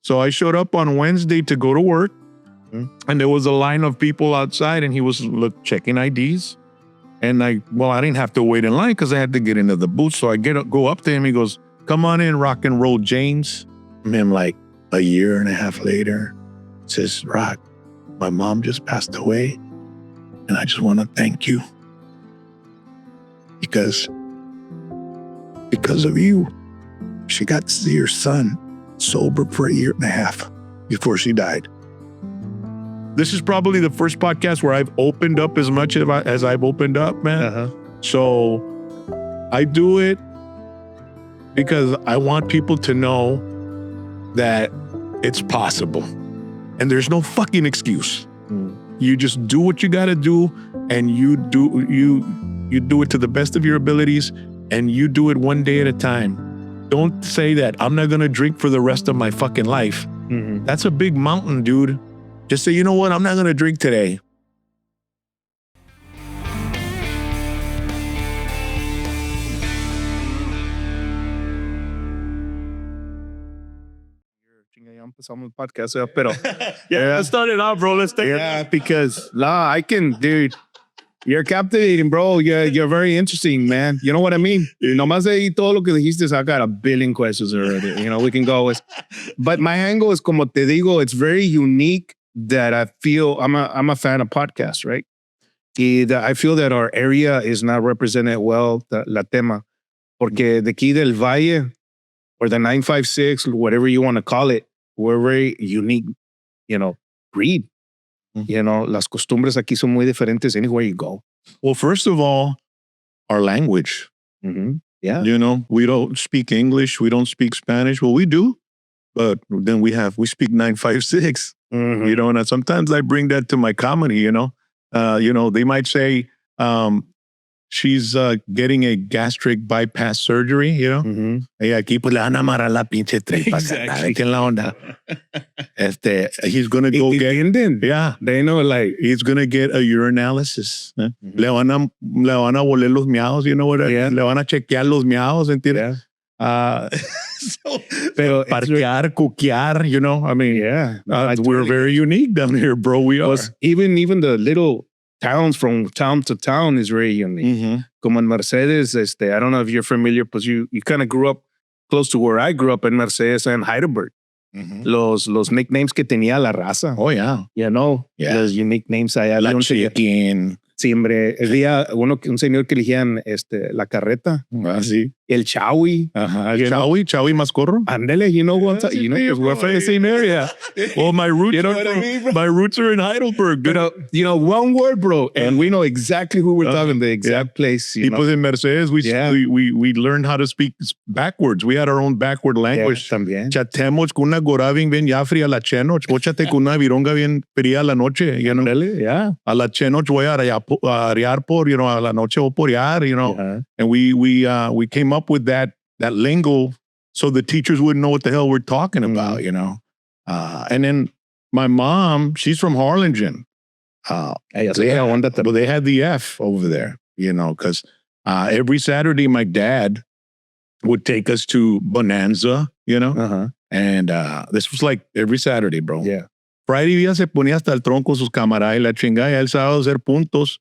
So I showed up on Wednesday to go to work, and there was a line of people outside, and he was checking IDs. And I didn't have to wait in line because I had to get into the booth. So I go up to him. He goes, "Come on in, rock and roll, James." And I'm like, a year and a half later, says, "Rock, my mom just passed away, and I just want to thank you because of you, she got to see her son sober for a year and a half before she died." This is probably the first podcast where I've opened up as much as I've opened up, man. So I do it because I want people to know that it's possible. And there's no fucking excuse. You just do what you got to do, and you do it to the best of your abilities, and you do it one day at a time. Don't say that I'm not going to drink for the rest of my fucking life. That's a big mountain, dude. Just say, you know what? I'm not going to drink today. Pero let's start it out, bro. Let's take it. Yeah, because I can, dude. You're captivating, bro. You're very interesting, man. You know what I mean? Nomás de todo lo que dijiste, I got a billion questions already. You know, we can go with. But my angle is, como te digo, it's very unique that I feel, I'm a fan of podcasts, right? Y I feel that our area is not represented well, la tema. Porque de aquí del Valle, or the 956, whatever you want to call it, we're very unique, breed. Las costumbres aquí son muy diferentes anywhere you go. Well, first of all, our language. Yeah. We don't speak English. We don't speak Spanish. Well, we do. But then we speak 956. And sometimes I bring that to my comedy, they might say, she's getting a gastric bypass surgery, Y aquí pues le van a amarrar la pinche tripa. Exactly. La onda. He's going to go they know, like, he's going to get a urinalysis. Le van a oler los miados, you know what? Le van a chequear los miados, ¿entiendes? Pero parquear, cuquear, I mean, we're very unique down here, bro. We are. Even the little towns from town to town is very unique. Como en Mercedes, I don't know if you're familiar, but you kind of grew up close to where I grew up in Mercedes and Heidelberg. Los nicknames que tenía la raza. Oh, yeah. Los unique names allá. La Chiquín. Siempre. Había un señor que elegían la carreta. Sí. El Chawi. Ajá. El Chawi Mascorro. Ándale, because we're from the same area. Well, my roots, my roots are in Heidelberg. One word, bro, and we know exactly who we're talking, the exact place. People in Mercedes, we learned how to speak backwards. We had our own backward language. También. Chatemos con una gorabing bien ya fría la chenoch. Óchate con una vironga bien fría la noche. A la chenoch voy a arear por, a la noche voy por arear, And we came up with that lingo so the teachers wouldn't know what the hell we're talking about, And then my mom, she's from Harlingen. They had the F over there, because every Saturday my dad would take us to Bonanza, and this was like every Saturday, bro. Yeah. Friday día se ponía hasta el tronco con sus camaradas y la chingada, y el sábado hacer puntos.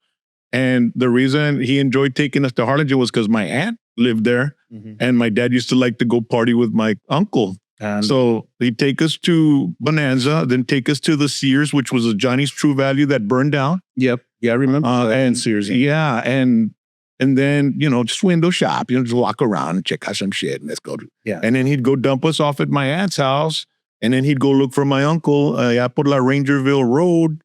And the reason he enjoyed taking us to Harlingen was because my aunt lived there, and my dad used to like to go party with my uncle. So he'd take us to Bonanza, then take us to the Sears, which was a Johnny's True Value that burned down. Yep. Yeah, I remember. And Sears. Yeah. And then, just window shop, just walk around and check out some shit and let's go. And then he'd go dump us off at my aunt's house. And then he'd go look for my uncle allá por la Rangerville Road.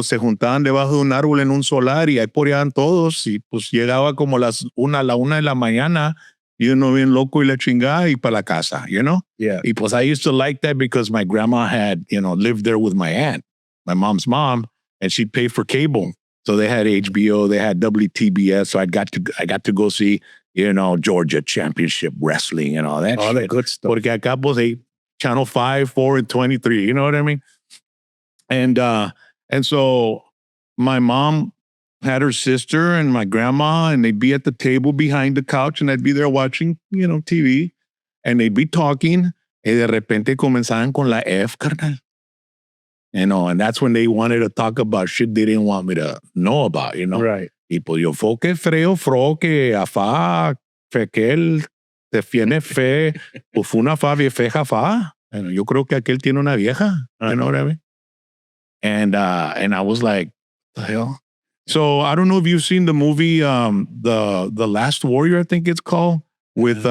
Se juntaban debajo de un árbol en un solar y ahí ponían todos. Y pues llegaba como la una de la mañana, bien loco y la chingada y para la casa, Yeah. Y pues I used to like that because my grandma had, lived there with my aunt, my mom's mom, and she'd pay for cable. So they had HBO, they had WTBS. So I got to go see, Georgia Championship Wrestling and all that all shit. That good stuff. Porque acá pues Channel 5, 4, and 23. You know what I mean? And so my mom had her sister and my grandma, and they'd be at the table behind the couch, and I'd be there watching, TV, and they'd be talking. Y de repente comenzaban con la F, carnal. You know, and that's when they wanted to talk about shit they didn't want me to know about, you know. Right. Y pues yo fue que freo, fro, que afá, fequel, te tiene fe, pues fue una fa, feja fa. And yo creo que aquel tiene una vieja, you know what I mean? And I was like, the hell? So I don't know if you've seen the movie, the Last Warrior, I think it's called, with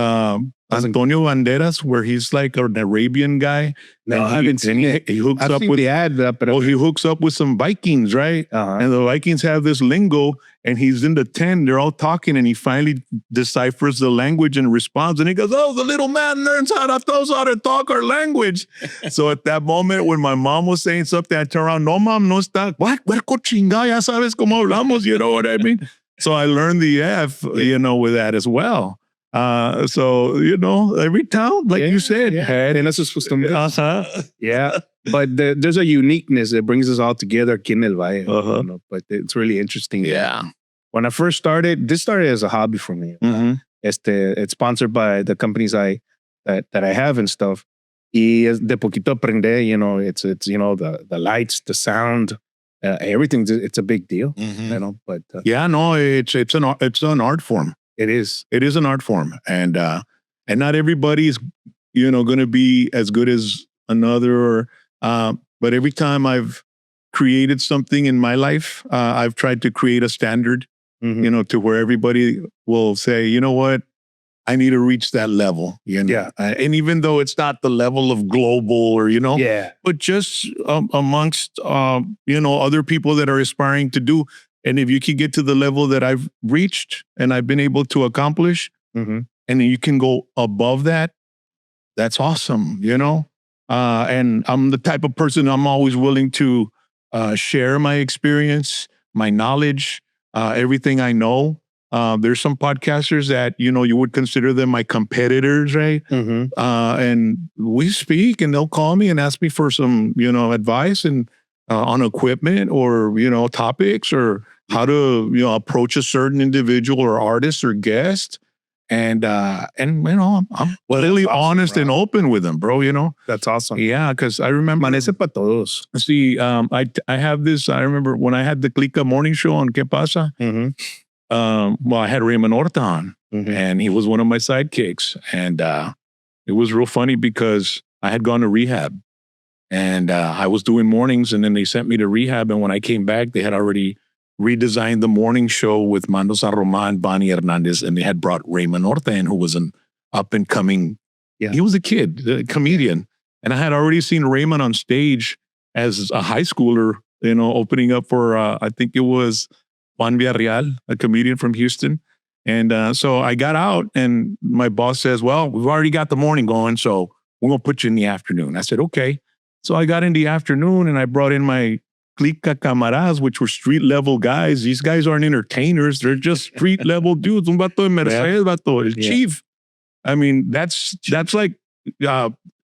Antonio Banderas, where he's like an Arabian guy. No, I haven't seen it. He hooks I've up seen with the ad, but he hooks up with some Vikings, right? And the Vikings have this lingo, and he's in the tent. They're all talking, and he finally deciphers the language and responds. And he goes, "Oh, the little man knows how to talk our language." So at that moment, when my mom was saying something, I turn around, "No, mom, no está. What? Huerco chingada, ya sabes cómo hablamos." You know what I mean? So I learned the F, you know, with that as well. So, you know, every town, like you said, had tiene sus costumbres. Yeah. But there's a uniqueness that brings us all together aquí en el Valle. You know, but it's really interesting. Yeah. When I first started, this started as a hobby for me. It's sponsored by the companies that I have and stuff. Y de poquito aprende, you know, it's you know, the lights, the sound, everything. It's a big deal, you know. But yeah, no, it's an art form. It is an art form, and not everybody's, you know, going to be as good as another. But every time I've created something in my life, I've tried to create a standard, you know, to where everybody will say, you know what, I need to reach that level. You know? Yeah. And even though it's not the level of global or, you know, but just amongst, you know, other people that are aspiring to do. And if you can get to the level that I've reached and I've been able to accomplish, and then you can go above that, that's awesome, you know? And I'm the type of person, I'm always willing to share my experience, my knowledge, everything I know. There's some podcasters that, you know, you would consider them my competitors, right? And we speak and they'll call me and ask me for some, you know, advice and on equipment or, you know, topics or how to, you know, approach a certain individual or artist or guest. And you know, I'm really honest and open with them, bro, you know? That's awesome. Yeah, because I remember. Amanece pa todos. See, I have this, I remember when I had the Clica morning show on ¿Qué pasa? Well, I had Raymond Horta on, and he was one of my sidekicks. And it was real funny because I had gone to rehab. And I was doing mornings, and then they sent me to rehab. And when I came back, they had already redesigned the morning show with Mando San Roman, Bonnie Hernandez, and they had brought Raymond Horta in, who was an up-and-coming, he was a kid, a comedian. And I had already seen Raymond on stage as a high schooler, you know, opening up for, I think it was Juan Villarreal, a comedian from Houston. And so I got out, and my boss says, well, we've already got the morning going, so we're going to put you in the afternoon. I said, okay. So I got in the afternoon and I brought in my clica camaradas, which were street level guys. These guys aren't entertainers. They're just street level dudes. Un vato de Mercedes, vato, el chief. I mean, that's like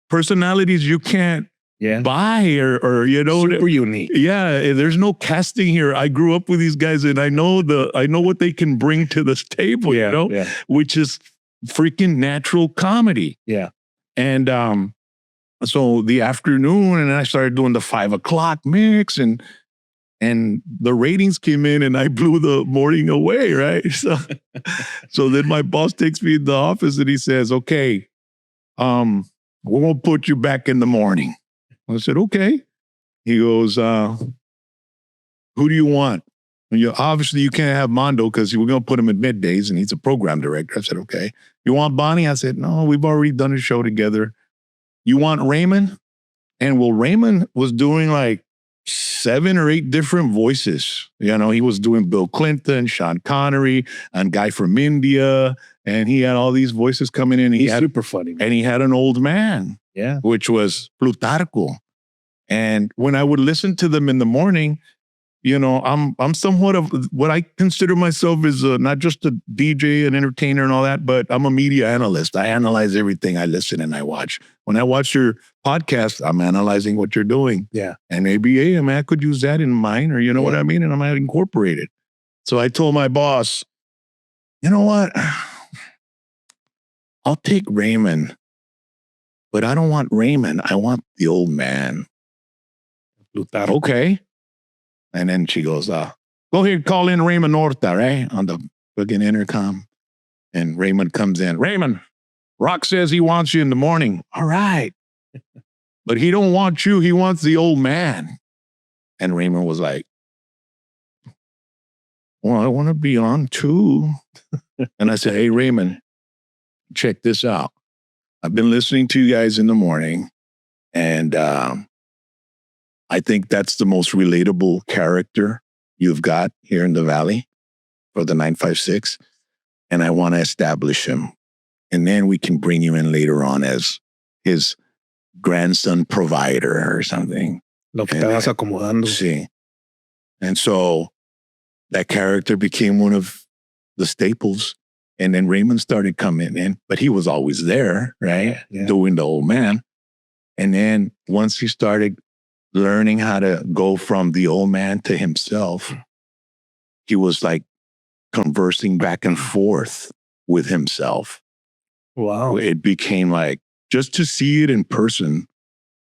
personalities you can't buy or, you know. Super unique. Yeah, there's no casting here. I grew up with these guys and I know what they can bring to this table, you know, which is freaking natural comedy. Yeah. And, so the afternoon, and I started doing the 5 o'clock mix, and the ratings came in, and I blew the morning away, right? So then my boss takes me in the office, and he says, "Okay, we're gonna put you back in the morning." I said, "Okay." He goes, "Who do you want?" And obviously you can't have Mondo because we're gonna put him at middays, and he's a program director. I said, "Okay." You want Bonnie? I said, "No, we've already done a show together." You want Raymond? And well, Raymond was doing like 7 or 8 different voices. You know, he was doing Bill Clinton, Sean Connery, and guy from India. And he had all these voices coming in. He's super funny. Man. And he had an old man, which was Plutarco. And when I would listen to them in the morning, you know, I'm somewhat of what I consider myself is not just a DJ, an entertainer and all that, but I'm a media analyst. I analyze everything I listen and I watch. When I watch your podcast, I'm analyzing what you're doing. Yeah. And maybe, hey, man, I could use that in mine or you know what I mean? And I might incorporate it. So I told my boss, you know what? I'll take Raymond, but I don't want Raymond. I want the old man. Okay. And then she goes, go here, call in Raymond Horta, right? On the fucking intercom. And Raymond comes in. Raymond, Rock says he wants you in the morning. All right. But he don't want you. He wants the old man. And Raymond was like, well, I want to be on too. And I said, hey, Raymond, check this out. I've been listening to you guys in the morning. And I think that's the most relatable character you've got here in the Valley for the 956. And I want to establish him. And then we can bring you in later on as his grandson provider or something. Lo que te vas acomodando. Sí. And so that character became one of the staples. And then Raymond started coming in, but he was always there, right? Yeah. Doing the old man. And then once he started learning how to go from the old man to himself, he was like conversing back and forth with himself. Wow. It became like, just to see it in person,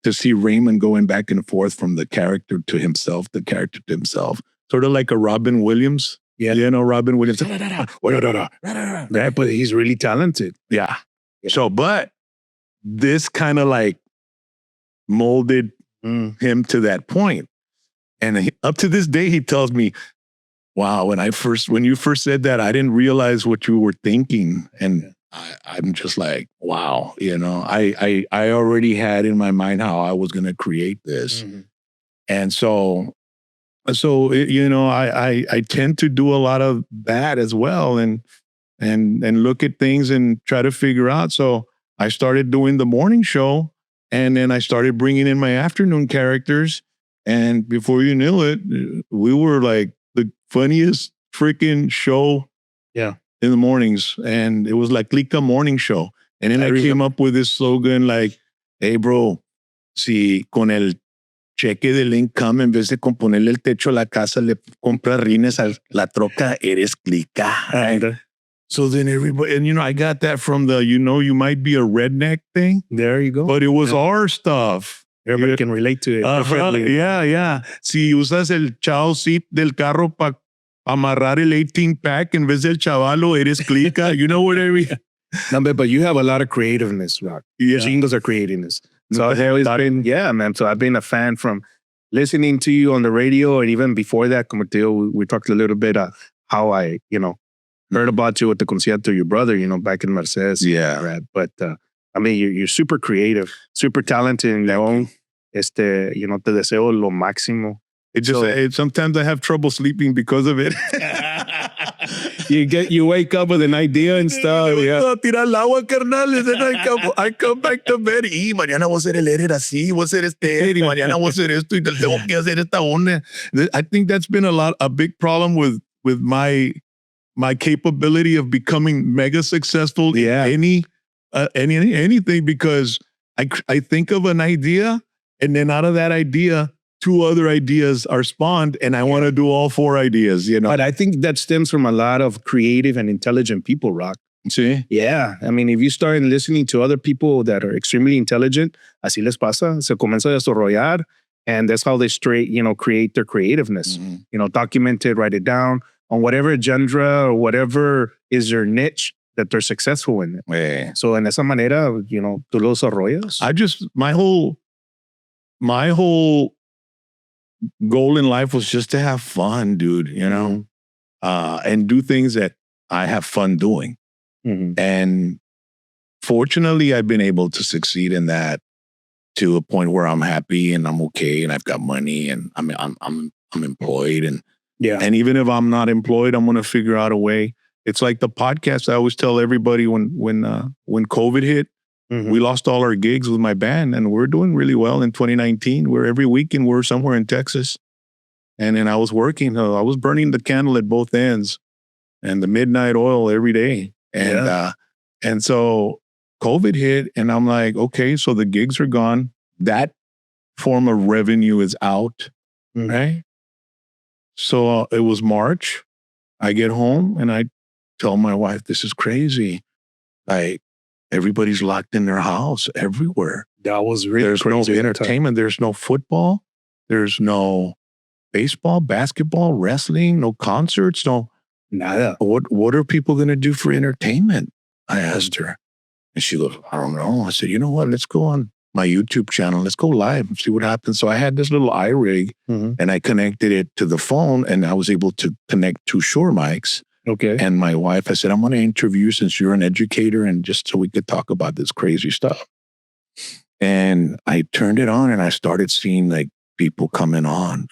to see Raymond going back and forth from the character to himself, the character to himself, sort of like a Robin Williams. Yeah. You know, Robin Williams. Right, but he's really talented. Yeah. So, but this kind of like molded him to that point. And up to this day, he tells me, wow, when you first said that, I didn't realize what you were thinking. And I'm just like, wow, you know, I already had in my mind how I was going to create this. Mm-hmm. And so you know, I tend to do a lot of that as well, and look at things and try to figure out. So I started doing the morning show, and then I started bringing in my afternoon characters. And before you knew it, we were like the funniest freaking show in the mornings. And it was like Clica Morning Show. And then I came up with this slogan like, hey, bro, si con el cheque del income, en vez de componerle el techo a la casa, le compras rines a la troca, eres Clica. Right? So then everybody, and you know, I got that from the, you know, you might be a redneck thing. There you go. But it was our stuff. Everybody can relate to it. Yeah. Si usas el chao seat del carro para amarrar el 18-pack en vez del chavalo, eres Clica. You know what I mean? No, but you have a lot of creativeness, Rock. Yeah. Jingles are creativeness. So I've always been, man. So I've been a fan from listening to you on the radio, and even before that, como te digo, we talked a little bit how I, you know, heard about you with the concierto, your brother, you know, back in Mercedes. Yeah. Right? But I mean, you're super creative, super talented in your own. You know, te deseo lo máximo. It just sometimes I have trouble sleeping because of it. You wake up with an idea and stuff. Tirar el agua, carnal. And then I come back to bed. Y mañana voy a hacer el edit así, voy a hacer este edit, y mañana voy a hacer esto, y tengo que hacer esta onda. I think that's been a big problem with my capability of becoming mega successful in anything, because I think of an idea, and then out of that idea, 2 other ideas are spawned, and I want to do all 4 ideas, you know. But I think that stems from a lot of creative and intelligent people, Rock. See? Yeah. I mean, if you start listening to other people that are extremely intelligent, así les pasa, se comienza a desarrollar, and that's how they create their creativeness. Mm-hmm. You know, document it, write it down on whatever genre or whatever is their niche that they're successful in. Yeah. So en esa manera, you know, tú lo desarrollas. My whole goal in life was just to have fun, dude, you know, and do things that I have fun doing. Mm-hmm. And fortunately, I've been able to succeed in that to a point where I'm happy and I'm okay and I've got money and I'm employed, and and even if I'm not employed, I'm going to figure out a way. It's like the podcast. I always tell everybody when COVID hit, we lost all our gigs with my band, and we're doing really well in 2019. We're every weekend, we're somewhere in Texas. And then I was working, I was burning the candle at both ends and the midnight oil every day. And so COVID hit, and I'm like, okay, so the gigs are gone. That form of revenue is out, right? So it was March. I get home and I tell my wife, this is crazy. Like, Everybody's locked in their house everywhere. That was really There's no crazy at the time. entertainment. There's no football. There's no baseball, basketball, wrestling, no concerts, no Nada. What are people going to do for entertainment? I asked her. And she goes, I don't know. I said, you know what? Let's go on my YouTube channel. Let's go live and see what happens. So I had this little iRig and I connected it to the phone and I was able to connect 2 Shure mics. Okay. And my wife, I said, I'm going to interview you since you're an educator and just so we could talk about this crazy stuff. And I turned it on and I started seeing like people coming on.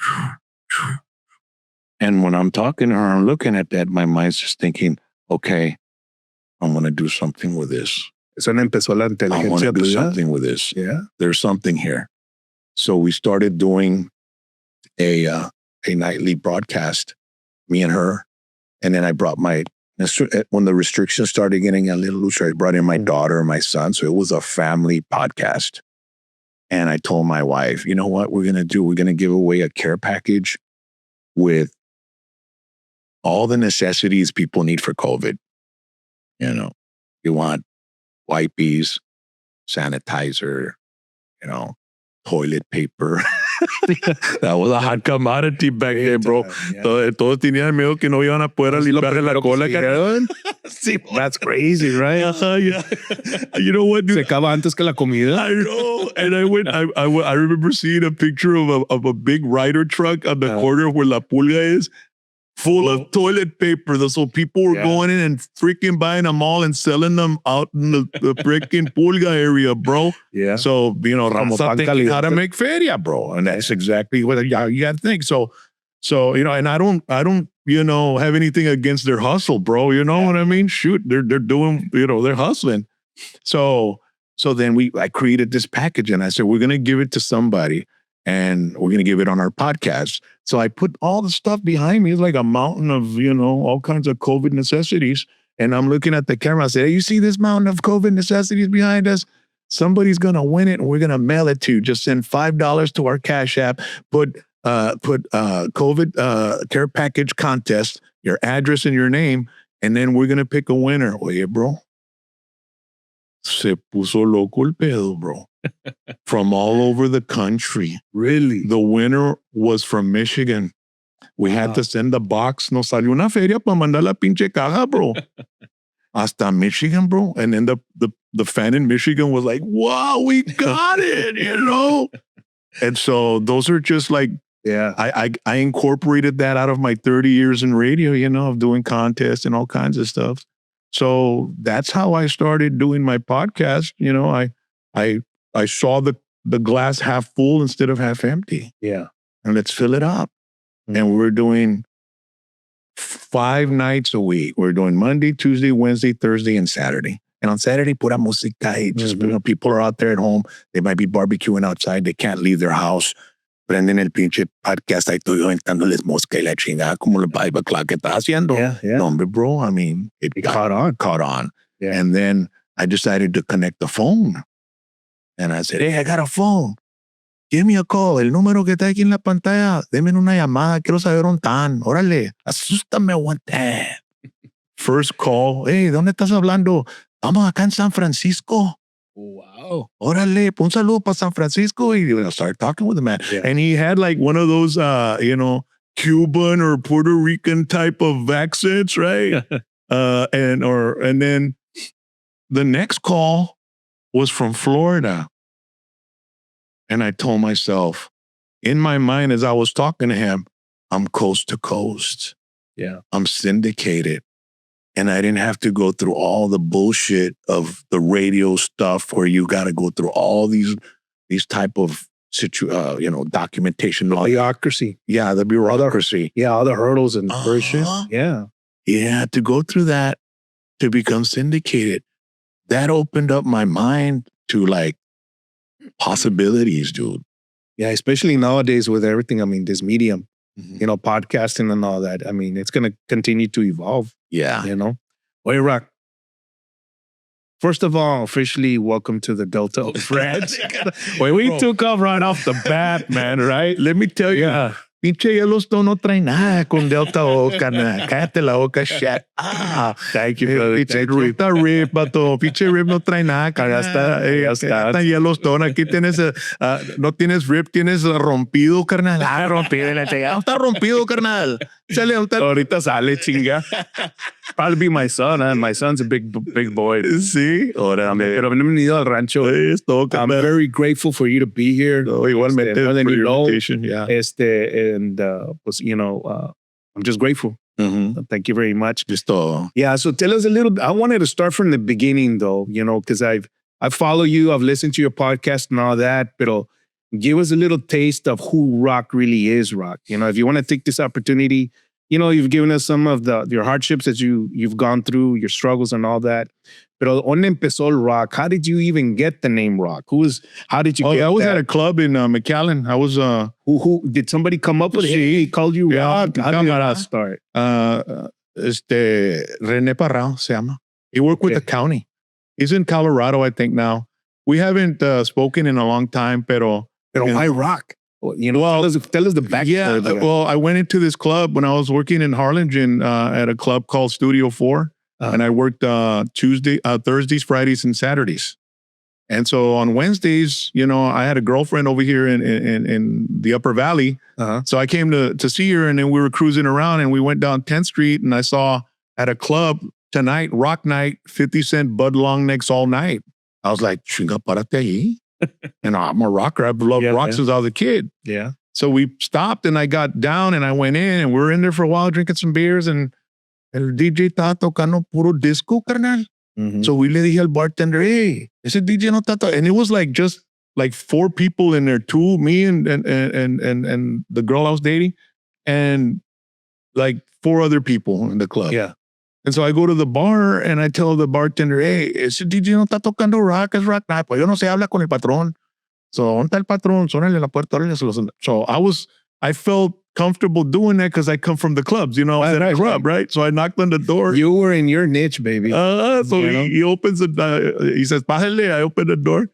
And when I'm talking to her, I'm looking at that, my mind's just thinking, okay, I'm going to do something with this. Eso no empezó la I want inteligencia to do tuya. something with this. Yeah. There's something here. So we started doing a nightly broadcast, me and her. And then I brought when the restrictions started getting a little looser, I brought in my daughter and my son. So it was a family podcast. And I told my wife, you know what we're going to do? We're going to give away a care package with all the necessities people need for COVID. You know, you want wipes, sanitizer, you know, toilet paper. That was a hot commodity back then, bro. Yeah. Todos tenían miedo que no iban a poder limpiarle la cola. Sí, that's crazy, right? Yeah. You know what, dude? Se acaba antes que la comida. I know. And I remember seeing a picture of a big Ryder truck on the corner where La Pulga is, full of toilet paper. So people were going in and freaking buying them all and selling them out in the freaking Pulga area, bro. Yeah. So, you know, Como Raza pan thinking how to caliente. make feria, bro. And that's exactly what you got to think. So, you know, and I don't, you know, have anything against their hustle, bro. You know what I mean? Shoot, they're doing, you know, they're hustling. So then I created this package and I said, we're going to give it to somebody and we're going to give it on our podcast. So I put all the stuff behind me. It's like a mountain of, you know, all kinds of COVID necessities. And I'm looking at the camera. I said, hey, you see this mountain of COVID necessities behind us? Somebody's going to win it and we're going to mail it to you. Just send $5 to our Cash App. Put COVID care package contest, your address and your name, and then we're going to pick a winner. Oye, bro. Se puso loco el pedo, bro. From all over the country. Really? The winner was from Michigan. We had to send a box. Nos salió una feria para mandar la pinche caja, bro. Hasta Michigan, bro. And then the fan in Michigan was like, wow, we got it, you know? And so those are just like, I incorporated that out of my 30 years in radio, you know, of doing contests and all kinds of stuff. So that's how I started doing my podcast. You know, I saw the glass half full instead of half empty. Yeah. And let's fill it up. And we're doing 5 nights a week. We're doing Monday, Tuesday, Wednesday, Thursday, and Saturday. And on Saturday, pura música. Just, you know, people are out there at home. They might be barbecuing outside. They can't leave their house. Prenden el pinche podcast. Ahí estoy yo aventándoles mosca y la chingada como el 5 o'clock que estás haciendo. Yeah. No, bro, I mean, it caught on. Yeah. And then I decided to connect the phone. And I said, hey, I got a phone. Give me a call. El número que está aquí en la pantalla. Deme una llamada. Quiero saber dónde están. Órale. Asústame, aguante. First call. Hey, ¿dónde estás hablando? Estamos acá en San Francisco. Wow. Órale, un saludo para San Francisco. Y I started talking with the man. Yeah. And he had like one of those, you know, Cuban or Puerto Rican type of accents, right? And then the next call was from Florida. And I told myself, in my mind, as I was talking to him, I'm coast to coast. Yeah. I'm syndicated. And I didn't have to go through all the bullshit of the radio stuff where you got to go through all these type of you know, documentation. Bureaucracy. Yeah, the bureaucracy. All the hurdles and bullshit. Yeah. You had to go through that to become syndicated. That opened up my mind to like possibilities, dude. Yeah, especially nowadays with everything. I mean, this medium, you know, podcasting and all that. I mean, it's going to continue to evolve. Yeah. You know? Oye, Rock. First of all, officially, welcome to the Deltaoaksranch. We took off right off the bat, man, right? Let me tell you, pinche Yellowstone no trae nada con Delta O, carnal. Cállate la boca, shit. Thank you, brother. Pinche Rip, vato. Pinche Rip no trae nada, carnal. Está Yellowstone. Aquí tienes, no tienes Rip, tienes rompido, carnal. Rompido. No está rompido, carnal. Sale, Ahorita sale, chinga. Probably be my son, huh? My son's a big boy. Sí. Pero bienvenido al rancho. Esto, I'm very grateful for you to be here. Igualmente. More than you know. Yeah. Pues, I'm just grateful. Thank you very much. Esto. Yeah. So tell us a little. I wanted to start from the beginning, though. Because I follow you. I've listened to your podcast and all that. But give us a little taste of who rock really is. Rock. If you want to take this opportunity. You've given us some of your hardships that you've gone through, your struggles and all that. Pero ¿dónde empezó el rock? How did you even get the name rock? How did you get I was that? at a club in McAllen. I was Who did somebody come up with it? Hey, he called you rock. How did that start? René Parrao se llama. He worked with the county. He's in Colorado, I think now. We haven't spoken in a long time, pero why rock? Tell us the backstory. Yeah, well, I went into this club when I was working in Harlingen at a club called Studio 4. And I worked Thursdays, Fridays, and Saturdays. And so on Wednesdays, I had a girlfriend over here in the Upper Valley. So I came to see her, and then we were cruising around, and we went down 10th Street, and I saw at a club tonight, Rock Night, 50 Cent, Bud Long Necks all night. I was like, chinga, párate allí. And I'm a rocker. I've loved rock since I was a kid. Yeah. So we stopped, and I got down, and I went in, and we were in there for a while drinking some beers, and el DJ estaba tocando puro disco, carnal. So we le dije al bartender, hey, ese DJ no está and it was just 4 people in there, 2, me and the girl I was dating, and 4 other people in the club. Yeah. And so I go to the bar and I tell the bartender, hey, ese DJ no está tocando rock, es rock night. Pues yo no sé, habla con el patrón. So, ¿dónde está el patrón? Sónale la puerta. So I felt comfortable doing that because I come from the clubs, I grew up, right? So I knocked on the door. You were in your niche, baby. So he opens he says, pásale. I open the door.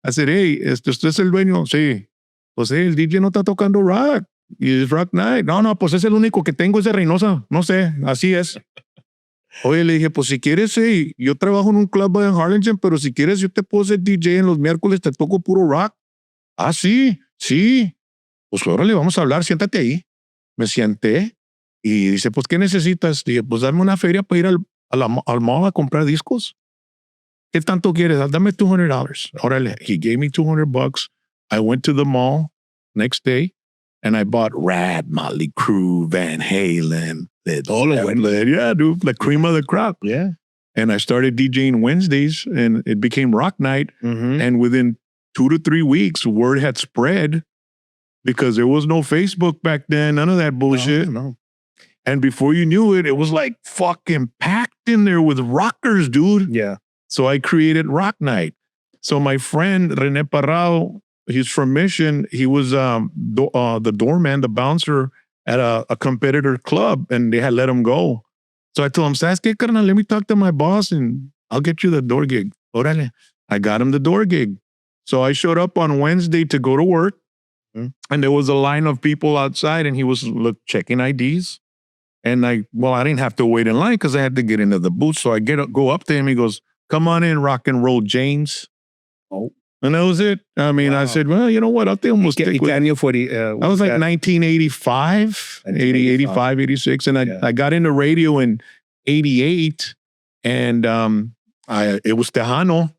I said, hey, ¿usted es el dueño? Sí. Pues el DJ no está tocando rock. Y es rock night. No, pues es el único que tengo, es de Reynosa. No sé, así es. Oye, le dije, pues si quieres, yo trabajo en un club en Harlingen, pero si quieres, yo te puedo ser DJ en los miércoles, te toco puro rock. Ah, sí. Pues órale, vamos a hablar, siéntate ahí. Me senté y dice, pues, ¿qué necesitas? Dije, pues dame una feria para ir al mall a comprar discos. ¿Qué tanto quieres? Dame $200. Órale. He gave me $200. I went to the mall next day and I bought Rad, Motley Crue, Van Halen. Yeah, dude, the cream of the crop. Yeah. And I started DJing Wednesdays and it became Rock Night. And within 2 to 3 weeks, word had spread because there was no Facebook back then, none of that bullshit. No. And before you knew it, it was fucking packed in there with rockers, dude. Yeah. So I created Rock Night. So my friend, René Parrao, he's from Mission. He was the doorman, the bouncer at a competitor club, and they had let him go. So I told him, ¿sabes qué, carnal? Let me talk to my boss, and I'll get you the door gig. Órale. I got him the door gig. So I showed up on Wednesday to go to work, and there was a line of people outside, and he was checking IDs. And I didn't have to wait in line because I had to get into the booth. So I go up to him. He goes, come on in, rock and roll, James. Oh. And that was it. I mean, wow. I said, well, you know what? I think I'm going to stick with it. I was 1985, 85, 86. And I got into radio in 88. And it was Tejano,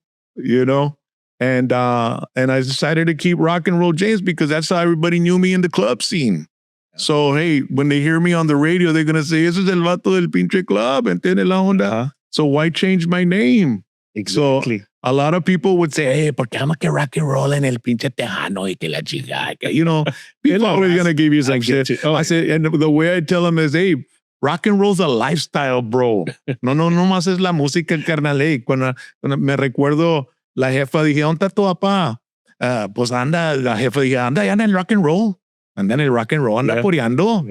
And I decided to keep rock and roll James because that's how everybody knew me in the club scene. So, hey, when they hear me on the radio, they're going to say, ese es el vato del pinche club, ¿entiendes la onda? So why change my name? Exactly. So a lot of people would say, hey, ¿por qué llama que rock and roll en el pinche Tejano y que la chica? People are always going to give you some shit. I said, and the way I tell them is, hey, rock and roll's a lifestyle, bro. No más es la música, carnal. Cuando me recuerdo, la jefa dije, ¿dónde está tu papá? Pues anda, la jefa dije, anda en el rock and roll. And then in rock and roll, anda coreando.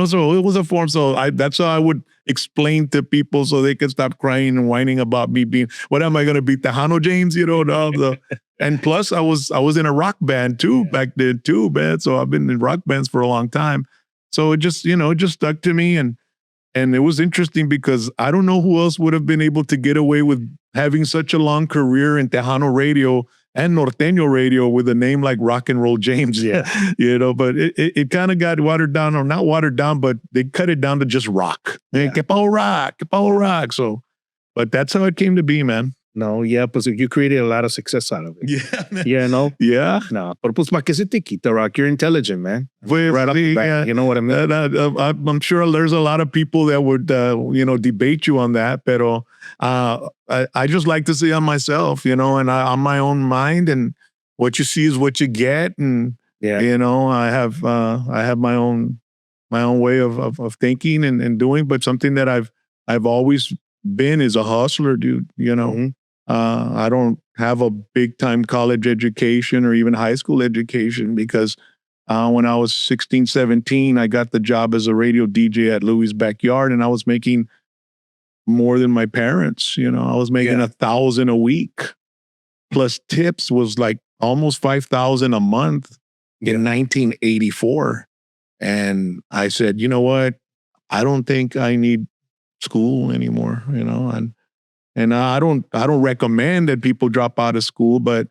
So it was a form. So that's how I would explain to people so they could stop crying and whining about me being, what am I going to be, Tejano James? And plus I was in a rock band too, back then too, man. So I've been in rock bands for a long time. So it just, it just stuck to me. And it was interesting because I don't know who else would have been able to get away with having such a long career in Tejano radio and Norteño radio with a name like Rock and Roll James. Yeah. But it kind of got watered down, or not watered down, but they cut it down to just rock. Yeah. Que pao rock. So, but that's how it came to be, man. No, yeah, pues you created a lot of success out of it. Yeah, man. Yeah, no? Yeah. No, pero pues pa' que se te quita, Rock? You're intelligent, man. Pues, Right off the bat, yeah. you know what I mean? I'm sure there's a lot of people that would, debate you on that. Pero I just like to see on myself, and on my own mind, and what you see is what you get. And, Yeah. I have my own way of thinking and doing, but something that I've always been is a hustler, dude, Mhm. I don't have a big time college education or even high school education because when I was 16, 17, I got the job as a radio DJ at Louis' Backyard, and I was making more than my parents. I was making $1,000 a week plus tips was like almost $5,000 a month in 1984. And I said, you know what? I don't think I need school anymore, and I don't recommend that people drop out of school, but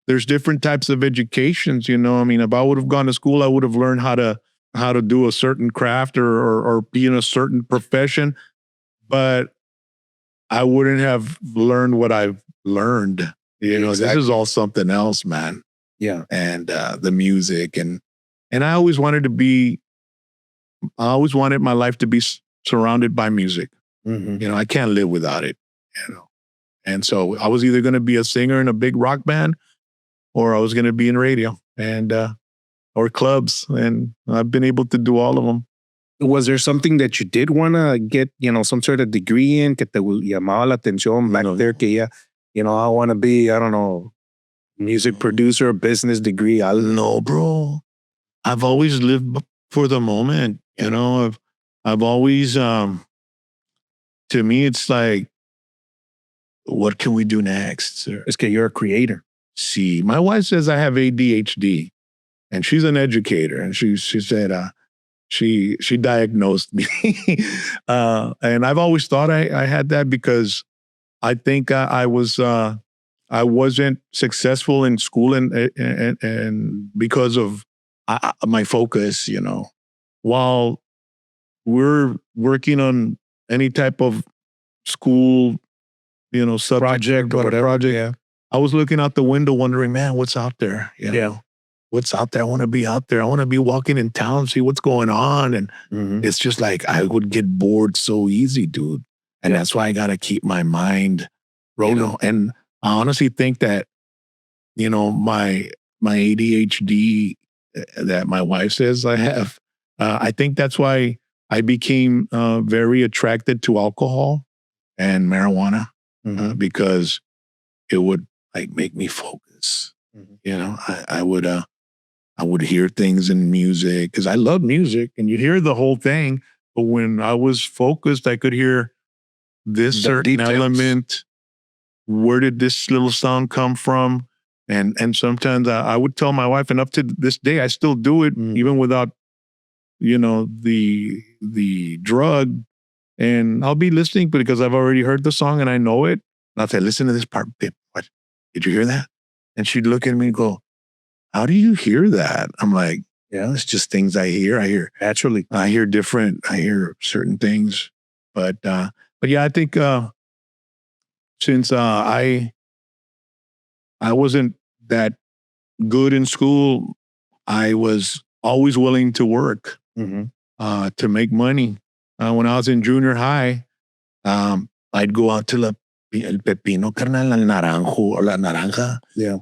there's different types of educations, I mean, if I would have gone to school, I would have learned how to do a certain craft or be in a certain profession, but I wouldn't have learned what I've learned. This is all something else, man. Yeah. And the music and I always wanted my life to be surrounded by music. Mhm. I can't live without it. And so I was either going to be a singer in a big rock band, or I was going to be in radio and or clubs, and I've been able to do all of them. Was there something that you did want to get, some sort of degree in que te llamaba la atención back there que ya, I want to be, I don't know, music producer, business degree? No, bro. I've always lived for the moment. I've always, to me, it's like, what can we do next? It's que you're a creator. See, my wife says I have ADHD, and she's an educator, and she said she diagnosed me, and I've always thought I had that because I think I wasn't successful in school and because of my focus, while we're working on any type of school, subject Project or whatever. project. Yeah. I was looking out the window wondering, man, what's out there? What's out there? I want to be out there. I want to be walking in town, see what's going on. And it's just like, I would get bored so easy, dude. And that's why I got to keep my mind rolling. And I honestly think that, my ADHD that my wife says I have, I think that's why I became very attracted to alcohol and marijuana. Because it would make me focus. I would hear things in music because I love music, and you hear the whole thing. But when I was focused, I could hear this certain element. Where did this little sound come from? And sometimes I would tell my wife, and up to this day, I still do it even without, the drug. And I'll be listening because I've already heard the song and I know it. And I'll say, listen to this part. Babe, what? Did you hear that? And she'd look at me and go, how do you hear that? I'm like, it's just things I hear. Naturally. I hear certain things. But yeah, I think since I wasn't that good in school, I was always willing to work to make money. When I was in junior high, I'd go out to el pepino, carnal, el naranjo, or la naranja,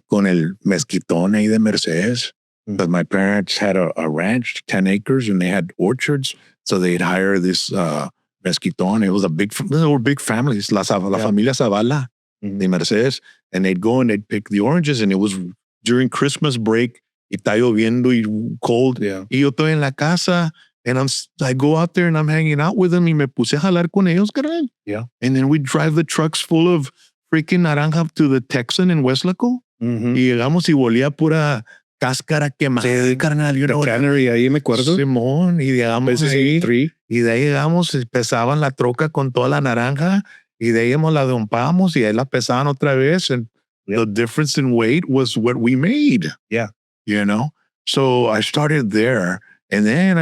con el mezquitón ahí de Mercedes. But my parents had a ranch, 10 acres, and they had orchards. So they'd hire this mezquitón. It was they were big families, la familia Zavala de Mercedes. And they'd go and they'd pick the oranges. And it was during Christmas break, y está lloviendo y cold. Yeah. Y yo estoy en la casa. And I go out there and I'm hanging out with them y me puse a jalar con ellos, carnal. Yeah. And then we drive the trucks full of freaking naranja to the Texan in Weslaco. Y llegamos y volía pura cáscara quemada, carnal. You The know, cannery, ahí me acuerdo. Simón, y llegamos ahí, y de ahí llegamos, y pesaban la troca con toda la naranja, y de ahí la dompamos, y ahí la pesaban otra vez, and the difference in weight was what we made. Yeah. You know? So I started there, and then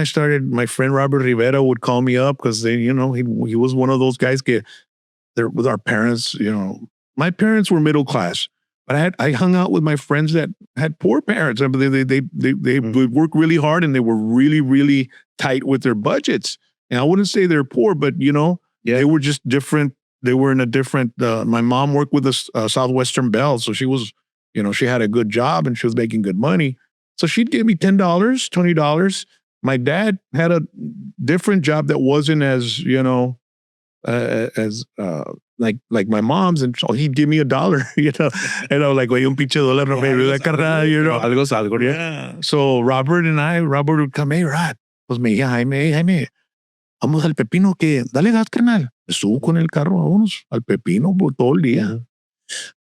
my friend Robert Rivera would call me up, because they, you know, he was one of those guys there with our parents, you know. My parents were middle class, but I hung out with my friends that had poor parents. I mean, they would work really hard, and they were really, really tight with their budgets. And I wouldn't say they're poor, but you know, they were just different. They were in a different. My mom worked with the Southwestern Bell, so she was, you know, she had a good job and she was making good money. So she'd give me $10, $20. My dad had a different job that wasn't as, you know, like my mom's, and so he'd give me $1, you know, and I was like, oye, un pinche dólar no me ayuda, carnal, you know. Algo es algo. Yeah. So Robert would come, hey, Rod, pues me decía, Jaime, vamos al Pepino, que dale gas, carnal. Me subo con el carro, vámonos al Pepino por todo el día.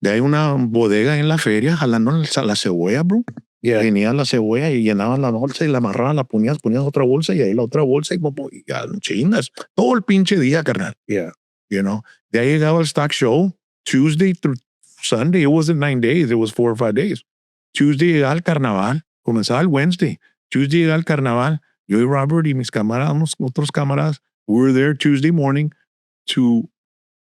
De ahí una bodega en la feria, jalando la cebolla, bro. Venía la cebolla y llenaban la bolsa y la amarraban, la ponías otra bolsa y ahí la otra bolsa y chingas. Todo el pinche día, carnal. Yeah. You know, de ahí llegaba el stock show, Tuesday through Sunday. It wasn't 9 days, it was 4 or 5 days. Tuesday llegaba el carnaval, comenzaba el Wednesday. Tuesday llegaba el carnaval. Yo y Robert y mis camaradas, otros camaradas, we were there Tuesday morning to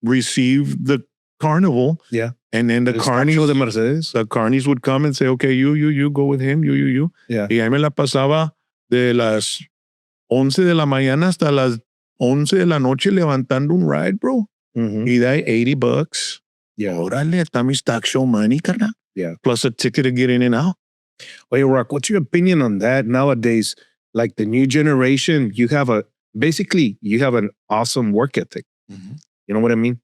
receive the carnival. Yeah. And then the carnies would come and say, okay, you go with him, you. Yeah. Y ahí me la pasaba de las 11 de la mañana hasta las 11 de la noche levantando un ride, bro. Y de ahí $80. Yeah. Órale, está mi stock show money, carnal. Yeah. Plus a ticket to get in and out. Wait, Rock, what's your opinion on that nowadays? Like the new generation, you have an awesome work ethic. You know what I mean?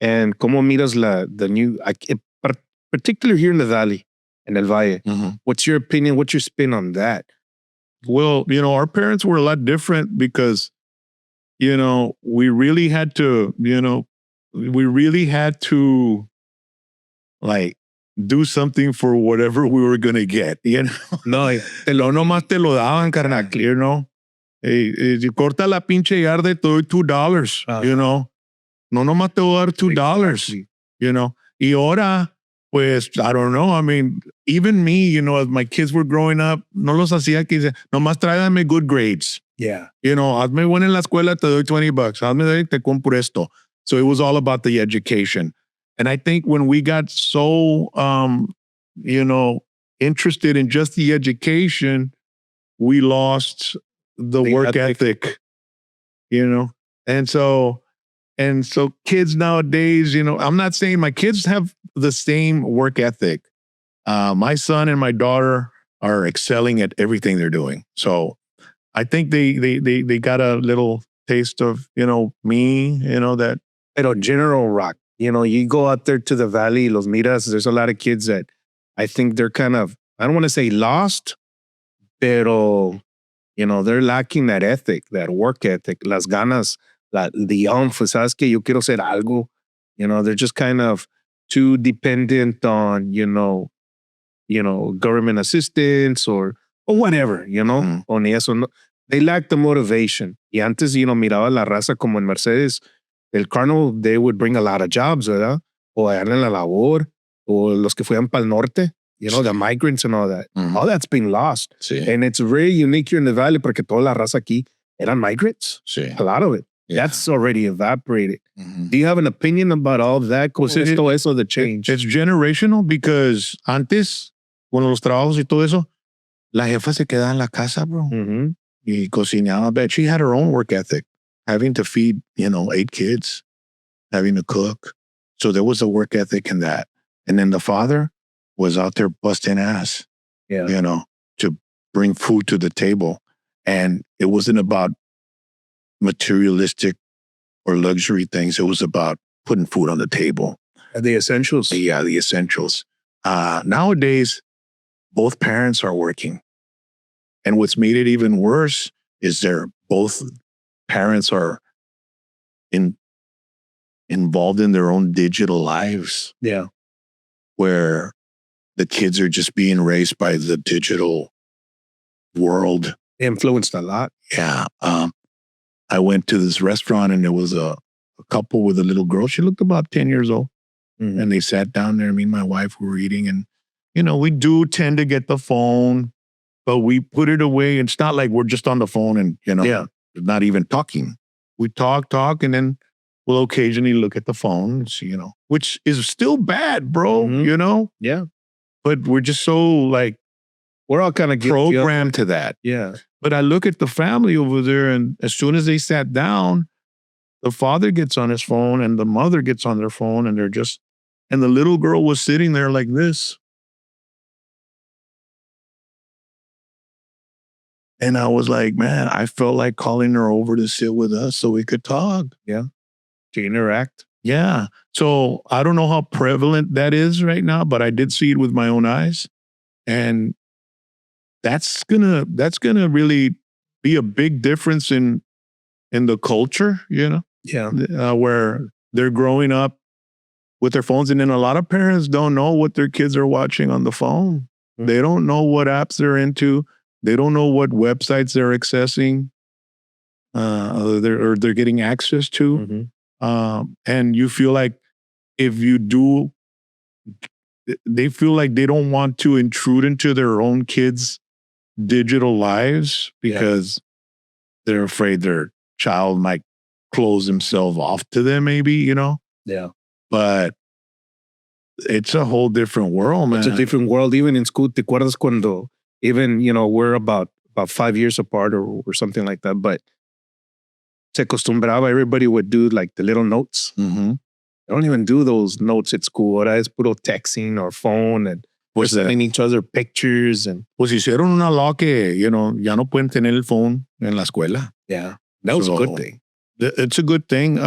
And como miras the new, particularly here in the Valley, in El Valle, what's your opinion? What's your spin on that? Well, you know, our parents were a lot different because, you know, we really had to like do something for whatever we were going to get, you know? No, nomás te lo daban, carnal, you know? Corta la pinche yarda, te doy $2, you know? No nomás te voy a dar $2, you know? Y ahora, pues, I don't know. I mean, even me, you know, as my kids were growing up, no los hacía que dice, nomás tráigame good grades. Yeah. You know, hazme bueno en la escuela, te doy $20. Hazme, te compro esto. So it was all about the education. And I think when we got so, you know, interested in just the education, we lost the work ethic, you know? And so kids nowadays, you know, I'm not saying my kids have the same work ethic. My son and my daughter are excelling at everything they're doing. So I think they got a little taste of, you know, me, you know, that. Pero General Rock, you know, you go out there to the Valley, Los Miras, there's a lot of kids that I think they're kind of, I don't want to say lost, pero, you know, they're lacking that ethic, that work ethic, las ganas, the sabes que yo quiero hacer algo. You know, they're just kind of too dependent on, you know, government assistance or whatever, you know, on eso. No, they lack the motivation. Y antes, you know, miraba la raza como en Mercedes, el Carnival, they would bring a lot of jobs, ¿verdad? O allá en la labor, o los que fueran para el norte, you know, the migrants and all that. All that's been lost. Sí. And it's very unique here in the Valley porque toda la raza aquí eran migrants. Sí. A lot of it. Yeah. That's already evaporated. Do you have an opinion about all of that? Pues todo eso de change? It's generational because antes, con los trabajos y todo eso, la jefa se quedaba en la casa, bro. Y cocinaba. But she had her own work ethic, having to feed, you know, 8 kids, having to cook. So there was a work ethic in that. And then the father was out there busting ass, you know, to bring food to the table. And it wasn't about materialistic or luxury things. It was about putting food on the table. The essentials. Yeah, the essentials. Nowadays, both parents are working. And what's made it even worse is both parents are involved in their own digital lives. Yeah. Where the kids are just being raised by the digital world. Influenced a lot. Yeah. I went to this restaurant and there was a couple with a little girl. She looked about 10 years old. Mm-hmm. And they sat down there. Me and my wife were eating. And, we do tend to get the phone, but we put it away. It's not like we're just on the phone and, not even talking. We talk, and then we'll occasionally look at the phone and see, which is still bad, bro, Yeah. But we're just so we're all kind of programmed to that. Yeah. But I look at the family over there, and as soon as they sat down, the father gets on his phone and the mother gets on their phone, and and the little girl was sitting there like this. And I was like, man, I felt like calling her over to sit with us so we could talk. Yeah. To interact. Yeah. So I don't know how prevalent that is right now, but I did see it with my own eyes. And that's gonna really be a big difference in the culture, Yeah. where they're growing up with their phones. And then a lot of parents don't know what their kids are watching on the phone. Mm-hmm. They don't know what apps they're into. They don't know what websites they're accessing, or they're getting access to. Mm-hmm. And you feel like if you do, they feel like they don't want to intrude into their own kids' digital lives because they're afraid their child might close himself off to them, maybe, Yeah. But it's a whole different world, man. It's a different world. Even in school, ¿te acuerdas cuando even, we're about 5 years apart or something like that, but se acostumbraba, everybody would do like the little notes. Mm-hmm. They don't even do those notes at school. Ahora es puro texting or phone and sending each other pictures. And pues hicieron una law que, ya no pueden tener el phone en la escuela. Yeah. That was a good thing. It's a good thing.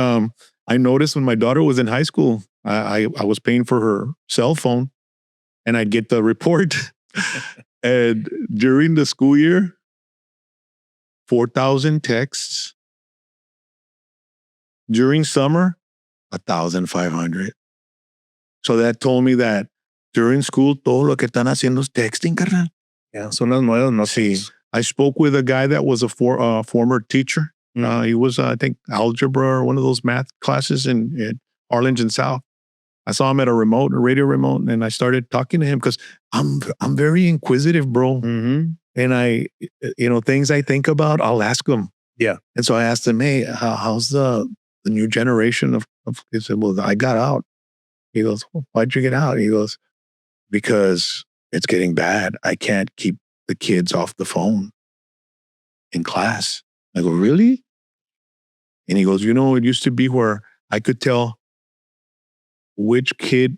I noticed when my daughter was in high school, I was paying for her cell phone and I'd get the report. And during the school year, 4,000 texts. During summer, 1,500. So that told me that during school, todo lo que están haciendo es texting, carnal. Yeah, son las nuevas, no Sí. I spoke with a guy that was a former teacher. He was, I think, algebra or one of those math classes in Arlington South. I saw him at a radio remote, and I started talking to him because I'm very inquisitive, bro. Mm-hmm. And I, things I think about, I'll ask him. Yeah. And so I asked him, hey, how's the new generation of, he said, well, I got out. He goes, well, why'd you get out? He goes, because it's getting bad. I can't keep the kids off the phone in class. I go, really? And he goes, it used to be where I could tell which kid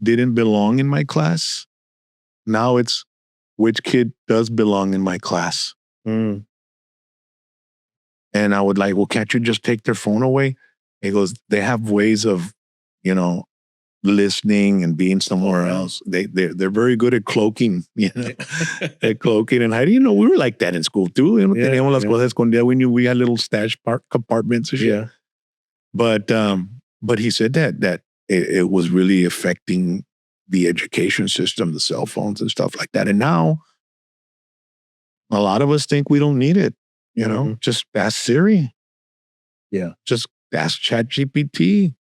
didn't belong in my class. Now it's which kid does belong in my class. Mm. And I would like, well, can't you just take their phone away? He goes, they have ways of, listening and being somewhere else. They're very good at cloaking, at cloaking. And how do we were like that in school too? Teníamos las cosas escondidas. We knew we had little stash compartments and shit. Yeah. But he said that it was really affecting the education system, the cell phones and stuff like that. And now a lot of us think we don't need it. Just ask Siri. Yeah. Just ask ChatGPT.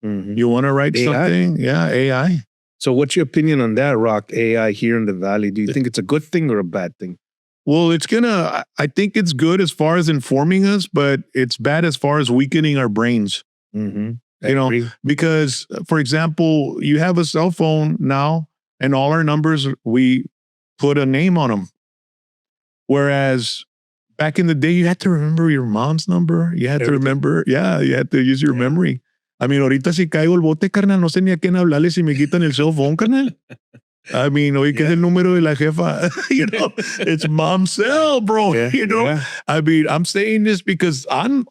Mm-hmm. You want to write AI. something? Yeah, AI. So what's your opinion on that, Rock, AI here in the Valley? Do you think it's a good thing or a bad thing? Well, I think it's good as far as informing us, but it's bad as far as weakening our brains. Mm-hmm. Because, for example, you have a cell phone now and all our numbers, we put a name on them. Whereas back in the day, you had to remember your mom's number. You had to remember, you had to use your memory. I mean, ahorita si caigo el bote, carnal, no sé ni a quién hablarle si me quitan el cell phone, carnal. I mean, oye, ¿qué es el número de la jefa? It's mom's cell, bro. Yeah. I mean, I'm saying this because I'm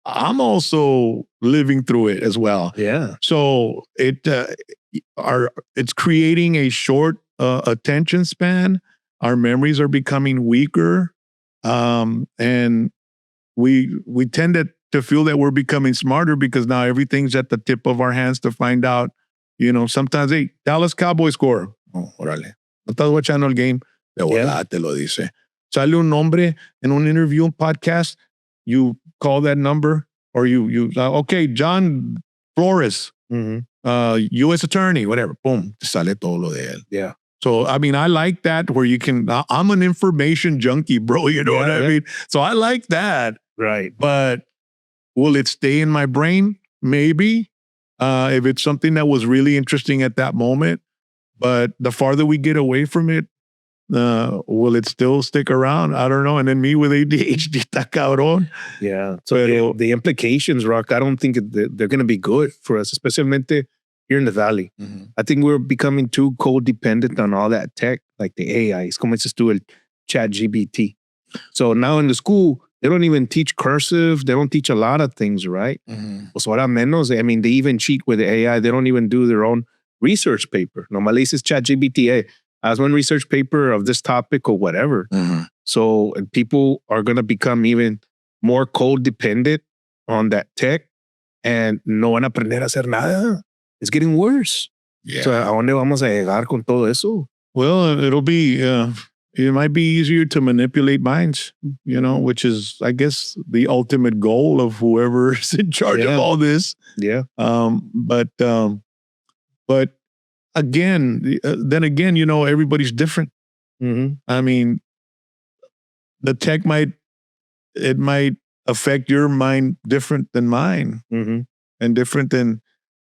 also living through it as well. Yeah. So it's creating a short attention span. Our memories are becoming weaker, and we tend to feel that we're becoming smarter because now everything's at the tip of our hands to find out Sometimes, hey, Dallas Cowboys score. Oh, órale. No estás watchando el game. De volada te lo dice. Sale un nombre en un interview, un podcast. You call that number, or okay, John Flores, U.S. attorney, whatever. Boom, te sale todo lo de él. Yeah. So, I mean, I like that where you can, I'm an information junkie, bro. You know what I mean? So I like that. Right. But will it stay in my brain? Maybe. If it's something that was really interesting at that moment. But the farther we get away from it, will it still stick around? I don't know. And then me with ADHD, está cabrón. Yeah. So the implications, Rock, I don't think they're going to be good for us, especially here in the Valley. Mm-hmm. I think we're becoming too codependent on all that tech, like the AI. Es como dices tú, el chat GPT. So now in the school, they don't even teach cursive. They don't teach a lot of things, right? Mm-hmm. Pues ahora menos. I mean, they even cheat with the AI. They don't even do their own research paper. Nomás le dices chat GPT, hey, as one research paper of this topic or whatever. Mm-hmm. So people are going to become even more codependent on that tech and no van a aprender a hacer nada. It's getting worse. Yeah. So, ¿a dónde vamos a llegar con todo eso? Well, it'll be, it might be easier to manipulate minds, which is, I guess, the ultimate goal of whoever is in charge of all this. Yeah. But again, everybody's different. Mm-hmm. I mean, the tech might affect your mind different than mine, mm-hmm. and different than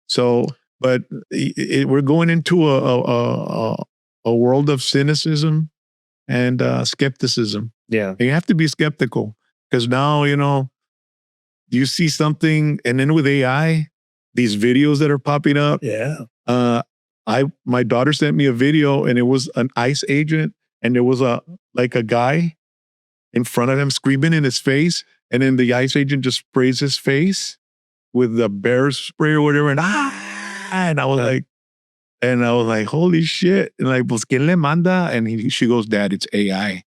so. But we're going into a world of cynicism and skepticism. Yeah, and you have to be skeptical because now you see something, and then with AI, these videos that are popping up. Yeah. My daughter sent me a video, and it was an ICE agent, and there was a guy in front of him screaming in his face, and then the ICE agent just sprays his face with the bear spray or whatever, and I was like, holy shit! And like, pues quién le manda? And she goes, Dad, it's AI.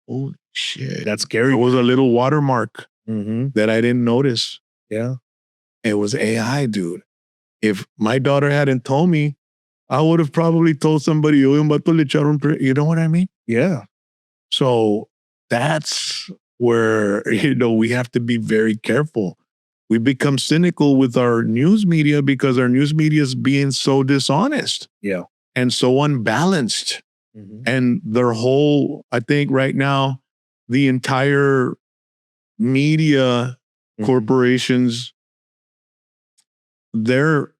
Holy shit, that's scary. It was a little watermark that I didn't notice. Yeah, it was AI, dude. If my daughter hadn't told me, I would have probably told somebody, you know what I mean? Yeah. So that's where, we have to be very careful. We become cynical with our news media because our news media is being so dishonest. Yeah. And so unbalanced. Mm-hmm. And their whole, I think right now, the entire media corporations, they're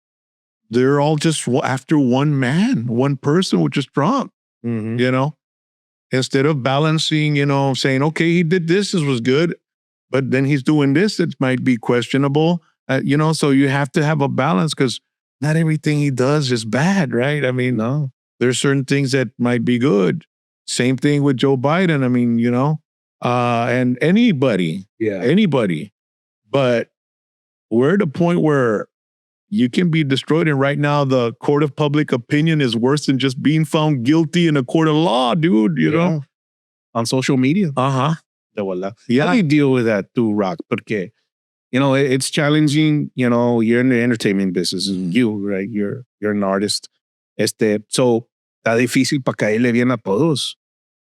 all just after one man, one person, which is Trump, instead of balancing, saying, okay, he did this was good, but then he's doing this that might be questionable, so you have to have a balance because not everything he does is bad, right? I mean, no, there's certain things that might be good. Same thing with Joe Biden. I mean, and anybody, but we're at a point where you can be destroyed. And right now, the court of public opinion is worse than just being found guilty in a court of law, dude, you know? On social media. Uh-huh. Yeah. How do you deal with that too, Rock? Porque, it's challenging, you're in the entertainment business, right? You're an artist. So, está difícil para caerle bien a todos.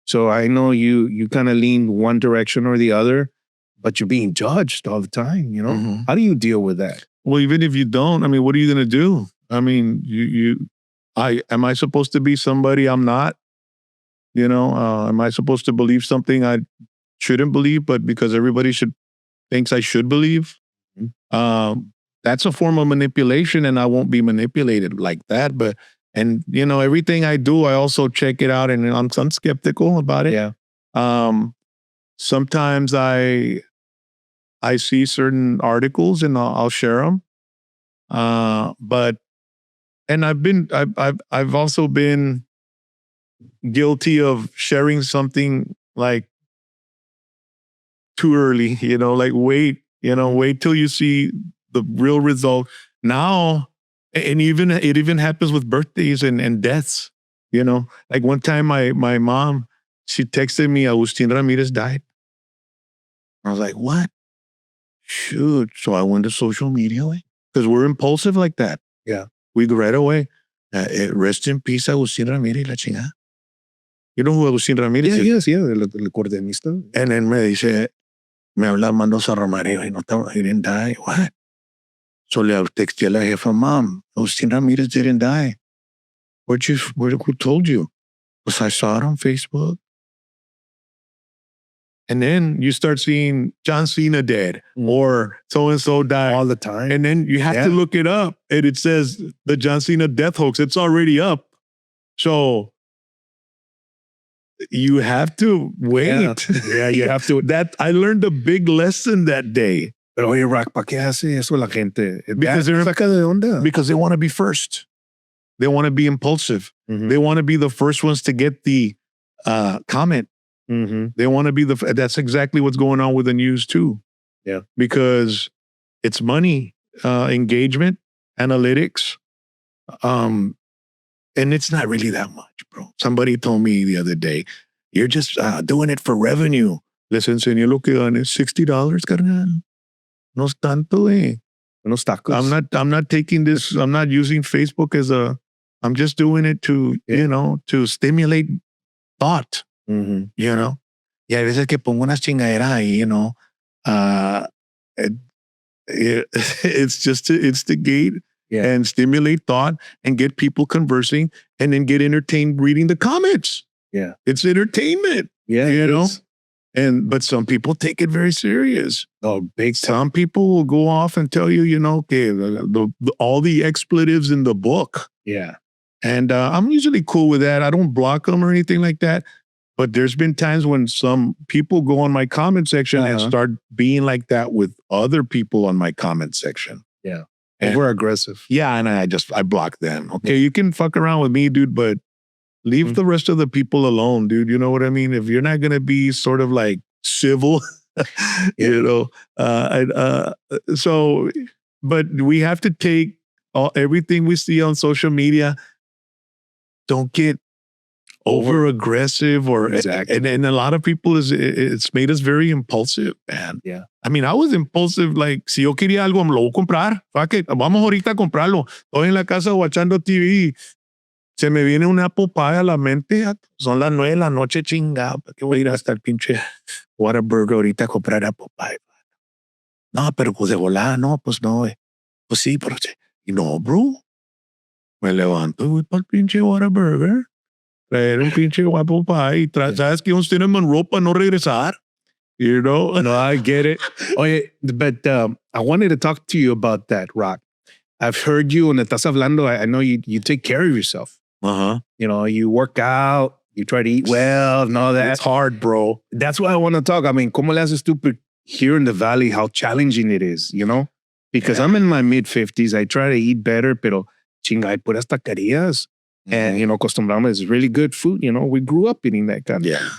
So I know you kind of lean one direction or the other, but you're being judged all the time, How do you deal with that? Well, even if you don't, I mean, what are you going to do? I mean, am I supposed to be somebody I'm not? Am I supposed to believe something I shouldn't believe, but because everybody thinks I should believe? That's a form of manipulation, and I won't be manipulated like that. But, everything I do, I also check it out, and I'm skeptical about it. Yeah. Sometimes I see certain articles and I'll share them. And I've also been guilty of sharing something like too early, like wait till you see the real result. Now, and it even happens with birthdays and deaths, like one time my mom, she texted me, Agustin Ramirez died. I was like, what? Shoot. So I went to social media because we're impulsive like that. Yeah. we right away. Rest in peace, Agustín Ramírez, la chingada. You know who Agustín Ramírez is? Yeah, el acordeonista. And then me dice, me habla Armando Sarromario, he didn't die. What? So le texté a la jefa, Mom, Agustín Ramírez didn't die. Who told you? Because I saw it on Facebook. And then you start seeing John Cena dead or so-and-so died. All the time. And then you have to look it up. And it says the John Cena death hoax. It's already up. So you have to wait. Yeah, you have to. I learned a big lesson that day. Pero oye, Rock, ¿para qué hace eso la gente? Because they're saca de onda. Because they want to be first. They want to be impulsive. They want to be the first ones to get the comment. They want to be that's exactly what's going on with the news too. Yeah. Because it's money, engagement, analytics. And it's not really that much, bro. Somebody told me the other day, you're just doing it for revenue. Les enseñé lo que gané, $60, carnal. No es tanto, eh. Unos tacos. I'm not taking this, I'm not using Facebook I'm just doing it to, to stimulate thought. You know? Y a veces que pongo unas chingaderas ahí, it's just to instigate and stimulate thought and get people conversing and then get entertained reading the comments. Yeah. It's entertainment. Yeah. You know? But some people take it very serious. Oh, big time. Some people will go off and tell you, okay, all the expletives in the book. Yeah. And I'm usually cool with that. I don't block them or anything like that. But there's been times when some people go on my comment section and start being like that with other people on my comment section. Yeah. And we're aggressive. Yeah. And I block them. Okay. You can fuck around with me, dude, but leave the rest of the people alone, dude. You know what I mean? If you're not going to be sort of like civil, but we have to take everything we see on social media. Don't get over aggressive and a lot of people it's made us very impulsive, man. Yeah. I mean, I was impulsive, like, si yo quería algo, me lo voy a comprar. Fuck it. Vamos ahorita a comprarlo. Estoy en la casa watchando TV. Se me viene un apple pie a la mente. Son las 9 de la noche, chingado. ¿Para qué voy a ir hasta el pinche Whataburger ahorita a comprar apple pie? No, pero pues de volada, no, pues no. Pues sí, pero y no, bro. Me levanto y voy para el pinche Whataburger. Traer un pinche apple pie. ¿Sabes que ellos tienen ropa no regresar? You know? No, I get it. Oye, but I wanted to talk to you about that, Rock. I've heard you, and estás hablando, I know you take care of yourself. You work out, you try to eat well, and all that. It's hard, bro. That's why I want to talk. I mean, ¿cómo le haces tú here in the Valley, how challenging it is, Because I'm in my mid-50s. I try to eat better, pero chinga, hay puras taquerías. And, acostumbramos is really good food. We grew up eating that kind of thing.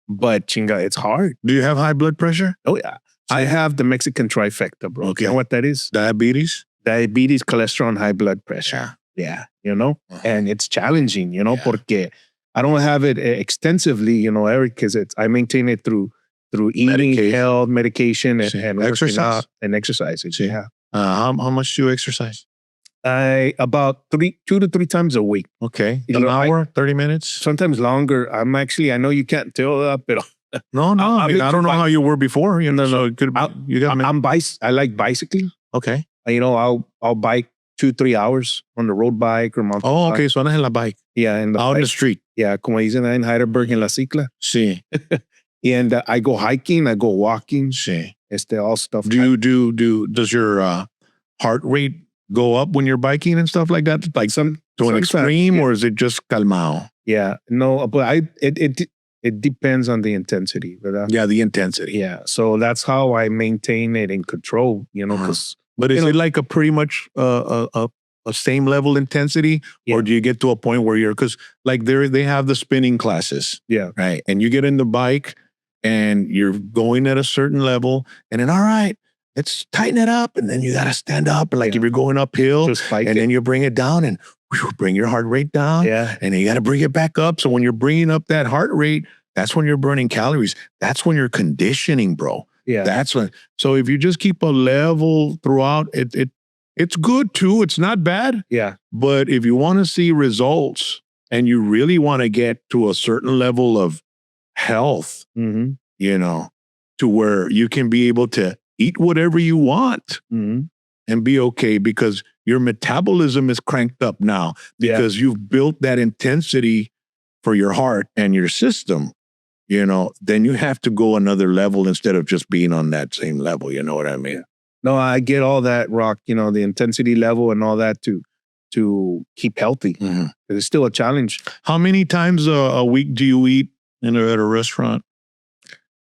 But chinga, it's hard. Do you have high blood pressure? Oh, yeah. I have the Mexican trifecta, bro. Okay. You know what that is? Diabetes, cholesterol, and high blood pressure. Yeah. And it's challenging, porque I don't have it extensively, Eric, because I maintain it through eating, health, medication, and exercise. And exercise. Yeah. How much do you exercise? About 2 to 3 times a week. Okay. An hour, 30 minutes? Sometimes longer. I know you can't tell that, but no. I don't know how you were before. So it could I like bicycling. Okay. I'll bike 2-3 hours on the road bike or mountain bike. Oh, okay. So andas en la bike. Yeah. Out in the street. Yeah. Como dicen in Heidelberg, en la cicla. Sí. And I go hiking, I go walking. Sí. All stuff. Does your heart rate go up when you're biking and stuff like that? Like to an extreme, or is it just calmao? Yeah. No, but it depends on the intensity. ¿Verdad? Yeah, the intensity. Yeah. So that's how I maintain it in control, because But is it like a pretty much a same level intensity, or do you get to a point where because like they have the spinning classes, right? And you get in the bike and you're going at a certain level, and then all right, let's tighten it up, and then you got to stand up, and if you're going uphill, and then you bring it down and bring your heart rate down, and then you got to bring it back up. So when you're bringing up that heart rate, that's when you're burning calories. That's when you're conditioning, bro. Yeah. That's when. So if you just keep a level throughout, it It's good too. It's not bad. Yeah. But if you want to see results and you really want to get to a certain level of health, Mm-hmm. you know, to where you can be able to eat whatever you want Mm-hmm. and be okay because your metabolism is cranked up now because you've built that intensity for your heart and your system, you know, then you have to go another level instead of just being on that same level. You know what I mean? No, I get all that, Rock, you know, the intensity level and all that to keep healthy. Mhm. It's still a challenge. How many times a week do you eat at a restaurant?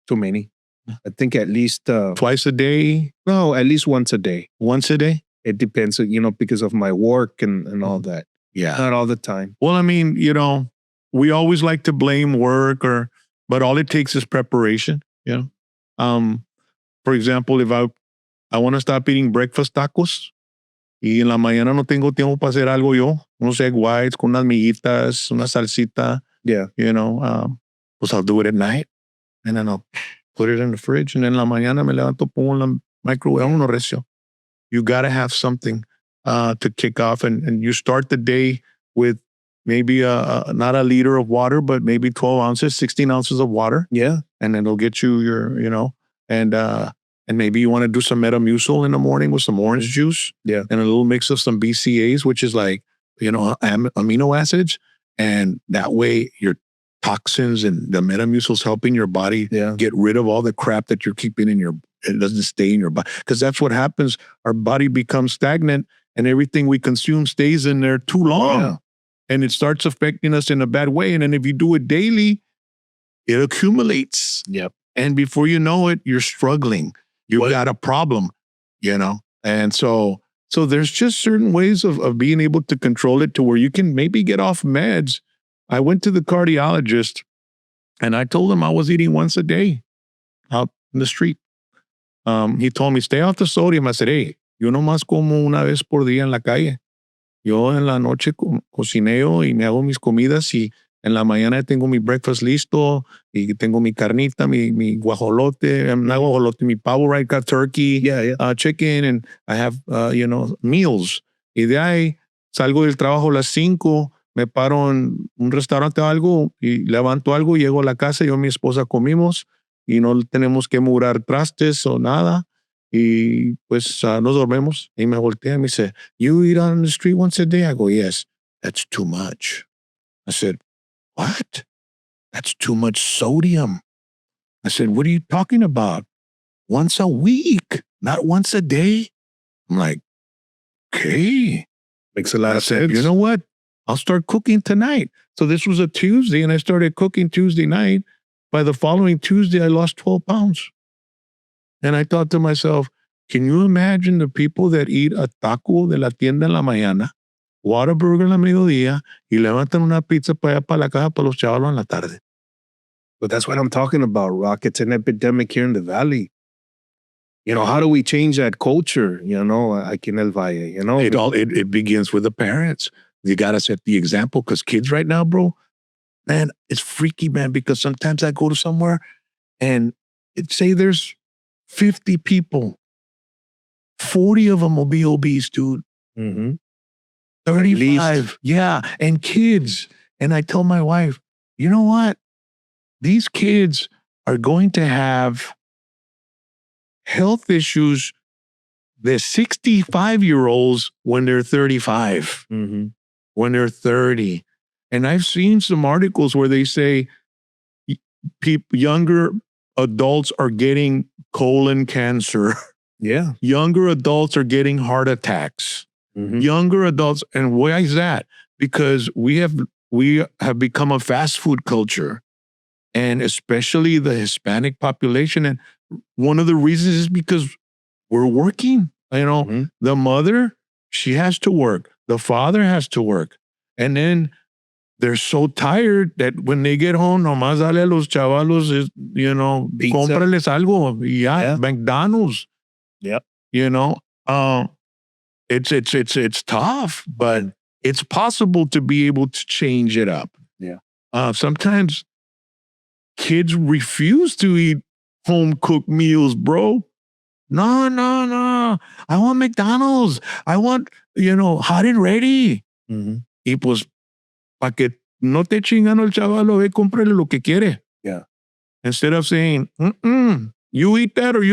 Too many. I think at least Twice a day? no, at least once a day. Once a day? It depends, you know, because of my work and all that. Yeah. Not all the time. Well, I mean, you know, we always like to blame work but all it takes is preparation, you know. For example, if I want to stop eating breakfast tacos y en la mañana no tengo tiempo para hacer algo yo, unos egg whites con unas miguitas, una salsita, Yeah. you know, pues I'll do it at night and then I'll put it in the fridge and then en la mañana me levanto, pongo en la microwave, uno recio. You got to have something to kick off and you start the day with maybe not a liter of water, but maybe 12 ounces, 16 ounces of water. Yeah. And then it'll get you your, you know, and maybe you want to do some Metamucil in the morning with some orange juice. Yeah. And a little mix of some BCAAs, which is like, you know, amino acids. And that way your toxins and the Metamucil's helping your body get rid of all the crap that you're keeping in your, it doesn't stay in your body. Because that's what happens. Our body becomes stagnant and everything we consume stays in there too long. Yeah. And it starts affecting us in a bad way. And then if you do it daily, it accumulates. Yep. And before you know it, you're struggling. You've got a problem, you know? And so there's just certain ways of being able to control it to where you can maybe get off meds. I went to the cardiologist and I told him I was eating once a day out in the street. He told me, stay off the sodium. I said, hey, yo nomás como una vez por día en la calle. Yo en la noche cocineo y me hago mis comidas y en la mañana tengo mi breakfast listo y tengo mi carnita, mi guajolote, not guajolote, mi pavo, right? Got turkey, chicken, and I have, you know, meals. Y de ahí salgo del trabajo a las 5, me paro en un restaurante o algo y levanto algo, llego a la casa, yo y mi esposa comimos y no tenemos que murar trastes o nada. Y pues nos dormimos. Y me voltea y me dice, you eat on the street once a day? I go, yes. That's too much. I said, what? That's too much sodium. I said, what are you talking about? Once a week, not once a day? I'm like, okay. Makes a lot of sense. You know what? I'll start cooking tonight. So this was a Tuesday and I started cooking Tuesday night. By the following Tuesday, I lost 12 pounds. And I thought to myself, can you imagine the people that eat a taco de la tienda en la mañana, Whataburger en la mediodía, y levantan una pizza para allá para la casa para los chavalos en la tarde? But that's what I'm talking about, Rock. It's an epidemic here in the Valley. You know, how do we change that culture, you know, aquí en El Valle, you know? It begins with the parents. You got to set the example because kids right now, bro, man, it's freaky, man, because sometimes I go to somewhere and say there's 50 people, 40 of them will be obese, dude. Mm-hmm. 35. Yeah. And kids. And I tell my wife, you know what? These kids are going to have health issues. They're 65-year-olds when they're 35, when they're 30. And I've seen some articles where they say younger adults are getting colon cancer. Yeah. Younger adults are getting heart attacks. Younger adults. And why is that? Because we have become a fast food culture, and especially the Hispanic population. And one of the reasons is because we're working. You know, the mother, she has to work. The father has to work. And then they're so tired that when they get home, nomás dale a los chavalos, you know, pizza. Cómprales algo. Yeah, McDonald's. Yep. You know, it's tough, but it's possible to be able to change it up. Yeah. Sometimes kids refuse to eat home-cooked meals, bro. No. I want McDonald's. I want, hot and ready. Mhm. Y pues, para que no te chingan el chavalo, cómprale lo que quiere. Yeah. Instead of saying, you eat that, or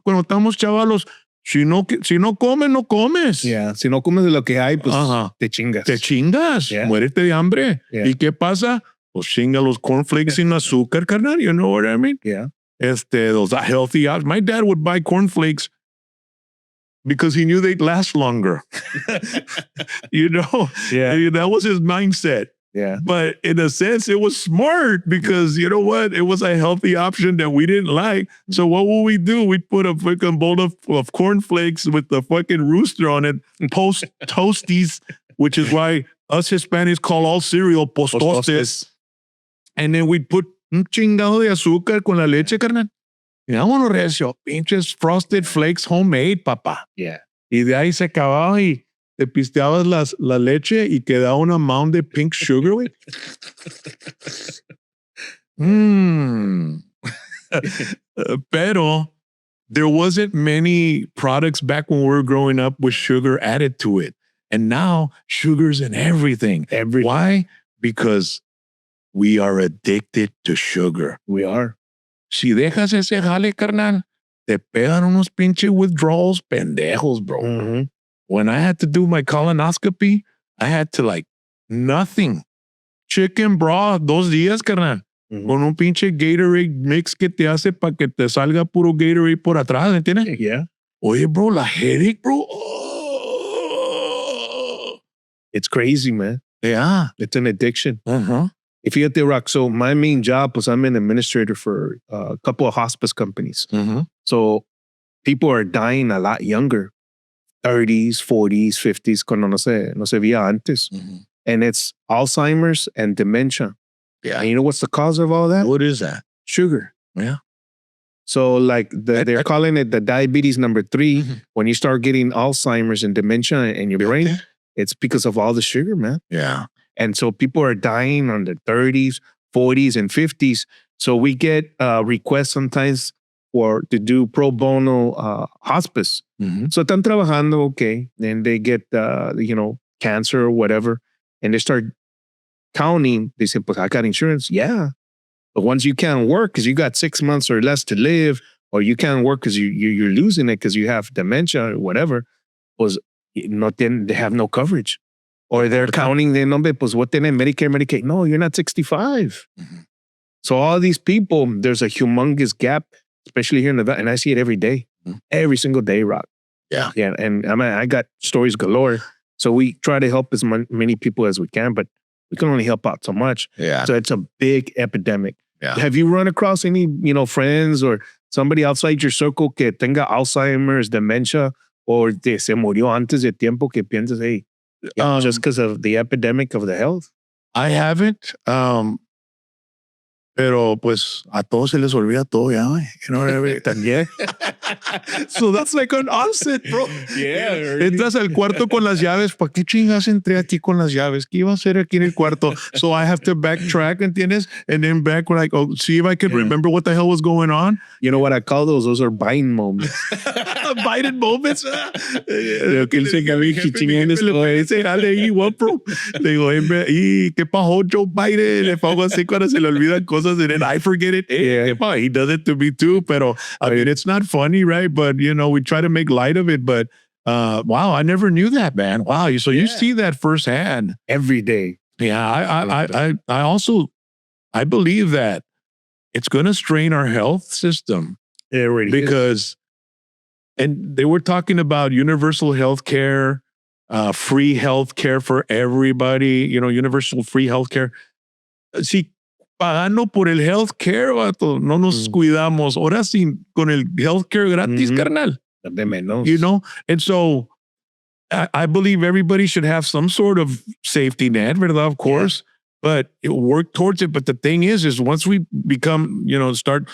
cuando estamos chavalos, si no comes, no comes. Yeah. Si no comes de lo que hay, pues Ajá. te chingas. Te chingas, Yeah. muérete de hambre. Yeah. ¿Y qué pasa? Pues chinga los cornflakes sin azúcar, carnal. You know what I mean? Yeah. Those are healthy. My dad would buy cornflakes because he knew they'd last longer. Yeah. That was his mindset. Yeah. But in a sense, it was smart because you know what? It was a healthy option that we didn't like. So what would we do? We'd put a fucking bowl of cornflakes with the fucking rooster on it, post toasties, which is why us Hispanics call all cereal postostes. And then we'd put un chingado de azúcar con la leche, carnal. Y vámonos recio, pinches frosted flakes homemade, papá. Yeah. Y de ahí se acababa y te pisteabas la leche y quedaba una mound de pink sugar, güey. Pero there wasn't many products back when we were growing up with sugar added to it. And now sugar's in everything. Why? Because we are addicted to sugar. We are. Si dejas ese jale, carnal, te pegan unos pinche withdrawals pendejos, bro. Mhm. When I had to do my colonoscopy, I had to nothing. Chicken broth, 2 días, carnal. Mhm. Con un pinche Gatorade mix que te hace para que te salga puro Gatorade por atrás, ¿entiendes? Yeah. Oye, bro, la headache, bro. Oh. It's crazy, man. Yeah. It's an addiction. Uh-huh. If you get the rock, so my main job was I'm an administrator for a couple of hospice companies. Mm-hmm. So people are dying a lot younger, 30s, 40s, 50s, cuando no se veía antes. Mm-hmm. And it's Alzheimer's and dementia. Yeah. And you know what's the cause of all that? What is that? Sugar. Yeah. So they're calling it the diabetes number 3. Mm-hmm. When you start getting Alzheimer's and dementia in your brain, it's because of all the sugar, man. Yeah. And so people are dying on their 30s, 40s, and 50s. So we get requests sometimes to do pro bono hospice. Mm-hmm. So están trabajando, okay. Then they get, cancer or whatever. And they start counting. They say, pues I got insurance. Yeah. But once you can't work because you got 6 months or less to live, or you can't work because you're losing it because you have dementia or whatever, pues they have no coverage. Or they're counting the number, pues what tiene Medicare, Medicaid? No, you're not 65. Mm-hmm. So all these people, there's a humongous gap, especially here in the valley, and I see it every day, every single day, Rock. Yeah. Yeah, and I got stories galore. So we try to help as many people as we can, but we can only help out so much. Yeah. So it's a big epidemic. Yeah. Have you run across any, friends or somebody outside your circle que tenga Alzheimer's, dementia, or se murió antes de tiempo que piensas, hey, just because of the epidemic of the health? I haven't. Pero pues a todos se les olvida todo ya, güey. You know what I mean? Yeah. So that's like an offset, bro. Yeah. Entras al cuarto con las llaves. ¿Para qué chingas entré aquí con las llaves? ¿Qué iba a hacer aquí en el cuarto? So I have to backtrack, ¿entiendes? And then back, see if I can remember what the hell was going on. You know what I call those? Those are Biden moments. Biden moments. Lo que él se chingando ese jale ahí, what, bro? Le digo, ¿y qué pasó, Joe Biden? Le pongo así cuando se le olvidan cosas and then I forget it. Yeah. He does it to me too. Pero, I mean, it's not funny, right? But, we try to make light of it. But, wow, I never knew that, man. Wow. So you see that firsthand. Every day. Yeah. I believe that it's going to strain our health system. It already because, and they were talking about universal health care, free health care for everybody, universal free health care. Sí, pagando por el health care, vato, no nos cuidamos. Ahora sí, con el health care gratis, carnal. De menos. And so I believe everybody should have some sort of safety net, ¿verdad? Of course. Yeah. But work towards it. But the thing is once we become, start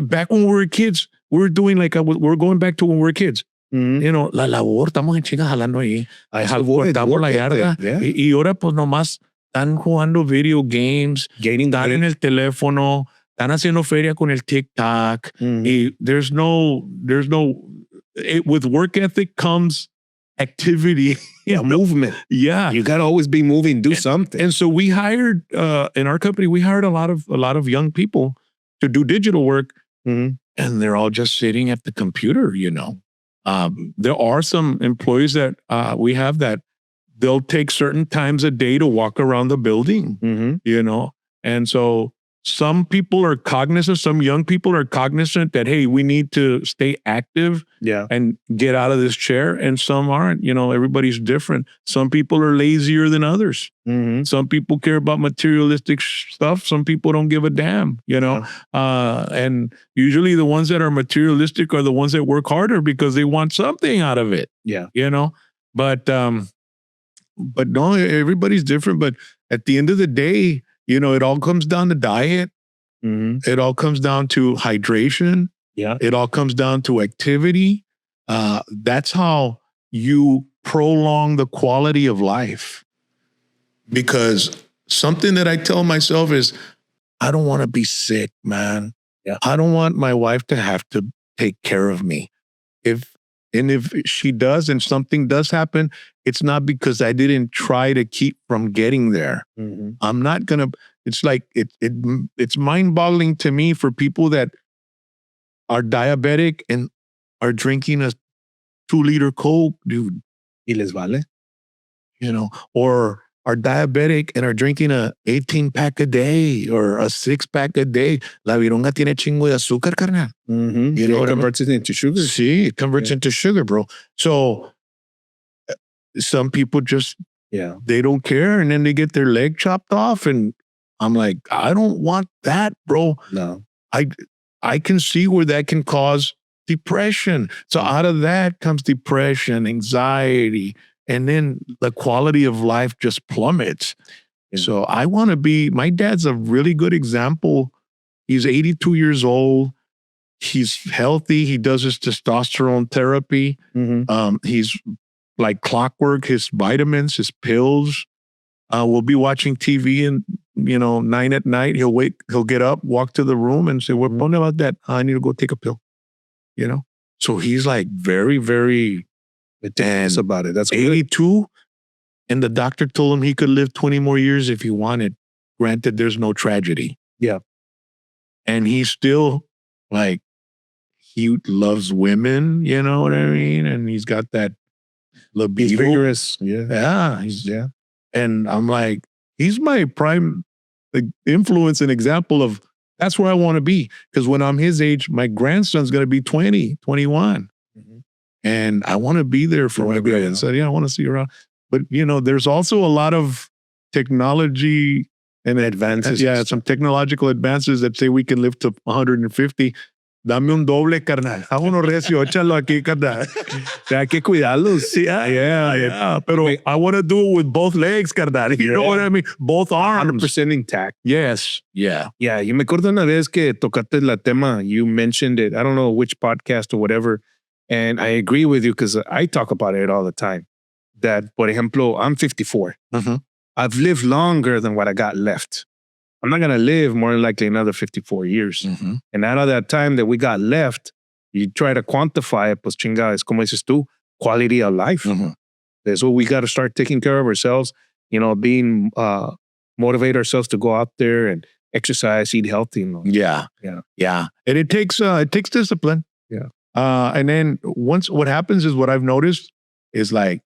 back when we were kids, we were doing we're going back to when we were kids. Mm-hmm. La labor, estamos en chingas jalando ahí. Cortamos la yarda. Yeah. Y ahora pues nomás están jugando video games, están en el teléfono, están haciendo feria con el TikTok. Mm-hmm. Y there's no with work ethic comes activity. Movement. Yeah. You got to always be moving, do something. And so we hired, in our company, we hired a lot of young people to do digital work, Mhm. and they're all just sitting at the computer, There are some employees that we have that they'll take certain times a day to walk around the building, Mhm. And so some people are cognizant, some young people are cognizant that, hey, we need to stay active Yeah. and get out of this chair. And some aren't, everybody's different. Some people are lazier than others. Mhm. Some people care about materialistic stuff. Some people don't give a damn, and usually the ones that are materialistic are the ones that work harder because they want something out of it, Yeah. but no, everybody's different. But at the end of the day, it all comes down to diet. Mhm. It all comes down to hydration. Yeah. It all comes down to activity. That's how you prolong the quality of life. Because something that I tell myself is, I don't want to be sick, man. Yeah. I don't want my wife to have to take care of me. If she does and something does happen, it's not because I didn't try to keep from getting there. Mhm. I'm not gonna. It's like it's mind-boggling to me for people that are diabetic and are drinking a 2-liter Coke, dude. Y les vale. Or are diabetic and are drinking a 18-pack a day or a 6-pack a day. La vironga tiene chingo de azúcar, carnal. Mhm. You know It what I mean? converts it into sugar. See, it converts Yeah. into sugar, bro. So some people just, Yeah. they don't care, and then they get their leg chopped off. And I'm like, I don't want that, bro. No. I can see where that can cause depression. So out of that comes depression, anxiety, and then the quality of life just plummets. Yeah. So I want to be, my dad's a really good example. He's 82 years old. He's healthy. He does his testosterone therapy. Mhm. He's like clockwork, his vitamins, his pills. We'll be watching TV and, 9 at night. He'll get up, walk to the room and say, what about that? I need to go take a pill, So he's like very, very It's about it. That's good. 82. And the doctor told him he could live 20 more years if he wanted. Granted, there's no tragedy. Yeah. And he's still like, he loves women, you know what I mean? And he's got that libido. He's vigorous. Yeah. Yeah. Yeah. And I'm like, he's my prime influence and example of that's where I want to be. Because when I'm his age, my grandson's going to be 20, 21. Mhm. And I want to be there for my grandson. Yeah, I want to see around. But, there's also a lot of technology and Advances. Yeah, some technological advances that say we can live to 150. Dame un doble, carnal. Vámonos recio, échalo aquí, carnal. Hay que cuidarlos. Yeah. Pero I want to do it with both legs, carnal. You know what I mean? Both arms. 100% intact. Yes. Yeah. Yeah. Yo me acuerdo una vez que tocaste la tema. You mentioned it. I don't know which podcast or whatever. And I agree with you because I talk about it all the time. That, por ejemplo, I'm 54. Mhm. I've lived longer than what I got left. I'm not going to live more than likely another 54 years. Mhm. And out of that time that we got left, you try to quantify it, pues chinga, es como dices tú, quality of life. Mhm. That's what we got to start taking care of ourselves, being, motivate ourselves to go out there and exercise, eat healthy. Yeah. And it takes discipline. Yeah. And then what happens is what I've noticed is like,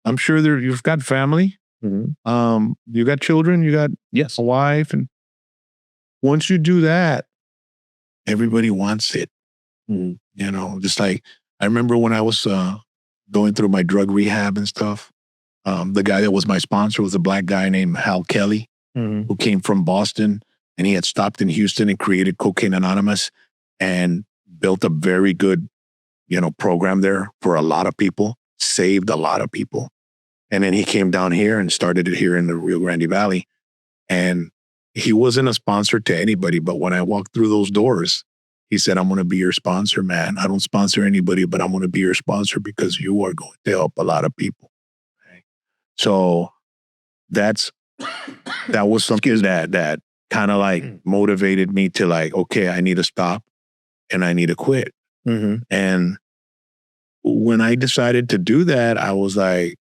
I'm sure you've got family. Mhm. You got children, you got Yes. a wife. And once you do that, everybody wants it. Mhm. Just like I remember when I was going through my drug rehab and stuff, the guy that was my sponsor was a black guy named Hal Kelly, Mhm. who came from Boston, and he had stopped in Houston and created Cocaine Anonymous and built a very good, program there for a lot of people, saved a lot of people. And then he came down here and started it here in the Rio Grande Valley. And he wasn't a sponsor to anybody, but when I walked through those doors, he said, I'm going to be your sponsor, man. I don't sponsor anybody, but I'm going to be your sponsor because you are going to help a lot of people. Okay. So that was something that kind of like motivated me to like, okay, I need to stop and I need to quit. Mhm. And when I decided to do that, I was like,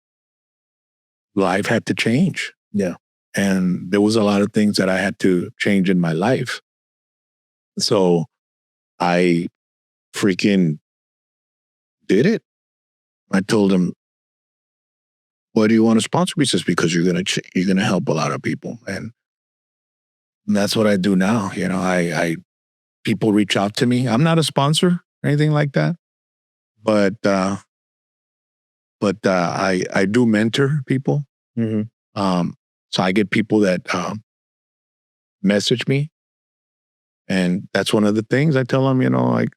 life had to change. Yeah. And there was a lot of things that I had to change in my life. So I freaking did it. I told him, "Why do you want to sponsor me?" He says, "Because you're gonna help a lot of people." And that's what I do now. You know, I people reach out to me. I'm not a sponsor or anything like that, but I do mentor people. So I get people that message me, and that's one of the things I tell them. You know, like,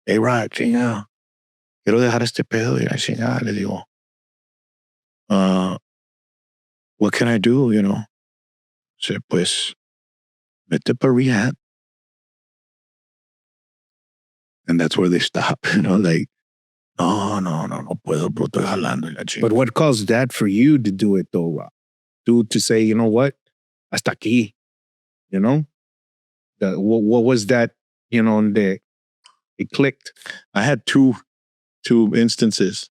"Hey, Rod, chinga, quiero dejar este pedo." Y I chinga, le digo, "What can I do?" You know, say, "Pues, vete para rehab." And that's where they stop. You know, like, no puedo, bro, estoy jalando y la chinga. But what caused that for you to do it though, Rob? To say, you know what? Hasta aquí. You know? What was that, you know, it clicked? I had two instances.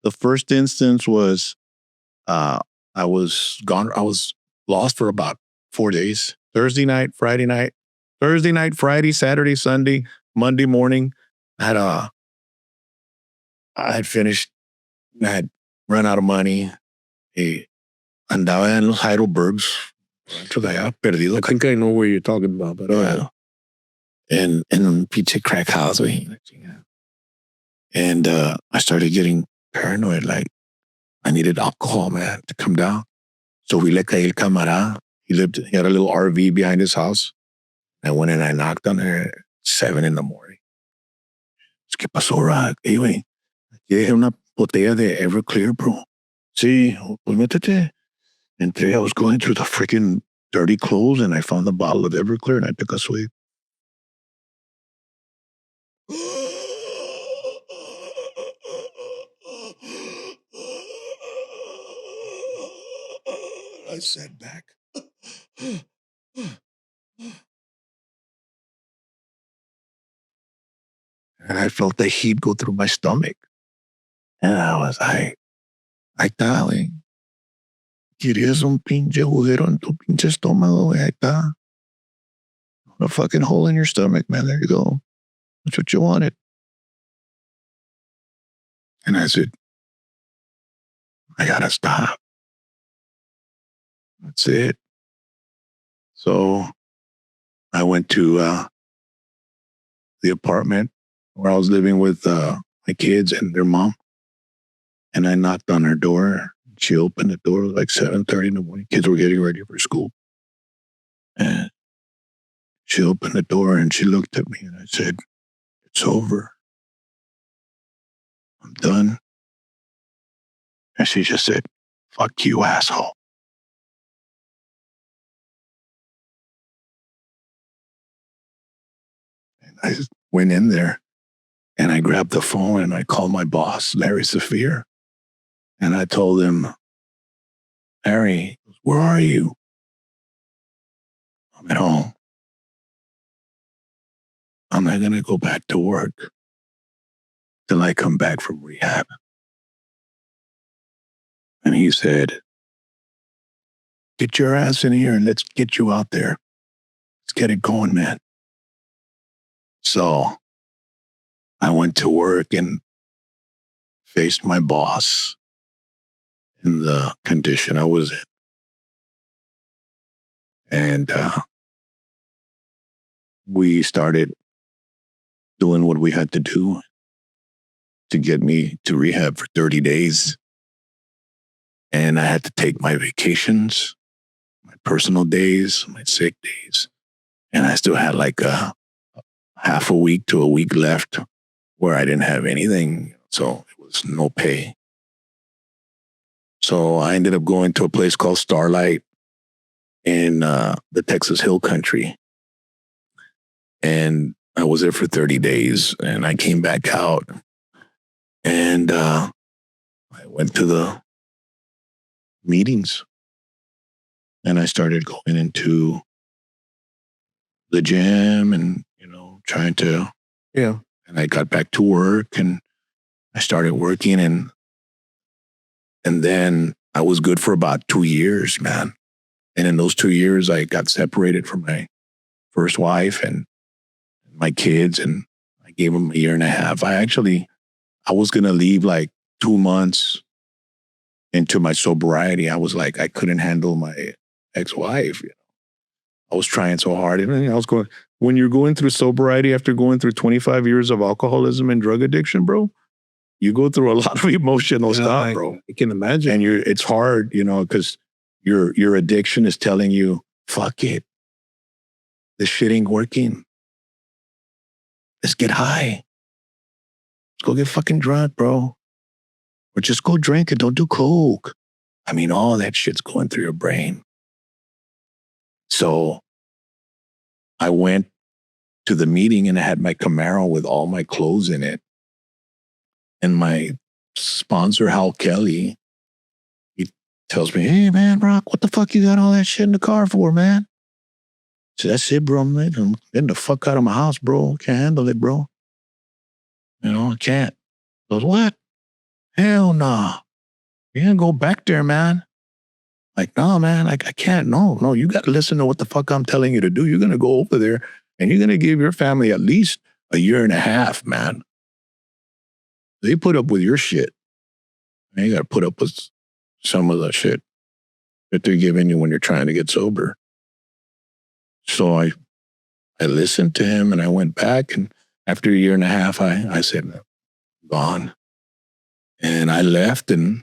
The first instance was I was gone. I was lost for about 4 days. Thursday night, Friday night, Thursday night, Friday, Saturday, Sunday, Monday morning. I had finished. I had run out of money. Andaba en los Heidelbergs. Rancho de allá, perdido. I think I know where you're talking about, but in un pinche crack house, güey. And I started getting paranoid, like I needed alcohol, man, to come down. So we let caer el camarada. He had a little RV behind his house. I went in and I knocked on there at 7 a.m. ¿Qué pasó, Rod? Hey, güey, aquí dejé una botella de Everclear, bro. Sí, pues métete. Entré, I was going through the freaking dirty clothes and I found the bottle of Everclear and I took a swig. I sat back. And I felt the heat go through my stomach. And I was like, ahí está, güey. ¿Querías un pinche agujero en tu pinche estómago, güey? Ahí está. A fucking hole in your stomach, man. There you go. That's what you wanted. And I said, I gotta stop. That's it. So I went to the apartment where I was living with my kids and their mom. And I knocked on her door. She opened the door like 7:30 in the morning. Kids were getting ready for school. And she opened the door and she looked at me and I said, "It's over. I'm done." And she just said, "Fuck you, asshole." And I went in there and I grabbed the phone and I called my boss, Larry Saphir. And I told him, "Larry, where are you?" "I'm at home. I'm not going to go back to work till I come back from rehab." And he said, "Get your ass in here and let's get you out there. Let's get it going, man." So I went to work and faced my boss in the condition I was in. And we started doing what we had to do to get me to rehab for 30 days. And I had to take my vacations, my personal days, my sick days. And I still had like a half a week to a week left where I didn't have anything. So it was no pay. So I ended up going to a place called Starlight in the Texas Hill Country. And I was there for 30 days and I came back out and I went to the meetings and I started going into the gym and, you know, trying to, yeah. and I got back to work and I started working and then I was good for about 2 years, man. And in those 2 years, I got separated from my first wife and my kids, and I gave them a year and a half. I was going to leave like 2 months into my sobriety. I was like, I couldn't handle my ex-wife. I was trying so hard. And when you're going through sobriety after going through 25 years of alcoholism and drug addiction, bro, you go through a lot of emotional stuff, bro. I can imagine. And it's hard, because your addiction is telling you, fuck it. This shit ain't working. Let's get high. Let's go get fucking drunk, bro. Or just go drink and don't do coke. I mean, all that shit's going through your brain. So I went to the meeting and I had my Camaro with all my clothes in it. And my sponsor, Hal Kelly, he tells me, hey, man, Brock, what the fuck you got all that shit in the car for, man? So that's it, bro. I'm getting the fuck out of my house, bro. Can't handle it, bro. I can't. He goes, what? Hell nah. You ain't go back there, man. Like, no, man, I can't. No, you got to listen to what the fuck I'm telling you to do. You're going to go over there and you're going to give your family at least a year and a half, man. They put up with your shit. And you got to put up with some of the shit that they're giving you when you're trying to get sober. So I listened to him and I went back, and after a year and a half, I said, gone. And I left, and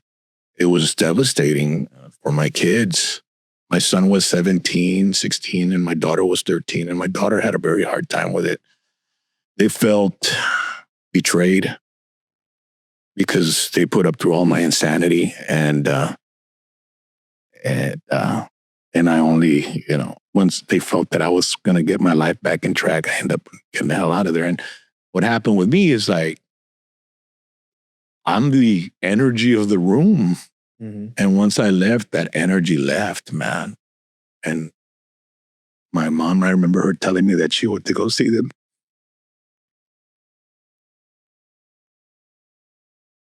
it was devastating for my kids. My son was 17, 16, and my daughter was 13, and my daughter had a very hard time with it. They felt betrayed because they put up through all my insanity, and I only, once they felt that I was going to get my life back in track, I ended up getting the hell out of there. And what happened with me is like, I'm the energy of the room. Mm-hmm. And once I left, that energy left, man. And my mom, I remember her telling me that she went to go see them.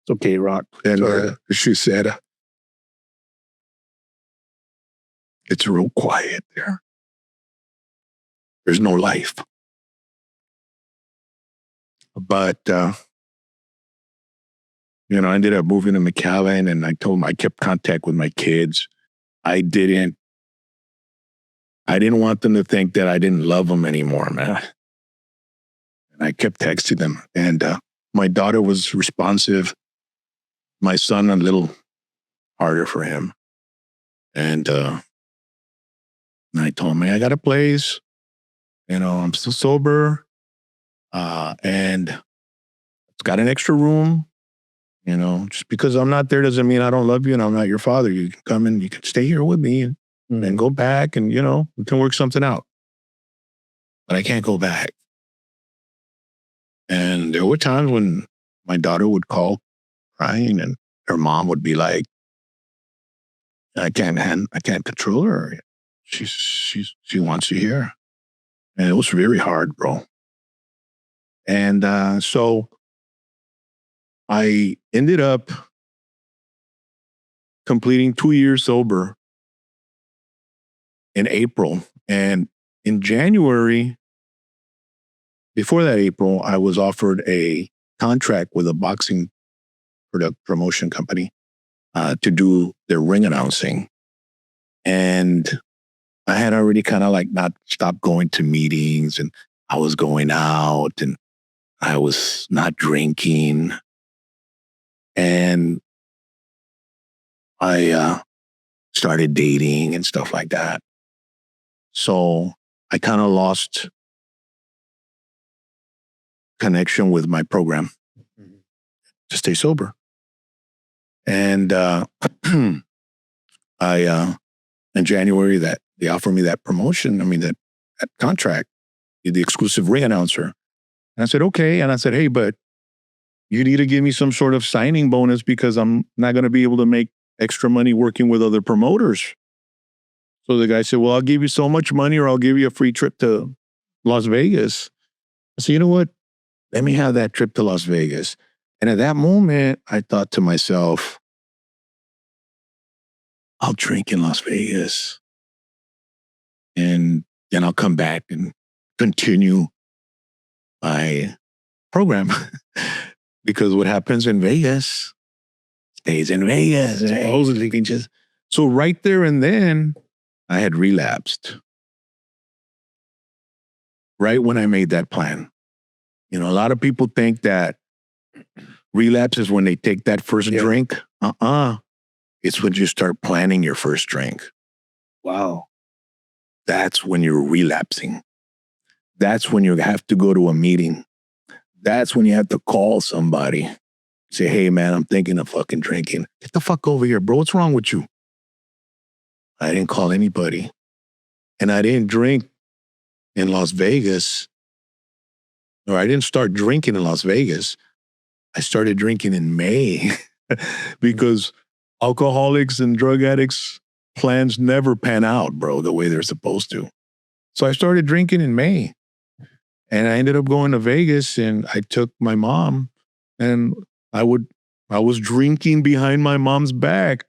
It's okay, Rock. And she said, it's real quiet there. There's no life. But, I ended up moving to McAllen, and I told them I kept contact with my kids. I didn't want them to think that I didn't love them anymore, man. And I kept texting them. And my daughter was responsive. My son, a little harder for him. And I told him, I got a place. I'm still sober. And it's got an extra room. Just because I'm not there doesn't mean I don't love you and I'm not your father. You can come and you can stay here with me and then go back and, we can work something out. But I can't go back. And there were times when my daughter would call crying and her mom would be like, I can't control her. She wants you here. And it was very hard, bro. And so I ended up completing 2 years sober in April. And in January, before that April, I was offered a contract with a boxing promotion company to do their ring announcing. And I had already kind of like not stopped going to meetings, and I was going out and I was not drinking. And I started dating and stuff like that. So I kind of lost connection with my program to stay sober. And in January, that they offered me that promotion, that contract, the exclusive ring announcer. And I said, okay. And I said, hey, but you need to give me some sort of signing bonus because I'm not going to be able to make extra money working with other promoters. So the guy said, well, I'll give you so much money or I'll give you a free trip to Las Vegas. I said, you know what? Let me have that trip to Las Vegas. And at that moment, I thought to myself, I'll drink in Las Vegas and then I'll come back and continue my program. Because what happens in Vegas stays in Vegas. Supposedly. So right there and then, I had relapsed. Right when I made that plan. You know, a lot of people think that relapse is when they take that first drink. It's when you start planning your first drink. Wow. That's when you're relapsing. That's when you have to go to a meeting. That's when you have to call somebody. Say, hey, man, I'm thinking of fucking drinking. Get the fuck over here, bro. What's wrong with you? I didn't call anybody. And I didn't drink in Las Vegas. Or I didn't start drinking in Las Vegas. I started drinking in May because alcoholics and drug addicts plans never pan out, bro, the way they're supposed to. So I started drinking in May. And I ended up going to Vegas and I took my mom and I was drinking behind my mom's back.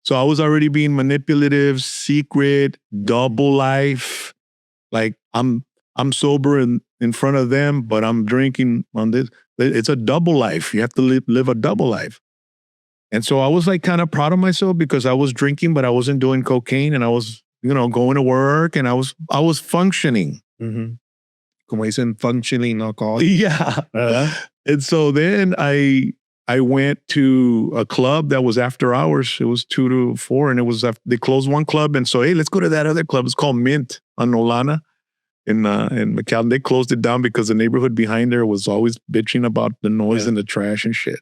So I was already being manipulative, secret, double life. Like I'm sober in front of them, but I'm drinking on this. It's a double life. You have to live a double life. And so I was like kind of proud of myself because I was drinking, but I wasn't doing cocaine and I was, going to work and I was functioning. Mm-hmm. Como dicen, functioning alcoholic. Yeah. And so then I went to a club that was after hours. It was 2 to 4 and it was they closed one club. And so, hey, let's go to that other club. It's called Mint on Nolana in McAllen. They closed it down because the neighborhood behind there was always bitching about the noise and the trash and shit.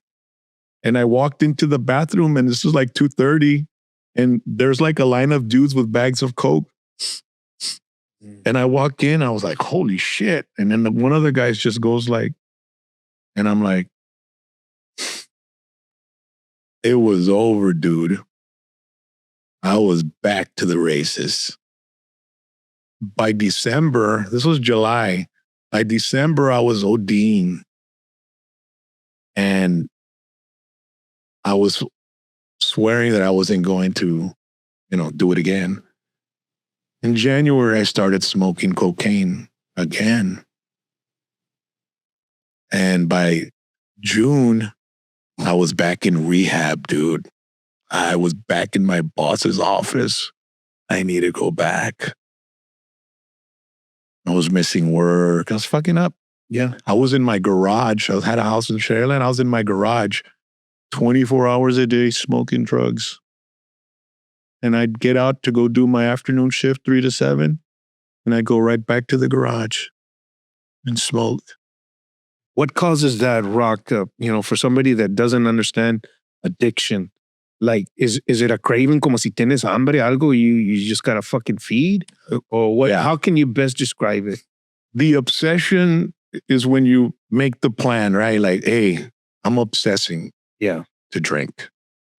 And I walked into the bathroom and this was like 2:30 and there's like a line of dudes with bags of Coke. And I walk in, I was like, holy shit. And then one of the guys just goes like, and I'm like, it was over, dude. I was back to the races. By December, this was July. By December, I was ODing. And I was swearing that I wasn't going to, do it again. In January, I started smoking cocaine again. And by June, I was back in rehab, dude. I was back in my boss's office. I need to go back. I was missing work. I was fucking up. Yeah. I was in my garage. I had a house in Sharyland. I was in my garage 24 hours a day smoking drugs. And I'd get out to go do my afternoon shift, 3 to 7. And I'd go right back to the garage and smoke. What causes that rock up, for somebody that doesn't understand addiction? Like, is it a craving como si tienes hambre, algo you just gotta fucking feed? Or what? Yeah. How can you best describe it? The obsession is when you make the plan, right? Like, hey, I'm obsessing to drink.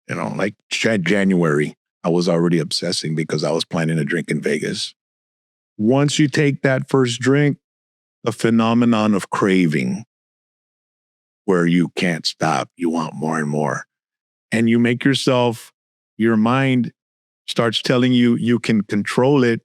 Like January, I was already obsessing because I was planning to drink in Vegas. Once you take that first drink, the phenomenon of craving, where you can't stop, you want more and more. And you make your mind starts telling you you can control it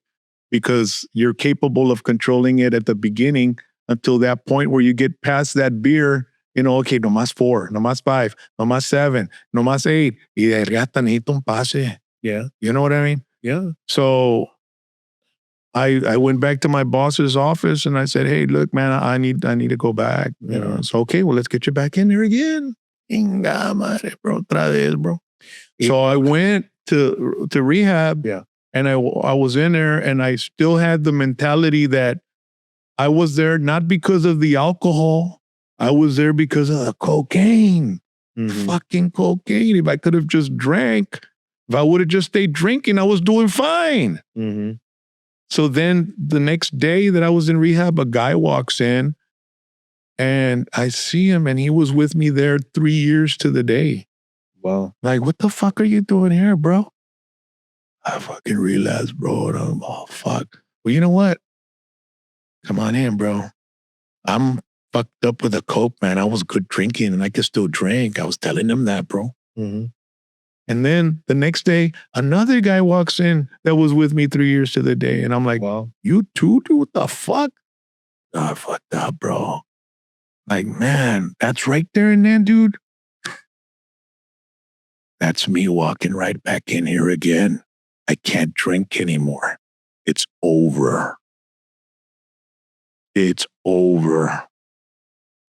because you're capable of controlling it at the beginning until that point where you get past that beer, okay, no más 4, no más 5, no más 7, no más 8. Y de gata necesito un pase. Yeah. You know what I mean? Yeah. So I went back to my boss's office and I said, hey, look, man, I need to go back. So, okay, well, let's get you back in there again. Inga madre, bro, otra vez, bro. So I went to rehab and I was in there and I still had the mentality that I was there not because of the alcohol. I was there because of the cocaine. Mm-hmm. Fucking cocaine. If I could have just drank, if I would have just stayed drinking, I was doing fine. Mm-hmm. So then the next day that I was in rehab, a guy walks in and I see him and he was with me there 3 years to the day. Wow. Like, what the fuck are you doing here, bro? I fucking relapsed, bro. Oh, fuck. Well, you know what? Come on in, bro. I'm fucked up with a Coke, man. I was good drinking and I could still drink. I was telling them that, bro. Mm-hmm. And then the next day, another guy walks in that was with me 3 years to the day. And I'm like, Wow. you too, dude? What the fuck? I fucked up, bro. Like, man, that's right there and then, dude. That's me walking right back in here again. I can't drink anymore. It's over. It's over.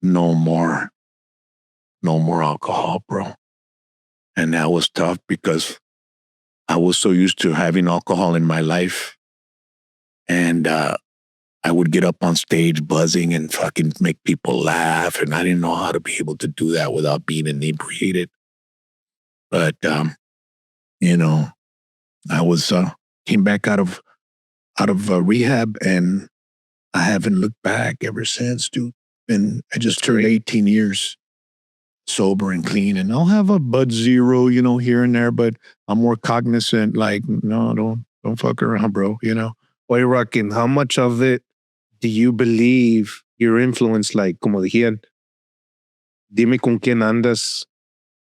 No more. No more alcohol, bro. And that was tough because I was so used to having alcohol in my life. And I would get up on stage buzzing and fucking make people laugh. And I didn't know how to be able to do that without being inebriated. But, you know, I was came back out of rehab, and I haven't looked back ever since, dude. And I just turned 18 years sober and clean, and I'll have a Bud Zero, you know, here and there, but I'm more cognizant. Like, no, don't fuck around, bro. You know. Oye, Rockin, how much of it do you believe your influence, like, como dijeron, dime con quién andas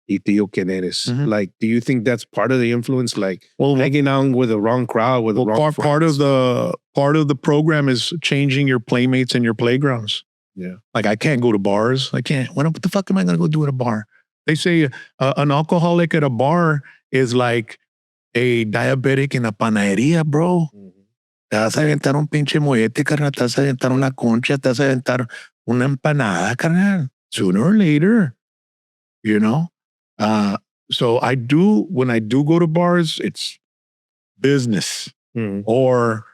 y te digo quién eres? Mhm. Like, do you think that's part of the influence? Like, Well, hanging out with the wrong crowd, with the wrong part of the program is changing your playmates and your playgrounds. Yeah. Like, I can't go to bars. I can't. What the fuck am I going to go do at a bar? They say an alcoholic at a bar is like a diabetic in a panaderia, bro. Mm-hmm. Te vas a aventar un pinche mollete, carnal. Te vas a aventar una concha. Te vas a aventar una empanada, carnal. Sooner or later, you know? So when I do go to bars, it's business. Mm-hmm. Or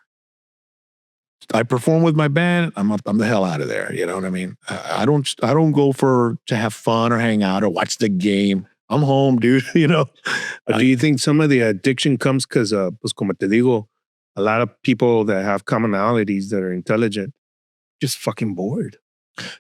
I perform with my band, I'm the hell out of there. You know what I mean? I don't go to have fun or hang out or watch the game. I'm home, dude. You know. Do you think some of the addiction comes because, pues como te digo, a lot of people that have commonalities that are intelligent, just fucking bored.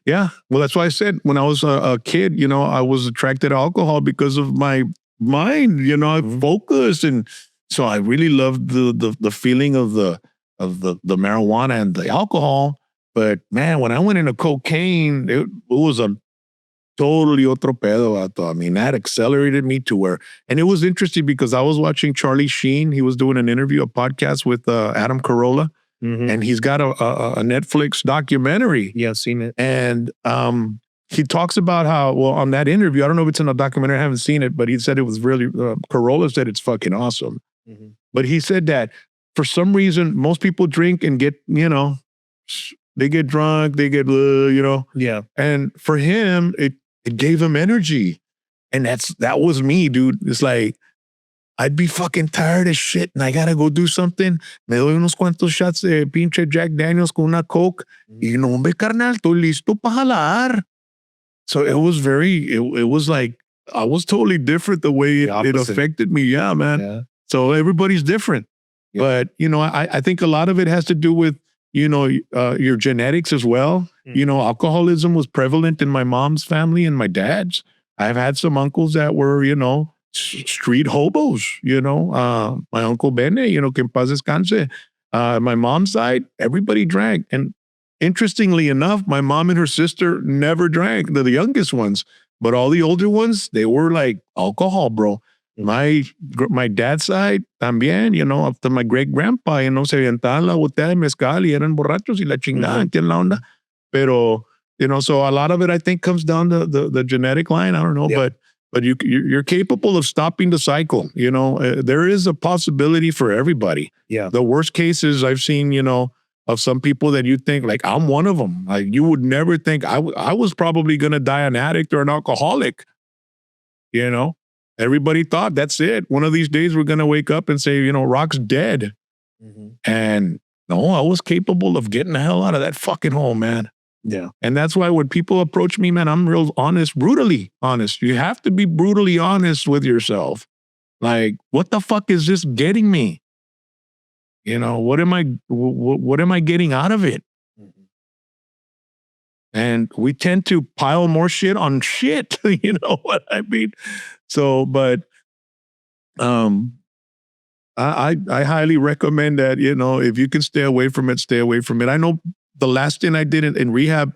Yeah. Well, that's why I said when I was a kid, you know, I was attracted to alcohol because of my mind. You know, Mm-hmm. focus, and so I really loved the feeling of the marijuana and the alcohol. But man, when I went into cocaine, it was a totally otro pedo, vato. I mean, that accelerated me to where, and it was interesting because I was watching Charlie Sheen. He was doing an interview, a podcast with Adam Carolla, Mm-hmm. and he's got a Netflix documentary. Yeah, I've seen it. And he talks about how, well, on that interview, I don't know if it's in a documentary, I haven't seen it, but he said it was really, Carolla said it's fucking awesome. Mm-hmm. But he said that for some reason, most people drink and get, you know, they get drunk, they get, you know. Yeah. And for him, it gave him energy. And that was me, dude. It's like, I'd be fucking tired as shit and I gotta go do something. Me doy unos cuantos shots de pinche Jack Daniels con una Coke. Y no, hombre, carnal, estoy listo pa jalar. So it was it was like, I was totally different the way it affected me. Yeah, man. Yeah. So everybody's different. Yeah. But, you know, I think a lot of it has to do with, you know, your genetics as well. Mm. You know, alcoholism was prevalent in my mom's family and my dad's. I've had some uncles that were, you know, street hobos, you know. My uncle Bene, you know, que en paz descanse. My mom's side, everybody drank. And interestingly enough, my mom and her sister never drank. They're the youngest ones. But all the older ones, they were like alcohol, bro. My dad's side también, you know, up to my great-grandpa, you know, se aventaban la botella de mezcal y eran borrachos y la chingada, ¿entiendes la onda? Pero, you know, so a lot of it, I think, comes down to the genetic line. I don't know, Yep. but you're capable of stopping the cycle. You know, there is a possibility for everybody. Yeah. The worst cases I've seen, you know, of some people that you think, like, I'm one of them. Like, you would never think I was probably going to die an addict or an alcoholic, you know? Everybody thought that's it. One of these days we're going to wake up and say, you know, Rock's dead. Mm-hmm. And no, I was capable of getting the hell out of that fucking hole, man. Yeah. And that's why when people approach me, man, I'm real honest, brutally honest. You have to be brutally honest with yourself. Like, what the fuck is this getting me? You know, what am I getting out of it? Mm-hmm. And we tend to pile more shit on shit. You know what I mean? So, but I highly recommend that, you know, if you can stay away from it, stay away from it. I know the last thing I did in rehab,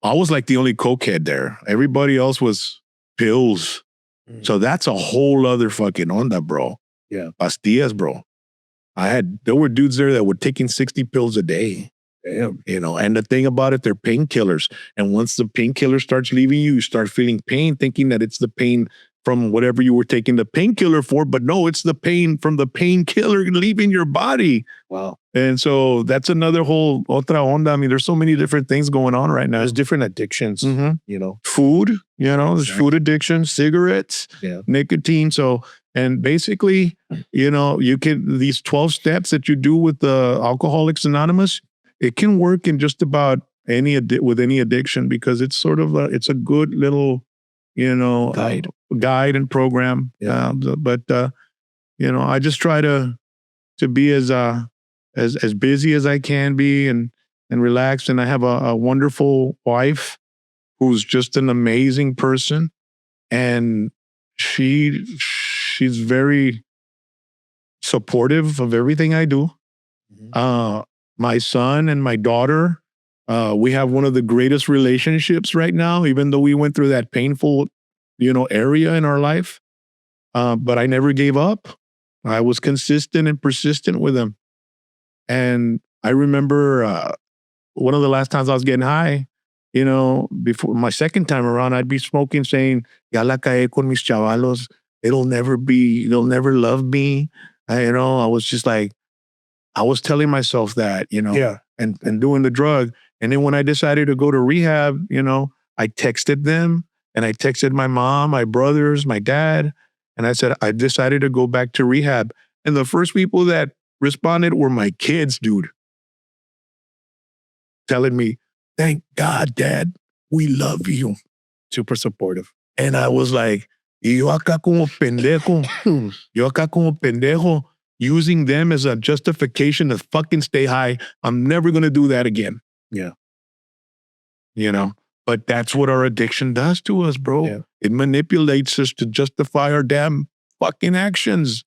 I was like the only cokehead there. Everybody else was pills. So that's a whole other fucking onda, bro. Yeah. Pastillas, bro. There were dudes there that were taking 60 pills a day. Damn. You know, and the thing about it, they're painkillers. And once the painkiller starts leaving you, you start feeling pain, thinking that it's the pain from whatever you were taking the painkiller for. But no, it's the pain from the painkiller leaving your body. Wow. And so that's another whole otra onda. I mean, there's so many different things going on right now. There's different addictions, Mhm. you know. Food, you know, there's Exactly. food addiction, cigarettes, Yeah. nicotine. So, and basically, you know, these 12 steps that you do with the Alcoholics Anonymous, it can work in just about with any addiction, because it's sort of it's a good little, you know, guide and program. Yeah. But you know, I just try to be as busy as I can be and relaxed. And I have a wonderful wife who's just an amazing person, and she's very supportive of everything I do. Mhm. My son and my daughter, we have one of the greatest relationships right now, even though we went through that painful, you know, area in our life. But I never gave up. I was consistent and persistent with them. And I remember one of the last times I was getting high, you know, before my second time around, I'd be smoking, saying, "Ya la cae con mis chavalos. They'll never love me." You know, I was just like, I was telling myself that, you know, Yeah. and doing the drug. And then when I decided to go to rehab, you know, I texted them, and I texted my mom, my brothers, my dad, and I said, I decided to go back to rehab. And the first people that responded were my kids, dude, telling me, "Thank God, Dad, we love you." Super supportive. And I was like, y yo acá como pendejo, using them as a justification to fucking stay high. I'm never going to do that again. Yeah. You know, but that's what our addiction does to us, bro. Yeah. It manipulates us to justify our damn fucking actions.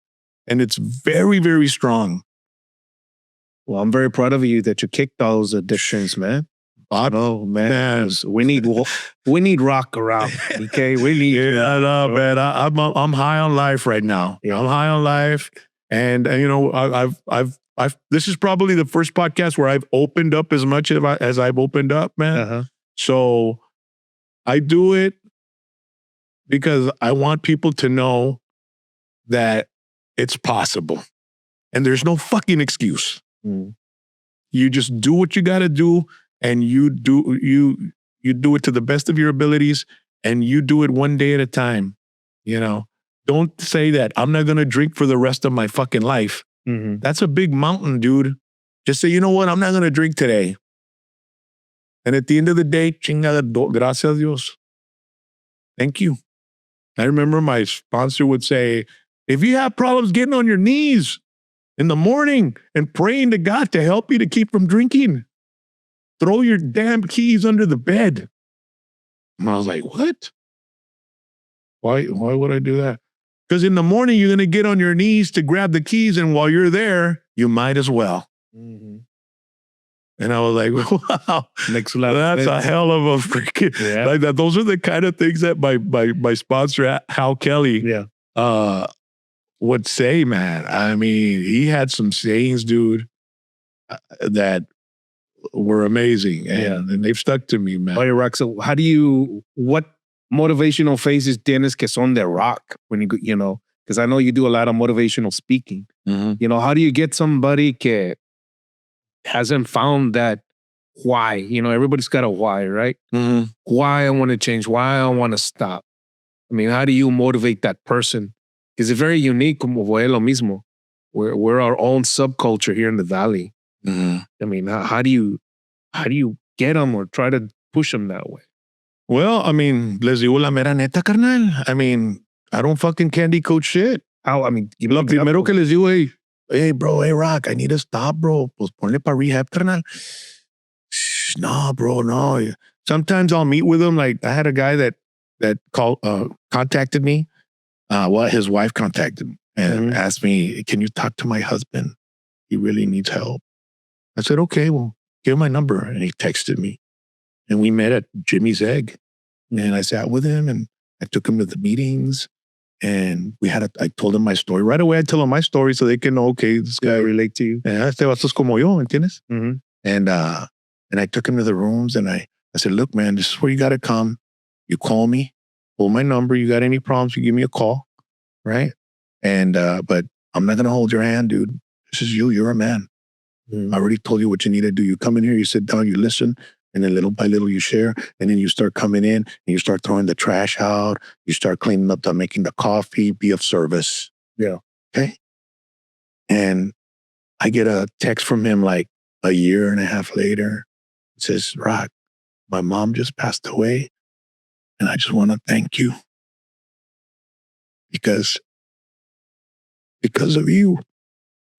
And it's very, very strong. Well, I'm very proud of you that you kicked all those addictions, man. Oh man, we need rock around. Okay, we need. Yeah, no, man. I'm high on life right now. Yeah. I'm high on life, and you know, I've. This is probably the first podcast where I've opened up as much as I've opened up, man. Uh-huh. So I do it because I want people to know that it's possible, and there's no fucking excuse. Mm. You just do what you got to do, and you do it to the best of your abilities, and you do it one day at a time. You know, don't say that I'm not going to drink for the rest of my fucking life. Mm-hmm. That's a big mountain, dude. Just say, you know what? I'm not going to drink today. And at the end of the day, chingada, gracias Dios. Thank you. I remember my sponsor would say, if you have problems getting on your knees in the morning and praying to God to help you to keep from drinking, throw your damn keys under the bed. And I was like, what? Why would I do that? Because in the morning, you're going to get on your knees to grab the keys. And while you're there, you might as well. Mm-hmm. And I was like, wow, Makes a lot of that's a sense. hell of a freaking, Yeah. like that. Those are the kind of things that my sponsor, Hal Kelly, Yeah. would say, man. I mean, he had some sayings, dude, that were amazing. And they've stuck to me, man. Oh, Rock. So what motivational phases tienes que son de rock when you know, because I know you do a lot of motivational speaking. Mhm. You know, how do you get somebody que hasn't found that why? You know, everybody's got a why, right? Mhm. Why I want to change, why I want to stop. I mean, how do you motivate that person? Because it's very unique, como fue lo mismo. We're our own subculture here in the Valley. Mhm. I mean, how do you get them or try to push them that way? Well, I mean, les digo la mera neta, carnal. I mean, I don't fucking candy coat shit. How? I mean, Lo primero que les digo, hey, bro, hey, Rock, I need to stop, bro. Pues ponle pa' rehab, carnal. Shh, no, bro, no. Sometimes I'll meet with him. Like, I had a guy that contacted me. His wife contacted me and asked me, can you talk to my husband? He really needs help. I said, okay, well, give him my number. And he texted me. And we met at Jimmy's Egg. And I sat with him and I took him to the meetings. And I told him my story. Right away, I tell them my story so they can know, okay, this guy relate to you. Este vato es como yo, ¿entiendes? Mm-hmm. And I took him to the rooms and I said, look, man, this is where you got to come. You call me, pull my number. You got any problems, you give me a call, right? And but I'm not going to hold your hand, dude. This is you. You're a man. I already told you what you need to do. You come in here, you sit down, you listen, and then little by little you share. And then you start coming in and you start throwing the trash out. You start cleaning up, making the coffee, be of service. Yeah. Okay. And I get a text from him like a year and a half later. It says, Rock, my mom just passed away. And I just want to thank you. Because of you,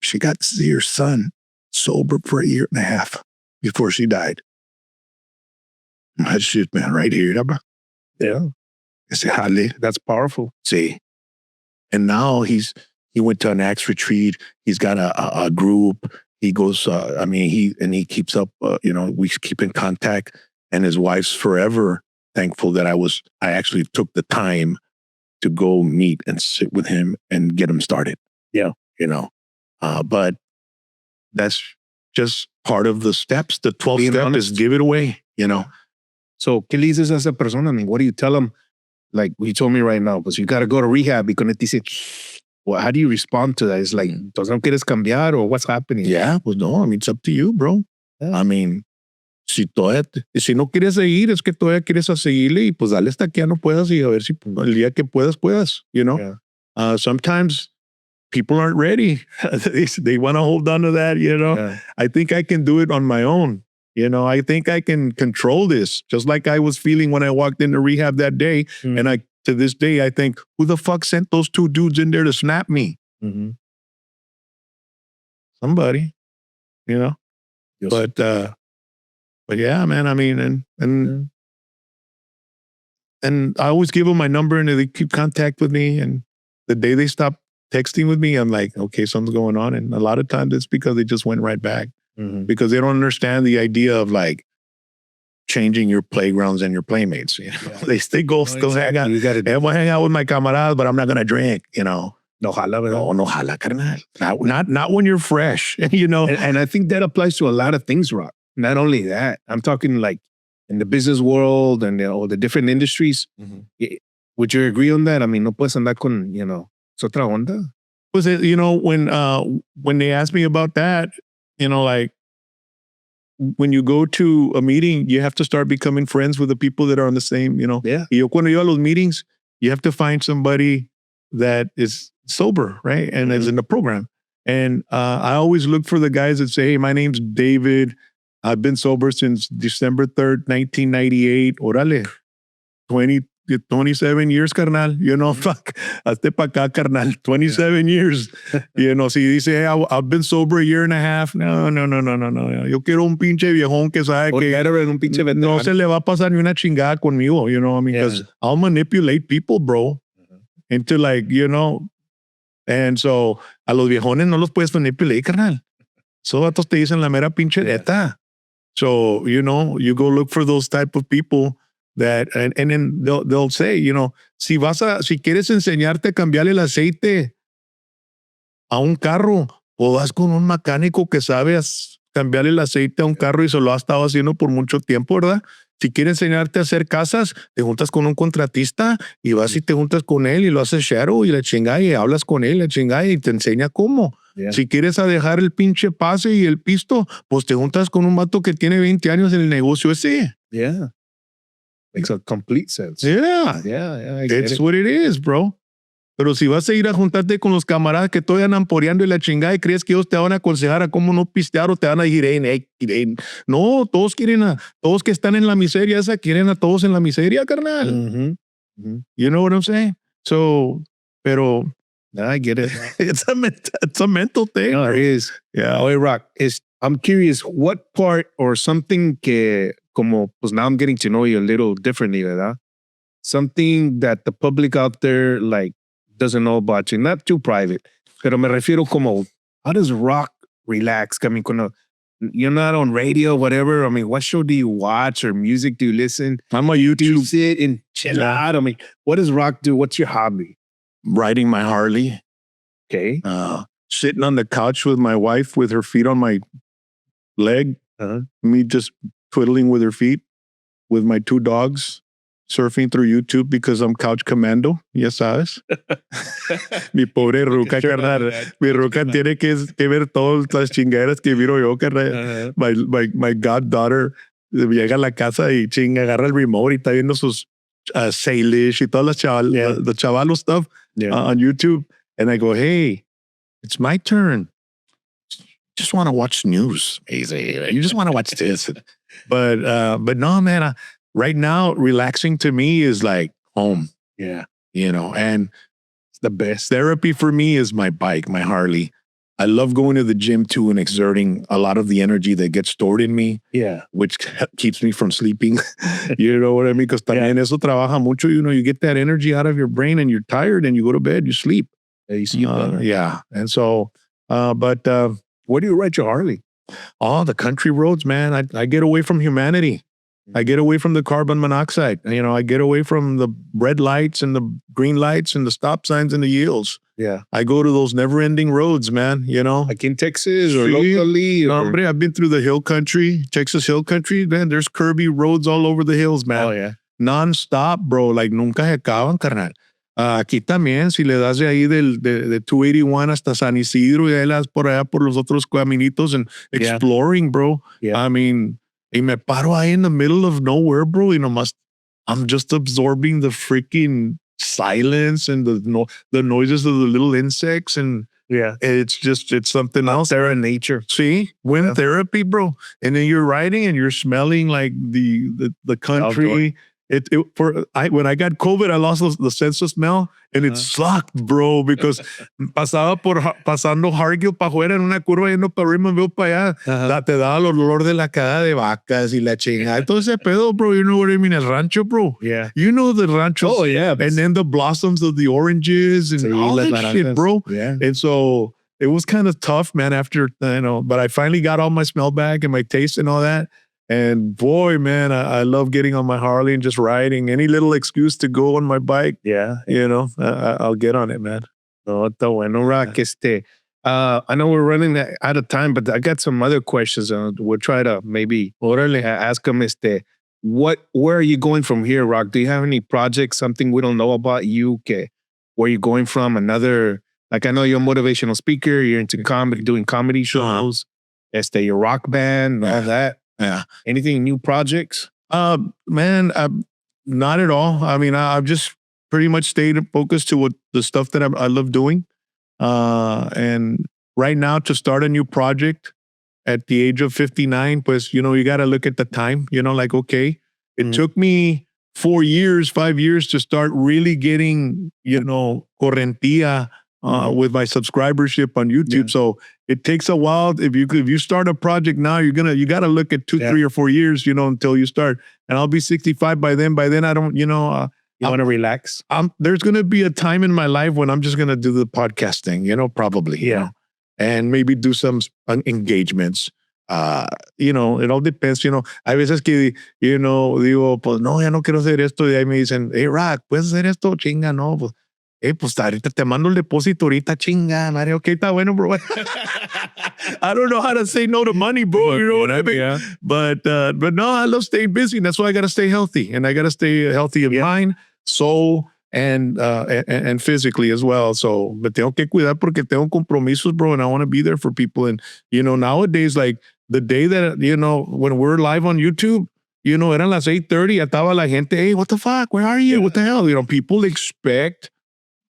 she got to see her son sober for a year and a half before she died. That shit, man, right here. Yeah. That's powerful. See. And now he went to an axe retreat. He's got a group. He goes, he keeps up, we keep in contact. And his wife's forever thankful that I actually took the time to go meet and sit with him and get him started. Yeah. But that's just part of the steps. The 12th step is give it away, So, ¿qué le dices a esa persona? I mean, what do you tell them? Like you told me right now, pues you got to go to rehab. Y con él dice, well, how do you respond to that? It's like, ¿entonces no quieres cambiar or what's happening? Yeah, pues no, I mean, it's up to you, bro. Yeah. I mean, si no quieres seguir, es que todavía quieres a seguirle y pues dale hasta que ya no puedas y a ver si el día que puedas. Yeah. Sometimes people aren't ready. They want to hold on to that, Yeah. I think I can do it on my own. I think I can control this, just like I was feeling when I walked into rehab that day. Mm-hmm. And to this day, I think, who the fuck sent those two dudes in there to snap me? Mm-hmm. Somebody, Yes. But yeah, man, I mean, and I always give them my number and they keep contact with me. And the day they stop texting with me, I'm like, okay, something's going on. And a lot of times it's because they just went right back. Mm-hmm. Because they don't understand the idea of like changing your playgrounds and your playmates. Yeah. They still hang out. I will hang out with my camaradas, but I'm not gonna drink. No jala, carnal. Not when you're fresh. And I think that applies to a lot of things, Rock. Not only that, I'm talking like in the business world and all the different industries. Mm-hmm. Would you agree on that? I mean, no puedes andar con es otra onda. Pues when they ask me about that. Like when you go to a meeting, you have to start becoming friends with the people that are on the same, Yeah. Y yo cuando yo a los meetings, you have to find somebody that is sober, right? And is in the program. And I always look for the guys that say, hey, my name's David. I've been sober since December 3rd, 1998. Órale, 27 years, carnal. Fuck. Hazte pa' acá, carnal. 27 years. Si dice, hey, I've been sober a year and a half. No. Yo quiero un pinche viejón que sabe que no se le va a pasar ni una chingada conmigo, because I'll manipulate people, bro, into like, and so a los viejones no los puedes manipulate, carnal. So vatos te dicen la mera pinche neta. So, you go look for those type of people that, and then they'll say, si quieres enseñarte a cambiarle el aceite a un carro, o vas con un mecánico que sabe cambiarle el aceite a un carro y se lo ha estado haciendo por mucho tiempo, ¿verdad? Si quieres enseñarte a hacer casas, te juntas con un contratista y vas y te juntas con él y lo haces shadow y la chingada y hablas con él, la chingada y te enseña cómo. Yeah. Si quieres a dejar el pinche pase y el pisto, pues te juntas con un vato que tiene 20 años en el negocio ese. Yeah. Makes a complete sense. Yeah. It's what it is, bro. Pero si vas a ir a juntarte con los camaradas que todavía andan poreando y la chingada y crees que ellos te van a aconsejar a cómo no pistear o te van a decir, hey. No, todos que están en la miseria esa, quieren a todos en la miseria, carnal. Mm-hmm. Mm-hmm. You know what I'm saying? So, pero I get it. it's a mental thing. No, it is. Yeah. Oye, Rock, I'm curious, what part or something que como, pues now I'm getting to know you a little differently, ¿verdad? Something that the public out there like doesn't know about you, not too private, pero me refiero como, how does Rock relax? I mean, you're not on radio, whatever. I mean, what show do you watch or music do you listen? I'm a Do you YouTube sit and chill out? I mean, what does Rock do? What's your hobby? riding my Harley, Okay. sitting on the couch with my wife with her feet on my leg, me just twiddling with her feet, with my 2 dogs, surfing through YouTube because I'm couch commando, ya sabes. Mi pobre ruca, carnal. Mi ruca tiene que ver todas las chingaderas que miro yo, carnal. My goddaughter llega a la casa y chinga, agarra el remote y está viendo sus Salish y todas las the chavalo stuff on YouTube. And I go, hey, it's my turn. Just want to watch news. You just want to watch this. But no, man, right now, relaxing to me is like home. Yeah. You know, and the best therapy for me is my bike, my Harley. I love going to the gym too and exerting a lot of the energy that gets stored in me. Yeah. Which keeps me from sleeping. You know what I mean? Because también eso trabaja mucho. You know, you get that energy out of your brain and you're tired and you go to bed, you sleep. Yeah, you sleep better. Yeah. And so, but where do you ride your Harley? Oh, the country roads, man. I get away from humanity. I get away from the carbon monoxide. You know, I get away from the red lights and the green lights and the stop signs and the yields. Yeah. I go to those never-ending roads, man, you know. Like in Texas or locally? No, hombre, I've been through the hill country, Texas hill country. Man, there's curvy roads all over the hills, man. Oh, yeah. Non-stop, bro. Like, nunca se acaban, carnal. Aquí también, si le das de ahí de 281 hasta San Isidro y ahí las por allá por los otros caminitos and exploring, bro. Yeah. I mean, y me paro ahí in the middle of nowhere, bro. You know, I'm just absorbing the freaking silence and the noises of the little insects, and it's something else. There in nature. See, wind therapy, bro. And then you're riding and you're smelling like the country. When I got COVID, I lost the sense of smell, and it sucked, bro, because pasando Hargill para afuera en una curva yendo para arriba, veo para allá, te daba el olor de la cagada de vacas y la chingada. Todo ese pedo, bro. You know what I mean? El rancho, bro. Yeah. You know the ranchos. Oh, yeah. And then the blossoms of the oranges and all that shit, bro. Yeah. And so it was kind of tough, man, after, you know, but I finally got all my smell back and my taste and all that. And boy, man, I love getting on my Harley and just riding. Any little excuse to go on my bike, you know, I'll get on it, man. No, está bueno, Rock. I know we're running out of time, but I got some other questions. We'll try to maybe ask them. Where are you going from here, Rock? Do you have any projects, something we don't know about you? Where are you going from? Another, like I know you're a motivational speaker. You're into comedy, doing comedy shows. Your rock band, all that. Yeah. Anything, new projects? Man, not at all. I mean, I've just pretty much stayed focused to the stuff that I love doing. And right now, to start a new project at the age of 59, pues, you know, you got to look at the time, you know, like, okay, it took me 5 years to start really getting, you know, correntía with my subscribership on YouTube. Yeah. So it takes a while. If you start a project now, you got to look at 2, 3 or 4 years, you know, until you start. And I'll be 65 by then. By then, I don't, you know, you want to relax. There's going to be a time in my life when I'm just going to do the podcast thing, you know, probably, you know, and maybe do some engagements. You know, it all depends, you know. Hay veces que, you know, digo, pues no, ya no quiero hacer esto. Y ahí me dicen, hey, Rock, ¿puedes hacer esto? Chinga, no, pues. Pues ahorita te mando el depósito ahorita, chinga, madre, okay, está bueno, bro. I don't know how to say no to money, bro. You know what I mean? Yeah. But no, I love staying busy. And that's why I got to stay healthy. And I got to stay healthy of mind, soul, and physically as well. So, me tengo que cuidar porque tengo compromisos, bro. And I want to be there for people. And, you know, nowadays, like the day that, you know, when we're live on YouTube, you know, eran las 8:30, estaba la gente, hey, what the fuck? Where are you? Yeah. What the hell? You know, people expect,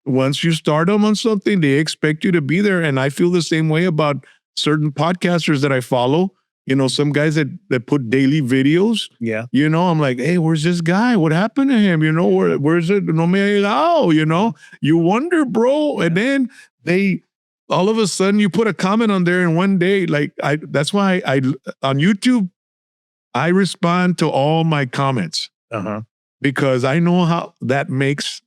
once you start them on something, they expect you to be there. And I feel the same way about certain podcasters that I follow. You know, some guys that put daily videos. Yeah. You know, I'm like, hey, where's this guy? What happened to him? You know, where's it? No me ha llegado, you know? You wonder, bro. And then all of a sudden you put a comment on there and one day, like, that's why I on YouTube, I respond to all my comments. Because I know how that makes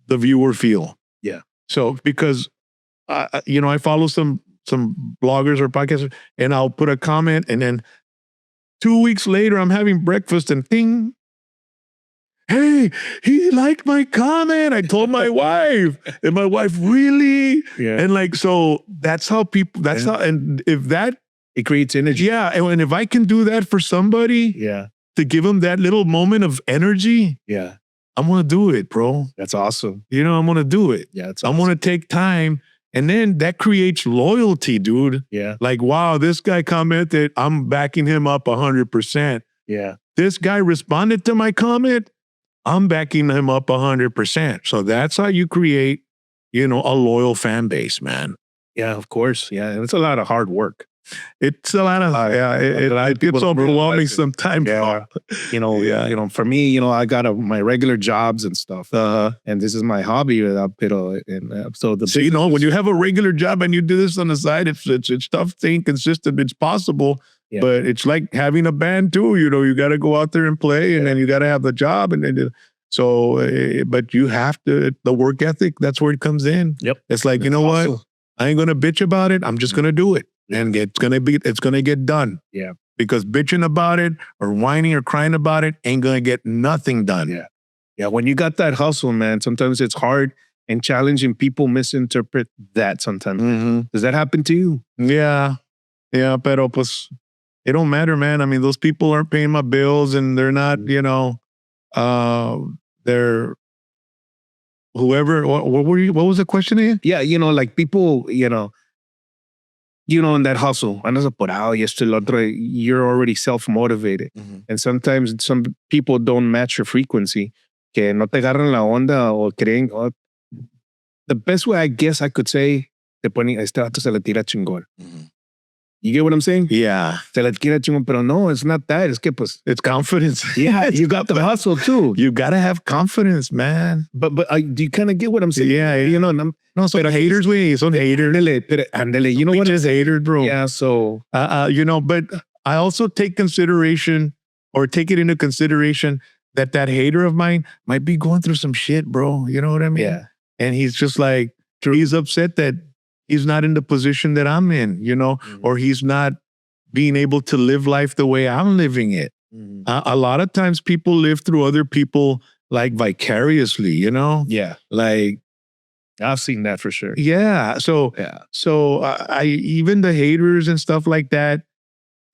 the viewer feel. Yeah. So because, you know, I follow some some bloggers or podcasters, and I'll put a comment, and then 2 weeks later, I'm having breakfast and ding. Hey, he liked my comment. I told my wife, and my wife, really? Yeah. And like, so that's how people, that's how, and if that, it creates energy. yeah. And if I can do that for somebody Yeah. to give them that little moment of energy, Yeah. I'm going to do it, bro. That's awesome. You know, I'm going to do it. Yeah. It's I'm awesome. going to take time. And then that creates loyalty, dude. Yeah. Like, wow, this guy commented, I'm backing him up 100%. Yeah. This guy responded to my comment, I'm backing him up 100%. So that's how you create, you know, a loyal fan base, man. Yeah, of course. Yeah. And it's a lot of hard work. It's a lot of, it gets overwhelming sometimes. Yeah. You know, for me, you know, I got my regular jobs and stuff. And this is my hobby. So, you know, when you have a regular job and you do this on the side, it's tough staying consistent. It's possible. Yeah. But it's like having a band too, you know, you got to go out there and play, and then you got to have the job. And then, but you have to, the work ethic, that's where it comes in. Yep. It's like, you know what? I ain't going to bitch about it. I'm just going to do it. And it's going to get done. Yeah. Because bitching about it or whining or crying about it ain't going to get nothing done. Yeah. Yeah. When you got that hustle, man, sometimes it's hard and challenging. People misinterpret that sometimes. Mm-hmm. Does that happen to you? Yeah. Yeah. Pero pues, it don't matter, man. I mean, those people aren't paying my bills, and they're not, you know, they're whoever. What was the question again? Yeah, you know, like people, you know, in that hustle, andas apurado y esto y lo otro, you're already self-motivated. Mm-hmm. And sometimes some people don't match your frequency, que no te agarran la onda o creen. The best way I guess I could say, te ponen, este vato se le tira chingón. Mm-hmm. You get what I'm saying? Yeah. Se le tira chingón, pero no, it's not that. Es que pues, It's confidence. yeah, you got the hustle too. You got to have confidence, man. But do you kind of get what I'm saying? Yeah. You know, No, son haters, güey. Son haters. Ándale, you know what? Just haters, bro. Yeah, so. You know, but I also take it into consideration that hater of mine might be going through some shit, bro. You know what I mean? Yeah. And he's just like, he's upset that he's not in the position that I'm in, you know, or he's not being able to live life the way I'm living it. Mm-hmm. A lot of times people live through other people like vicariously, you know? Yeah. Like, I've seen that for sure. yeah. So I even the haters and stuff like that,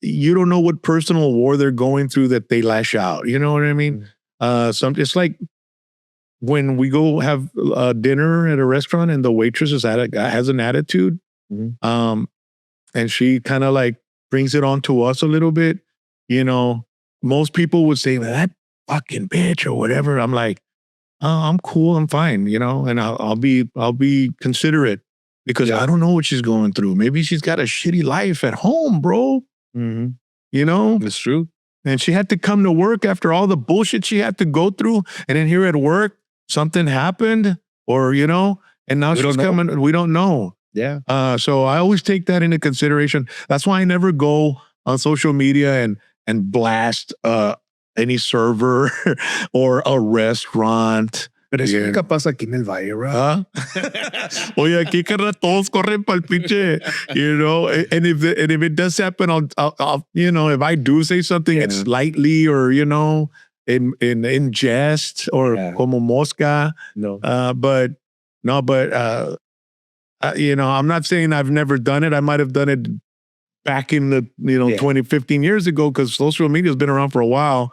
you don't know what personal war they're going through that they lash out. You know what I mean? It's like when we go have dinner at a restaurant and the waitress has an attitude, and she kind of like brings it on to us a little bit. You know, most people would say that fucking bitch or whatever. I'm like, oh, I'm cool, I'm fine, you know, and I'll be considerate because I don't know what she's going through. Maybe she's got a shitty life at home, bro. Mm-hmm. You know, It's true. and she had to come to work after all the bullshit she had to go through, and then here at work something happened, or you know, and now she's coming. We don't know. Yeah. So I always take that into consideration. That's why I never go on social media and blast any server or a restaurant. Pero eso nunca pasa aquí en el Valle, bro. ¿Ah? Oye, aquí carnal, todos corren pa'l pinche, you know, and if it does happen, I'll you know, if I do say something, it's lightly or, you know, in jest or como mosca. No. But you know, I'm not saying I've never done it. I might have done it back in the, you know, 20, 15 years ago, because social media has been around for a while.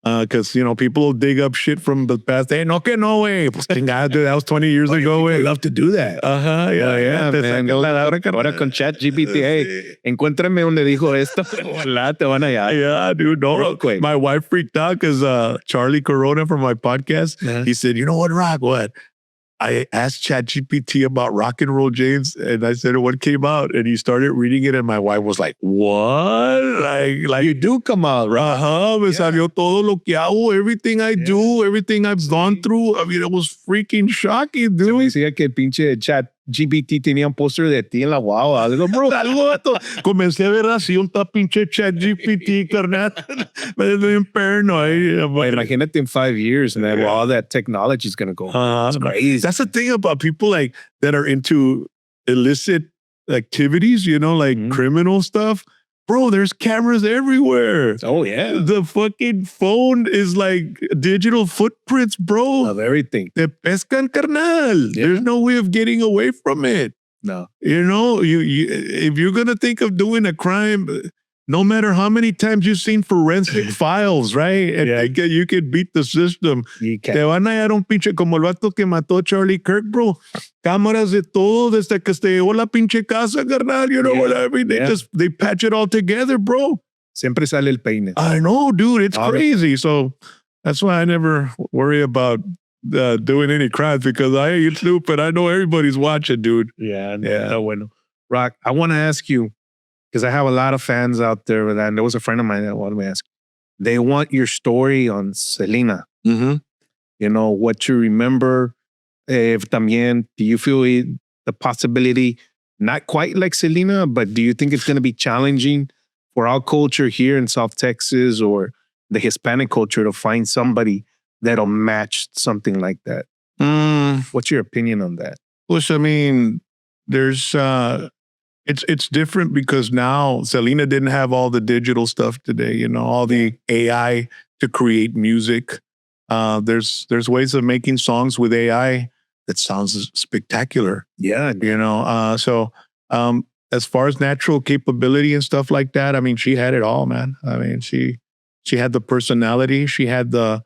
Because, you know, people will dig up shit from the past. Hey, no way. That was 20 years ago. I love to do that. Yeah. Man. Ahora con ChatGPT, hey, encuéntrame donde dijo esto. Hola, te van allá. Yeah, dude. No, my wife freaked out because Charlie Corona from my podcast, he said, you know what, Rock, what? I asked ChatGPT about Rock and Roll James, and I said, what came out? And he started reading it, and my wife was like, what? Like you do come out, right? Me salió todo lo que hago, everything I do, everything I've gone through. I mean, it was freaking shocking, dude. Se decía que el pinche ChatGPT tenía un póster de ti en la guagua. Digo, bro, comencé a ver así un pinche ChatGPT, carnal. Me dio bien paranoid. Imagínate in 5 years, man, where all that technology is going to go. It's crazy. That's the thing about people like that are into illicit activities, like criminal stuff. Bro, there's cameras everywhere. Oh, yeah. The fucking phone is like digital footprints, bro. Of everything. Te pescan, carnal. Yeah. There's no way of getting away from it. No. You if you're going to think of doing a crime, no matter how many times you've seen forensic files, right? And you could beat the system. You Te can. van a hallar un pinche como el vato que mató Charlie Kirk, bro. Cámaras de todo desde que se llevó la pinche casa, carnal. You know what I mean? They patch it all together, bro. Siempre sale el peine. I know, dude. It's crazy. So that's why I never worry about doing any crimes because I ain't stupid. I know everybody's watching, dude. Yeah. Bueno. Rock, I want to ask you, because I have a lot of fans out there, and there was a friend of mine that wanted me to ask. They want your story on Selena. Mm-hmm. What you remember. If también, do you feel the possibility, not quite like Selena, but do you think it's going to be challenging for our culture here in South Texas or the Hispanic culture to find somebody that'll match something like that? What's your opinion on that? Push, I mean, there's it's different because now Selena didn't have all the digital stuff today, all the AI to create music. There's ways of making songs with AI that sounds spectacular. Yeah. So as far as natural capability and stuff like that, I mean, she had it all, man. I mean, she had the personality, she had the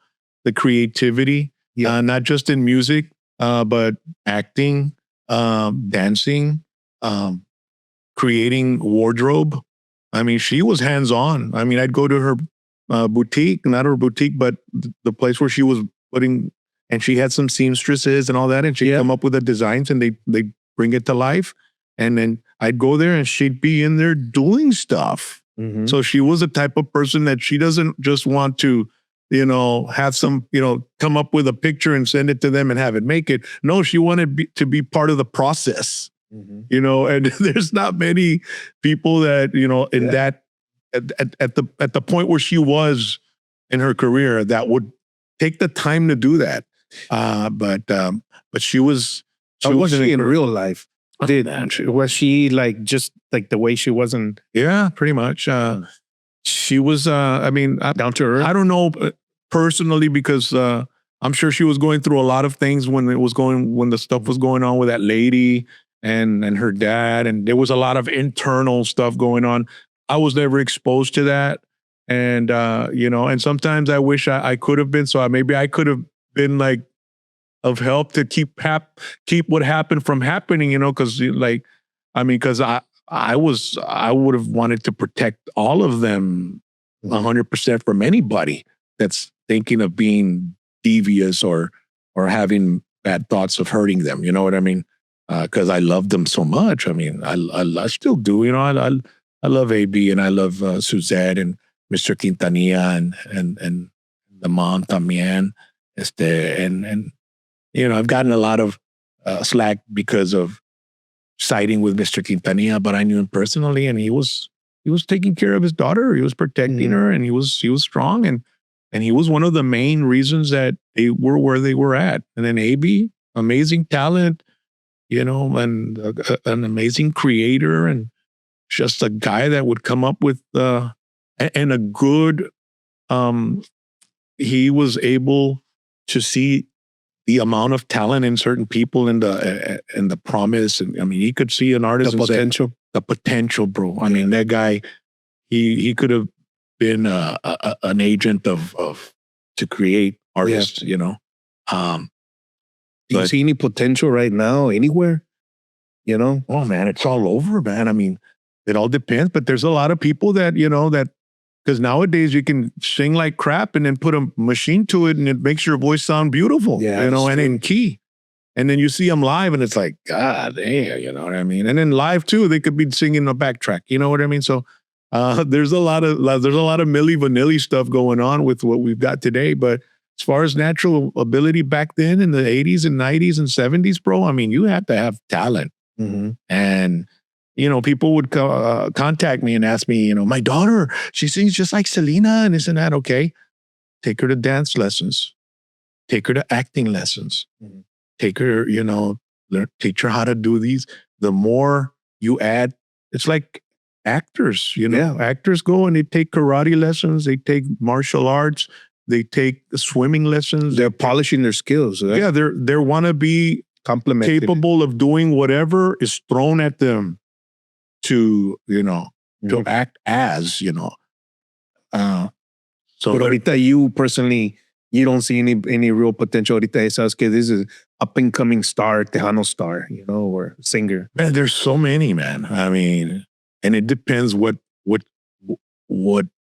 creativity, not just in music, but acting, dancing, creating wardrobe. I mean, she was hands-on. I mean, I'd go to her boutique, not her boutique, but the place where she was putting, and she had some seamstresses and all that, and she'd come up with the designs and they bring it to life. And then I'd go there and she'd be in there doing stuff. Mm-hmm. So she was the type of person that she doesn't just want to, have some, come up with a picture and send it to them and have it make it. No, she wanted to be part of the process, and there's not many people that, in that, at the point where she was in her career that would take the time to do that. But she was. She wasn't in real life. Was she like just like the way she wasn't? Yeah, pretty much. She was. I mean, down to earth. I don't know personally because I'm sure she was going through a lot of things when the stuff was going on with that lady and her dad, and there was a lot of internal stuff going on. I was never exposed to that, and and sometimes I wish I could have been. So maybe I could have been like of help to keep what happened from happening, because because I would have wanted to protect all of them 100% from anybody that's thinking of being devious or having bad thoughts of hurting them. You know what I mean? Because I love them so much. I mean, I still do. I love AB and I love Suzette and Mr. Quintanilla and the mom también. And I've gotten a lot of slack because of siding with Mr. Quintanilla, but I knew him personally, and he was taking care of his daughter. He was protecting her, and he was strong, and he was one of the main reasons that they were where they were at. And then AB, amazing talent, and an amazing creator, and just a guy that would come up with and a good. He was able to see the amount of talent in certain people and the promise. And I mean, he could see an artist. The potential, bro. I mean, that guy, he could have been an agent to create artists, Do you see any potential right now anywhere? Oh man, it's all over, man. I mean, it all depends, but there's a lot of people that, because nowadays you can sing like crap and then put a machine to it and it makes your voice sound beautiful, and in key. And then you see them live and it's like, God damn, you know what I mean? And then live too, they could be singing a backtrack, you know what I mean? So there's a lot of Milli Vanilli stuff going on with what we've got today. But as far as natural ability back then in the 80s and 90s and 70s, bro, I mean, you had to have talent. Mm-hmm. And people would contact me and ask me, my daughter, she sings just like Selena and this and that. Okay. Take her to dance lessons. Take her to acting lessons. Mm-hmm. Take her, teach her how to do these. The more you add, it's like actors, actors go and they take karate lessons, they take martial arts, they take swimming lessons. They're polishing their skills. Right? Yeah, they want to be capable of doing whatever is thrown at them to, to act as, So but ahorita you personally, you don't see any real potential. Ahorita sabes que this is up and coming star, Tejano star, or singer. Man, there's so many, man. I mean, and it depends what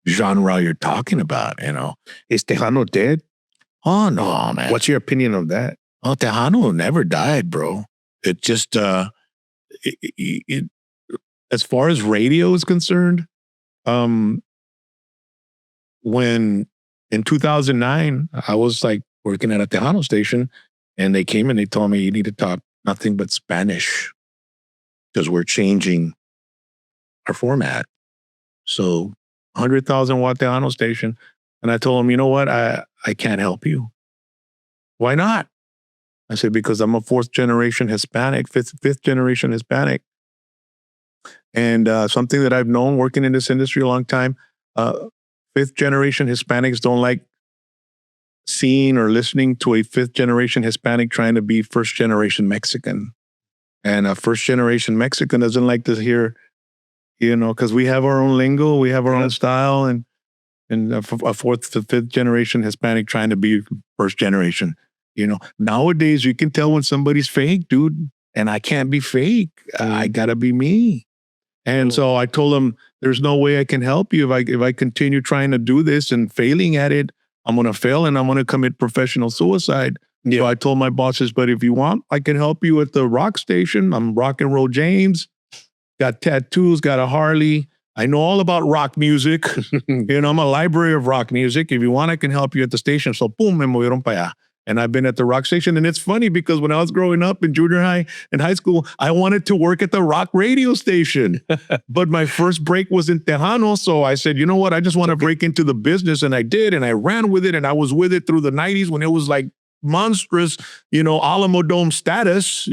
genre you're talking about, Is Tejano dead? Oh, no, man. What's your opinion of that? Oh, Tejano never died, bro. It just, as far as radio is concerned, when in 2009, I was like working at a Tejano station and they came and they told me you need to talk nothing but Spanish because we're changing our format. So 100,000 watt Tejano station. And I told them, you know what? I can't help you. Why not? I said, because I'm a fifth generation Hispanic. And something that I've known working in this industry a long time, fifth generation Hispanics don't like seeing or listening to a fifth generation Hispanic trying to be first generation Mexican. And a first generation Mexican doesn't like to hear, because we have our own lingo, we have our own style, and a fourth to fifth generation Hispanic trying to be first generation. Nowadays you can tell when somebody's fake, dude, and I can't be fake. I gotta be me. And so I told him, there's no way I can help you. If I continue trying to do this and failing at it, I'm going to fail and I'm going to commit professional suicide. Yeah. So I told my bosses, but if you want, I can help you at the rock station. I'm Rock and Roll James, got tattoos, got a Harley. I know all about rock music. I'm a library of rock music. If you want, I can help you at the station. So boom, me movieron para allá. And I've been at the rock station. And it's funny because when I was growing up in junior high and high school, I wanted to work at the rock radio station. But my first break was in Tejano. So I said, you know what? I just want to break into the business. And I did. And I ran with it. And I was with it through the 90s when it was like monstrous, Alamo Dome status,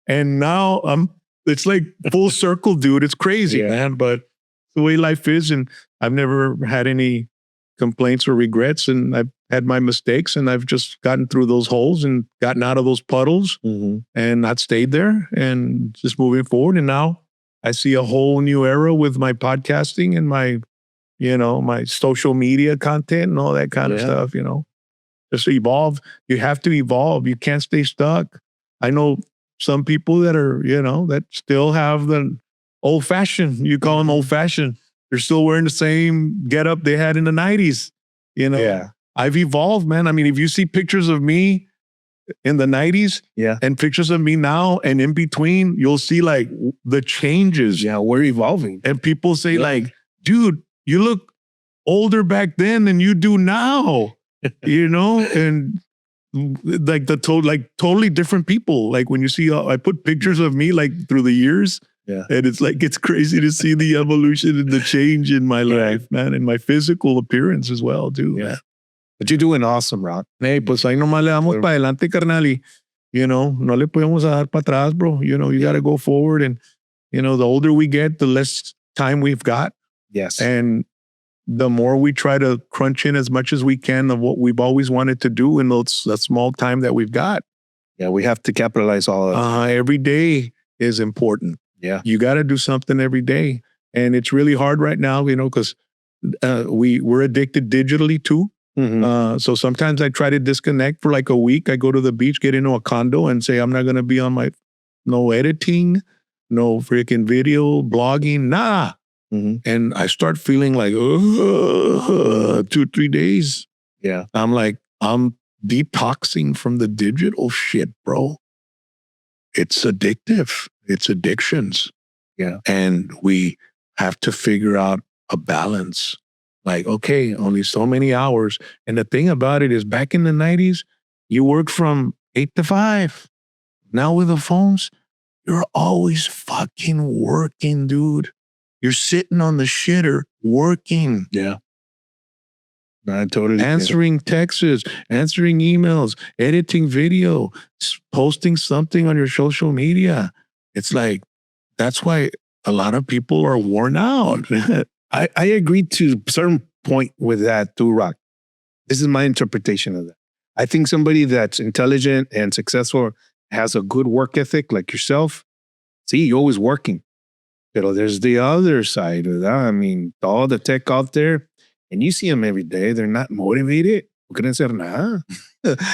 And now it's like full circle, dude. It's crazy, man. But the way life is. And I've never had any complaints or regrets, and I've had my mistakes, and I've just gotten through those holes and gotten out of those puddles and not stayed there and just moving forward. And now I see a whole new era with my podcasting and my, my social media content and all that kind of stuff, just evolve. You have to evolve. You can't stay stuck. I know some people that are, that still have the old fashioned, you call them old fashioned. They're still wearing the same getup they had in the 90s. Yeah. I've evolved, man. I mean, if you see pictures of me in the 90s and pictures of me now and in between, you'll see like the changes. Yeah, we're evolving. And people say like, dude, you look older back then than you do now, and like totally different people. Like when you see, I put pictures of me like through the years. Yeah. And it's crazy to see the evolution and the change in my life, man, and my physical appearance as well, too. Yeah. But you're doing awesome, Rock. Hey, pues ahí nomás le damos para adelante, carnal, y, no le podemos dar para atrás, bro. You got to go forward. And, the older we get, the less time we've got. Yes. And the more we try to crunch in as much as we can of what we've always wanted to do in that small time that we've got. Yeah, we have to capitalize all of it. Every day is important. Yeah. You got to do something every day. And it's really hard right now, because we're addicted digitally too. Mm-hmm. So sometimes I try to disconnect for like a week. I go to the beach, get into a condo and say, I'm not going to be on no editing, no freaking video, blogging, nah. Mm-hmm. And I start feeling like, 2-3 days. Yeah. I'm like, I'm detoxing from the digital shit, bro. It's addictive. It's addictions. Yeah. And we have to figure out a balance. Like, okay, only so many hours. And the thing about it is back in the 90s, you worked from 8 to 5. Now with the phones, you're always fucking working, dude. You're sitting on the shitter working. Yeah. I totally answering texts, answering emails, editing video, posting something on your social media. It's like, that's why a lot of people are worn out. I agree to a certain point with that too, Rock. This is my interpretation of that. I think somebody that's intelligent and successful has a good work ethic like yourself. See, you're always working. But there's the other side of that. I mean, all the tech out there, and you see them every day. They're not motivated. No quieren hacer nada.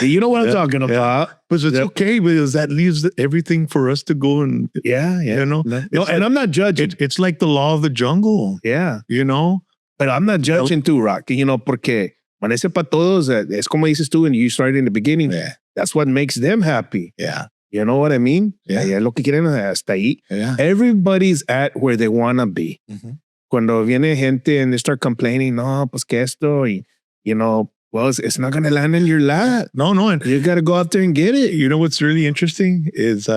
You know what I'm talking about. But it's okay because that leaves everything for us to go and, Yeah. you know. And I'm not judging. It's like the law of the jungle, Yeah. you know. But I'm not judging too, Rock. Porque parece para todos, es como dices tú, and you started in the beginning. Yeah. That's what makes them happy. Yeah. You know what I mean? Yeah. Es lo que quieren hasta ahí. Yeah. Everybody's at where they want to be. Mhm. Cuando viene gente and they start complaining, no, pues que esto, y, you know, well, it's not going to land in your lap. No. And You got to go out there and get it. you know what's really interesting is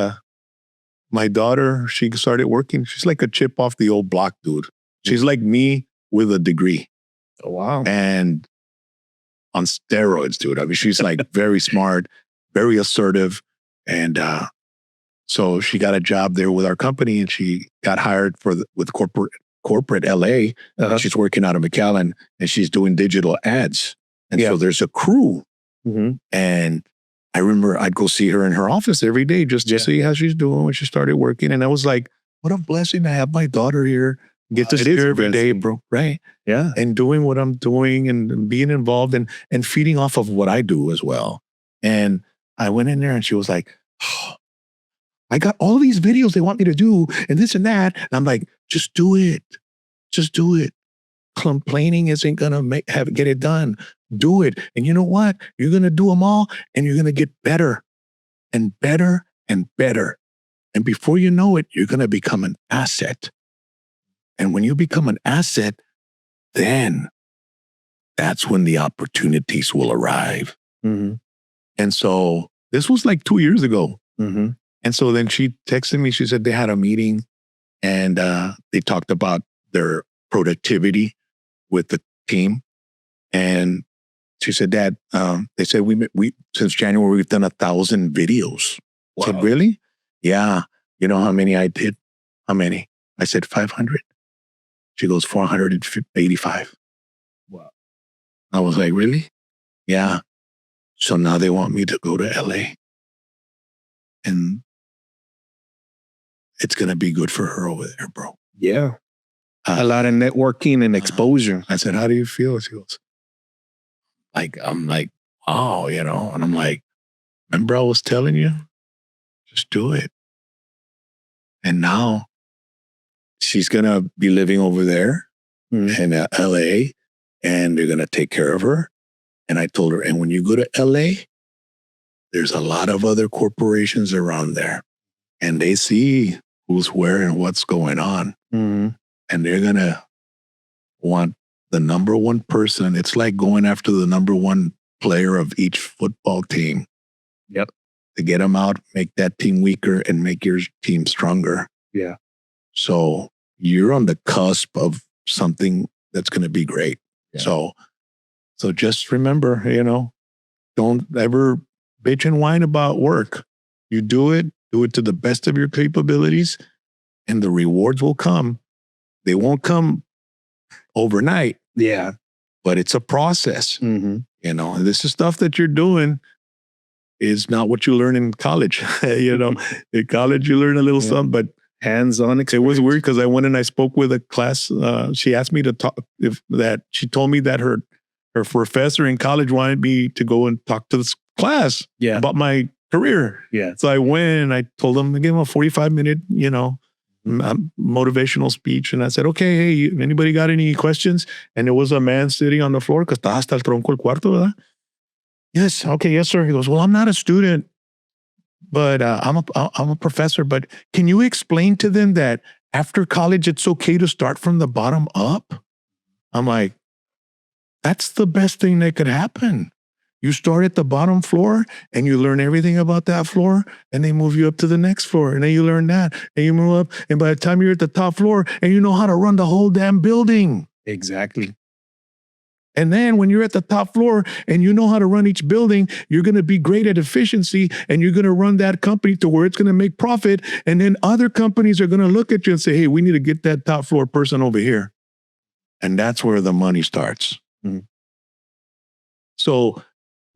my daughter, she started working. She's like a chip off the old block, dude. She's like me with a degree. Oh, wow. And on steroids, dude. I mean, she's like very smart, very assertive. And so she got a job there with our company and she got hired with corporate LA. Uh-huh. She's working out of McAllen and she's doing digital ads. And so there's a crew. Mhm. And I remember I'd go see her in her office every day just to see how she's doing when she started working. And I was like, what a blessing to have my daughter here. Get to see her every day, bro. Right? Yeah. And doing what I'm doing and being involved and feeding off of what I do as well. And I went in there and she was like, oh, I got all these videos they want me to do and this and that. And I'm like, just do it. Just do it. Complaining isn't going to get it done. Do it. And you know what? You're going to do them all and you're going to get better and better and better. And before you know it, you're going to become an asset. And when you become an asset, then that's when the opportunities will arrive. Mm-hmm. And so this was like 2 years ago. Mm-hmm. And so then she texted me, she said they had a meeting and they talked about their productivity with the team. And she said, Dad, they said we since January, we've done 1,000 videos. Wow. I said, really? Yeah. You know how many I did? How many? I said, 500. She goes, 485. Wow. I was like, really? Yeah. So now they want me to go to LA. And it's going to be good for her over there, bro. Yeah. A lot of networking and exposure. I said, how do you feel? She goes, I'm like, oh, you know, and I'm like, remember I was telling you, just do it. And now she's going to be living over there in LA and they're going to take care of her. And I told her, and when you go to LA, there's a lot of other corporations around there and they see who's where and what's going on. Mm-hmm. And they're going to want the number one person. It's like going after the number one player of each football team. Yep. To get them out, make that team weaker and make your team stronger. Yeah. So you're on the cusp of something that's going to be great. Yeah. So just remember, you know, don't ever bitch and whine about work. You do it to the best of your capabilities and the rewards will come. They won't come overnight. Yeah. But it's a process, Mm-hmm. you know, and this is stuff that you're doing is not what you learn in college. You know, in college, you learn a little something, but hands-on experience. It was weird because I went and I spoke with a class. She asked me to talk she told me that her professor in college wanted me to go and talk to this class about my career. Yeah. So I went and I told them, I gave them a 45-minute, you know, motivational speech. And I said, okay, hey, anybody got any questions? And there was a man sitting on the floor because estaba hasta el tronco el cuarto, ¿verdad? Yes. Okay. Yes, sir. He goes, well, I'm not a student, but I'm a professor. But can you explain to them that after college, it's okay to start from the bottom up? I'm like, that's the best thing that could happen. You start at the bottom floor and you learn everything about that floor and they move you up to the next floor and then you learn that and you move up and by the time you're at the top floor and you know how to run the whole damn building. Exactly. And then when you're at the top floor and you know how to run each building, you're going to be great at efficiency and you're going to run that company to where it's going to make profit. And then other companies are going to look at you and say, hey, we need to get that top floor person over here. And that's where the money starts. Mm-hmm. So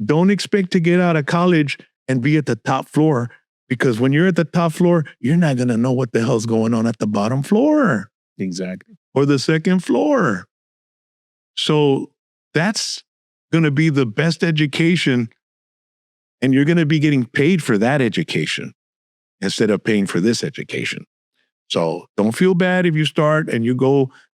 don't expect to get out of college and be at the top floor, because when you're at the top floor, you're not going to know what the hell's going on at the bottom floor. Exactly. Or the second floor. So that's going to be the best education, and you're going to be getting paid for that education instead of paying for this education. So don't feel bad if you start and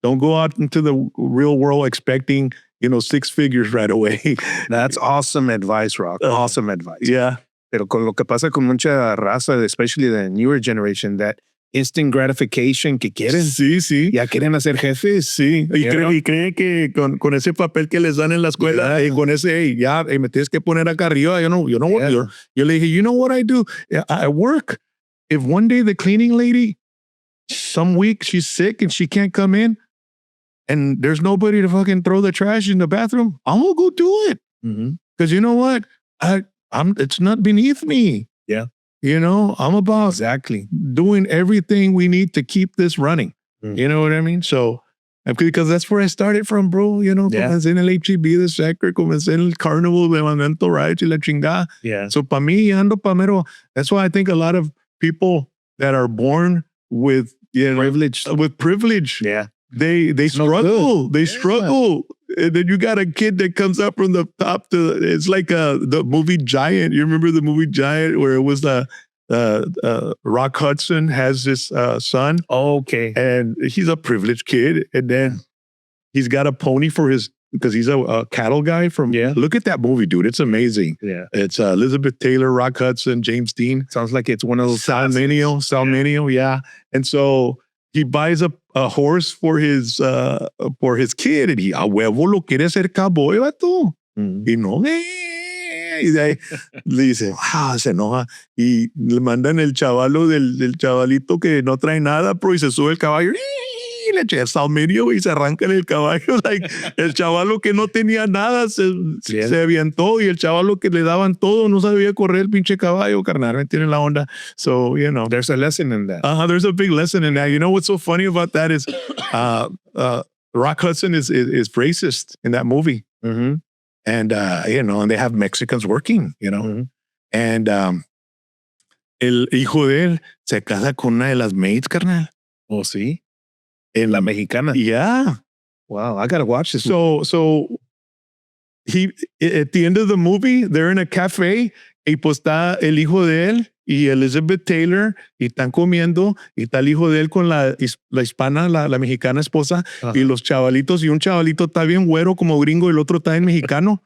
don't go out into the real world expecting, 6 figures right away. That's awesome advice, Rock. Awesome advice. Yeah. Pero con lo que pasa con mucha raza, especially the newer generation, that instant gratification que quieren. Sí. Ya quieren hacer jefes. Sí. Y creen que con ese papel que les dan en la escuela, y con ese, hey, me tienes que poner acá arriba. Yo le dije, you know what I do? I work. If one day the cleaning lady, some week she's sick and she can't come in, and there's nobody to fucking throw the trash in the bathroom, I'm gonna go do it. Because you know what? It's not beneath me. Yeah. I'm about doing everything we need to keep this running. You know what I mean? So, because that's where I started from, bro. Comencé en el HEB de Sacred, comencé en el Carnival de Outrage y la chingada. Yeah. So, para mí, ando pa mero. That's why I think a lot of people that are born with, privilege. Yeah. They struggle. They struggle. And then you got a kid that comes up from the top it's like the movie Giant. You remember the movie Giant where it was Rock Hudson has this son. Oh, okay. And he's a privileged kid. And then he's got a pony because he's a cattle guy look at that movie, dude. It's amazing. Yeah. It's Elizabeth Taylor, Rock Hudson, James Dean. Sounds like it's one of those. Salmenio, yeah. And so he buys a horse for his kid, and he a huevo lo quiere hacer cowboy, vato. Y no, y de ahí le dice, se enoja, y le mandan el chavalo del chavalito que no trae nada, pero y se sube el caballo, y le echa salmerio y se arranca en el caballo. Like, el chavalo que no tenía nada se avientó, y el chavalo que le daban todo no sabía correr el pinche caballo, carnal, ¿me entienden la onda? So, there's a lesson in that. There's a big lesson in that. You know what's so funny about that is Rock Hudson is racist in that movie. Mm-hmm. And, and they have Mexicans working, Mm-hmm. And el hijo de él se casa con una de las maids, carnal. Oh, sí? En la mexicana? Yeah. Wow, I got to watch this. So he, at the end of the movie, they're in a cafe, y pues está el hijo de él y Elizabeth Taylor, y están comiendo, y está el hijo de él con la hispana, la mexicana esposa, y los chavalitos, y un chavalito está bien güero como gringo, y el otro está en mexicano,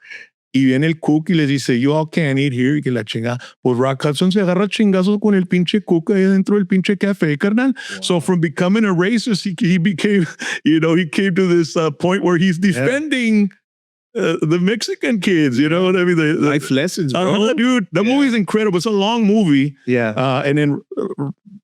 y viene el cook y les dice, you all can't eat here, y que la chinga. Pues Rock Hudson se agarra chingazos con el pinche cook ahí dentro del pinche café, carnal. Wow. So from becoming a racist, he became, he came to this point where he's defending the Mexican kids, you know what I mean? The life lessons, bro. Dude, the movie's incredible. It's a long movie. Yeah. And then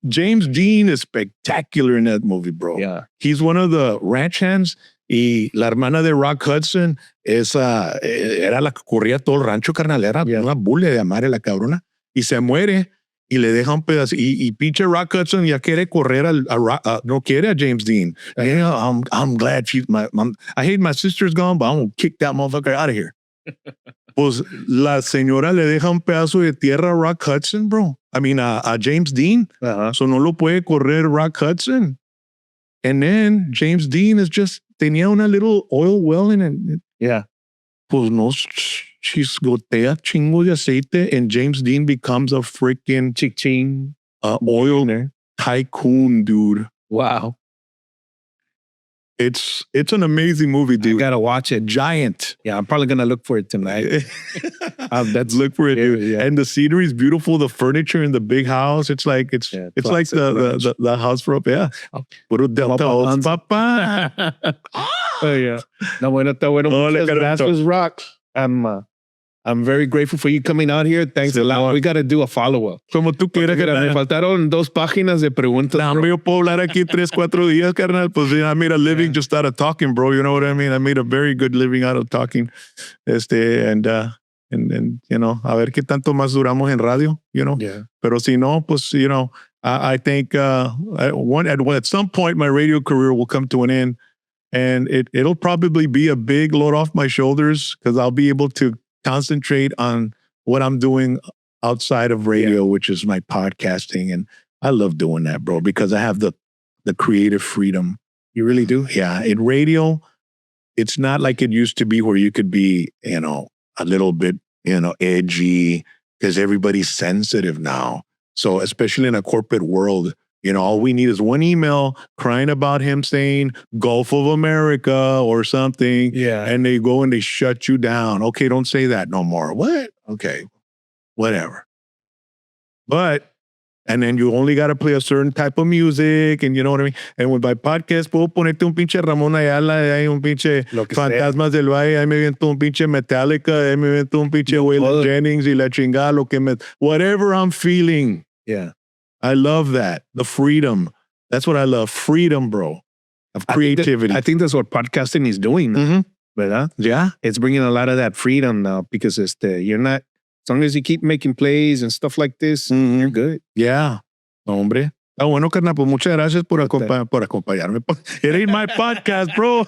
James Dean is spectacular in that movie, bro. Yeah. He's one of the ranch hands. Y la hermana de Rock Hudson era la que corría todo el rancho, carnal. Era una bulle de amar la cabrona. Y se muere y le deja un pedazo. Y pinche Rock Hudson ya quiere correr no quiere a James Dean. Yeah, I'm glad I hate my sister's gone, but I'm going to kick that motherfucker out of here. Pues la señora le deja un pedazo de tierra a Rock Hudson, bro. I mean, a James Dean. So no lo puede correr Rock Hudson. And then James Dean tenía una little oil well in it. Yeah. Pues no, chisgotea chingo de aceite, and James Dean becomes a freaking ching oil tycoon, dude. Wow. It's an amazing movie, dude. I gotta watch it. Giant. Yeah, I'm probably gonna look for it tonight. Let's look for it, dude. Yeah. And the scenery is beautiful. The furniture in the big house. It's like it's like the house from Puro deltaoaksranch, papa. Oh yeah. No, bueno, está bueno. Muchas gracias, Rock. I'm very grateful for you coming out here. Thanks a lot. We got to do a follow-up. Como tú quieras, Mira, me carnal. faltaron 2 páginas de preguntas. No, hombre, yo puedo hablar aquí 3-4 días, carnal. Pues I made a living just out of talking, bro. You know what I mean? I made a very good living out of talking. And you know, a ver qué tanto más duramos en radio, you know? Yeah. Pero si no, pues, you know, I think at some point my radio career will come to an end, and it'll probably be a big load off my shoulders because I'll be able to concentrate on what I'm doing outside of radio, which is my podcasting. And I love doing that, bro, because I have the creative freedom. You really do? Yeah. In radio, it's not like it used to be where you could be, you know, a little bit, you know, edgy because everybody's sensitive now. So especially in a corporate world, you know, all we need is one email crying about him saying Gulf of America or something. Yeah. And they go and they shut you down. Okay, don't say that no more. What? Okay, whatever. And then you only got to play a certain type of music, and you know what I mean? And with my podcast, puedo ponerte un pinche Ramón Ayala, hay un pinche Fantasmas del Valle, ahí me viento un pinche Metallica, ahí me viento un pinche Waylon Jennings y la chingada, lo que me... Whatever I'm feeling. Yeah. I love that. The freedom. That's what I love. Freedom, bro. Of creativity. I think that's what podcasting is doing. Mm-hmm. ¿Verdad? Yeah. It's bringing a lot of that freedom now because you're not, as long as you keep making plays and stuff like this, you're good. Yeah. Hombre. Ah, bueno, carnal, pues muchas gracias por acompañarme. It ain't my podcast, bro.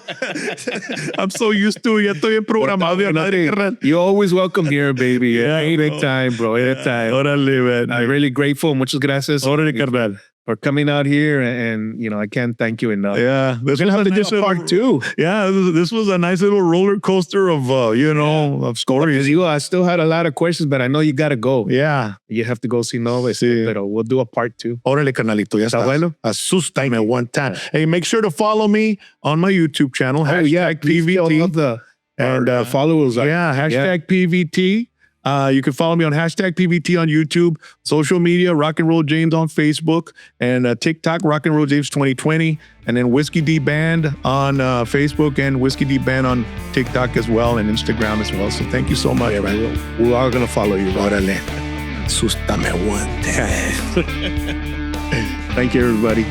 I'm so used to it. Ya estoy bien programado. You're always welcome here, baby. Yeah, Big time, bro. Anytime. Órale, man. I'm really grateful. Muchas gracias. Órale, carnal. For coming out here, and you know, I can't thank you enough. Yeah, We're gonna have to do a part 2. Yeah, this was a nice little roller coaster of you know, of stories. I still had a lot of questions, but I know you gotta go. Yeah, you have to go see Nova. Sí. But we'll do a part 2. Órale, carnalito, ya está. Bueno? Asústame one time. Hey, make sure to follow me on my YouTube channel. Hashtag PVT. And followers. Hashtag PVT. You can follow me on hashtag PVT on YouTube, social media, Rock and Roll James on Facebook, and TikTok, Rock and Roll James 2020, and then Whiskey D Band on Facebook and Whiskey D Band on TikTok as well and Instagram as well. So thank you so much. We are going to follow you. Órale. Asústame one time. Thank you, everybody.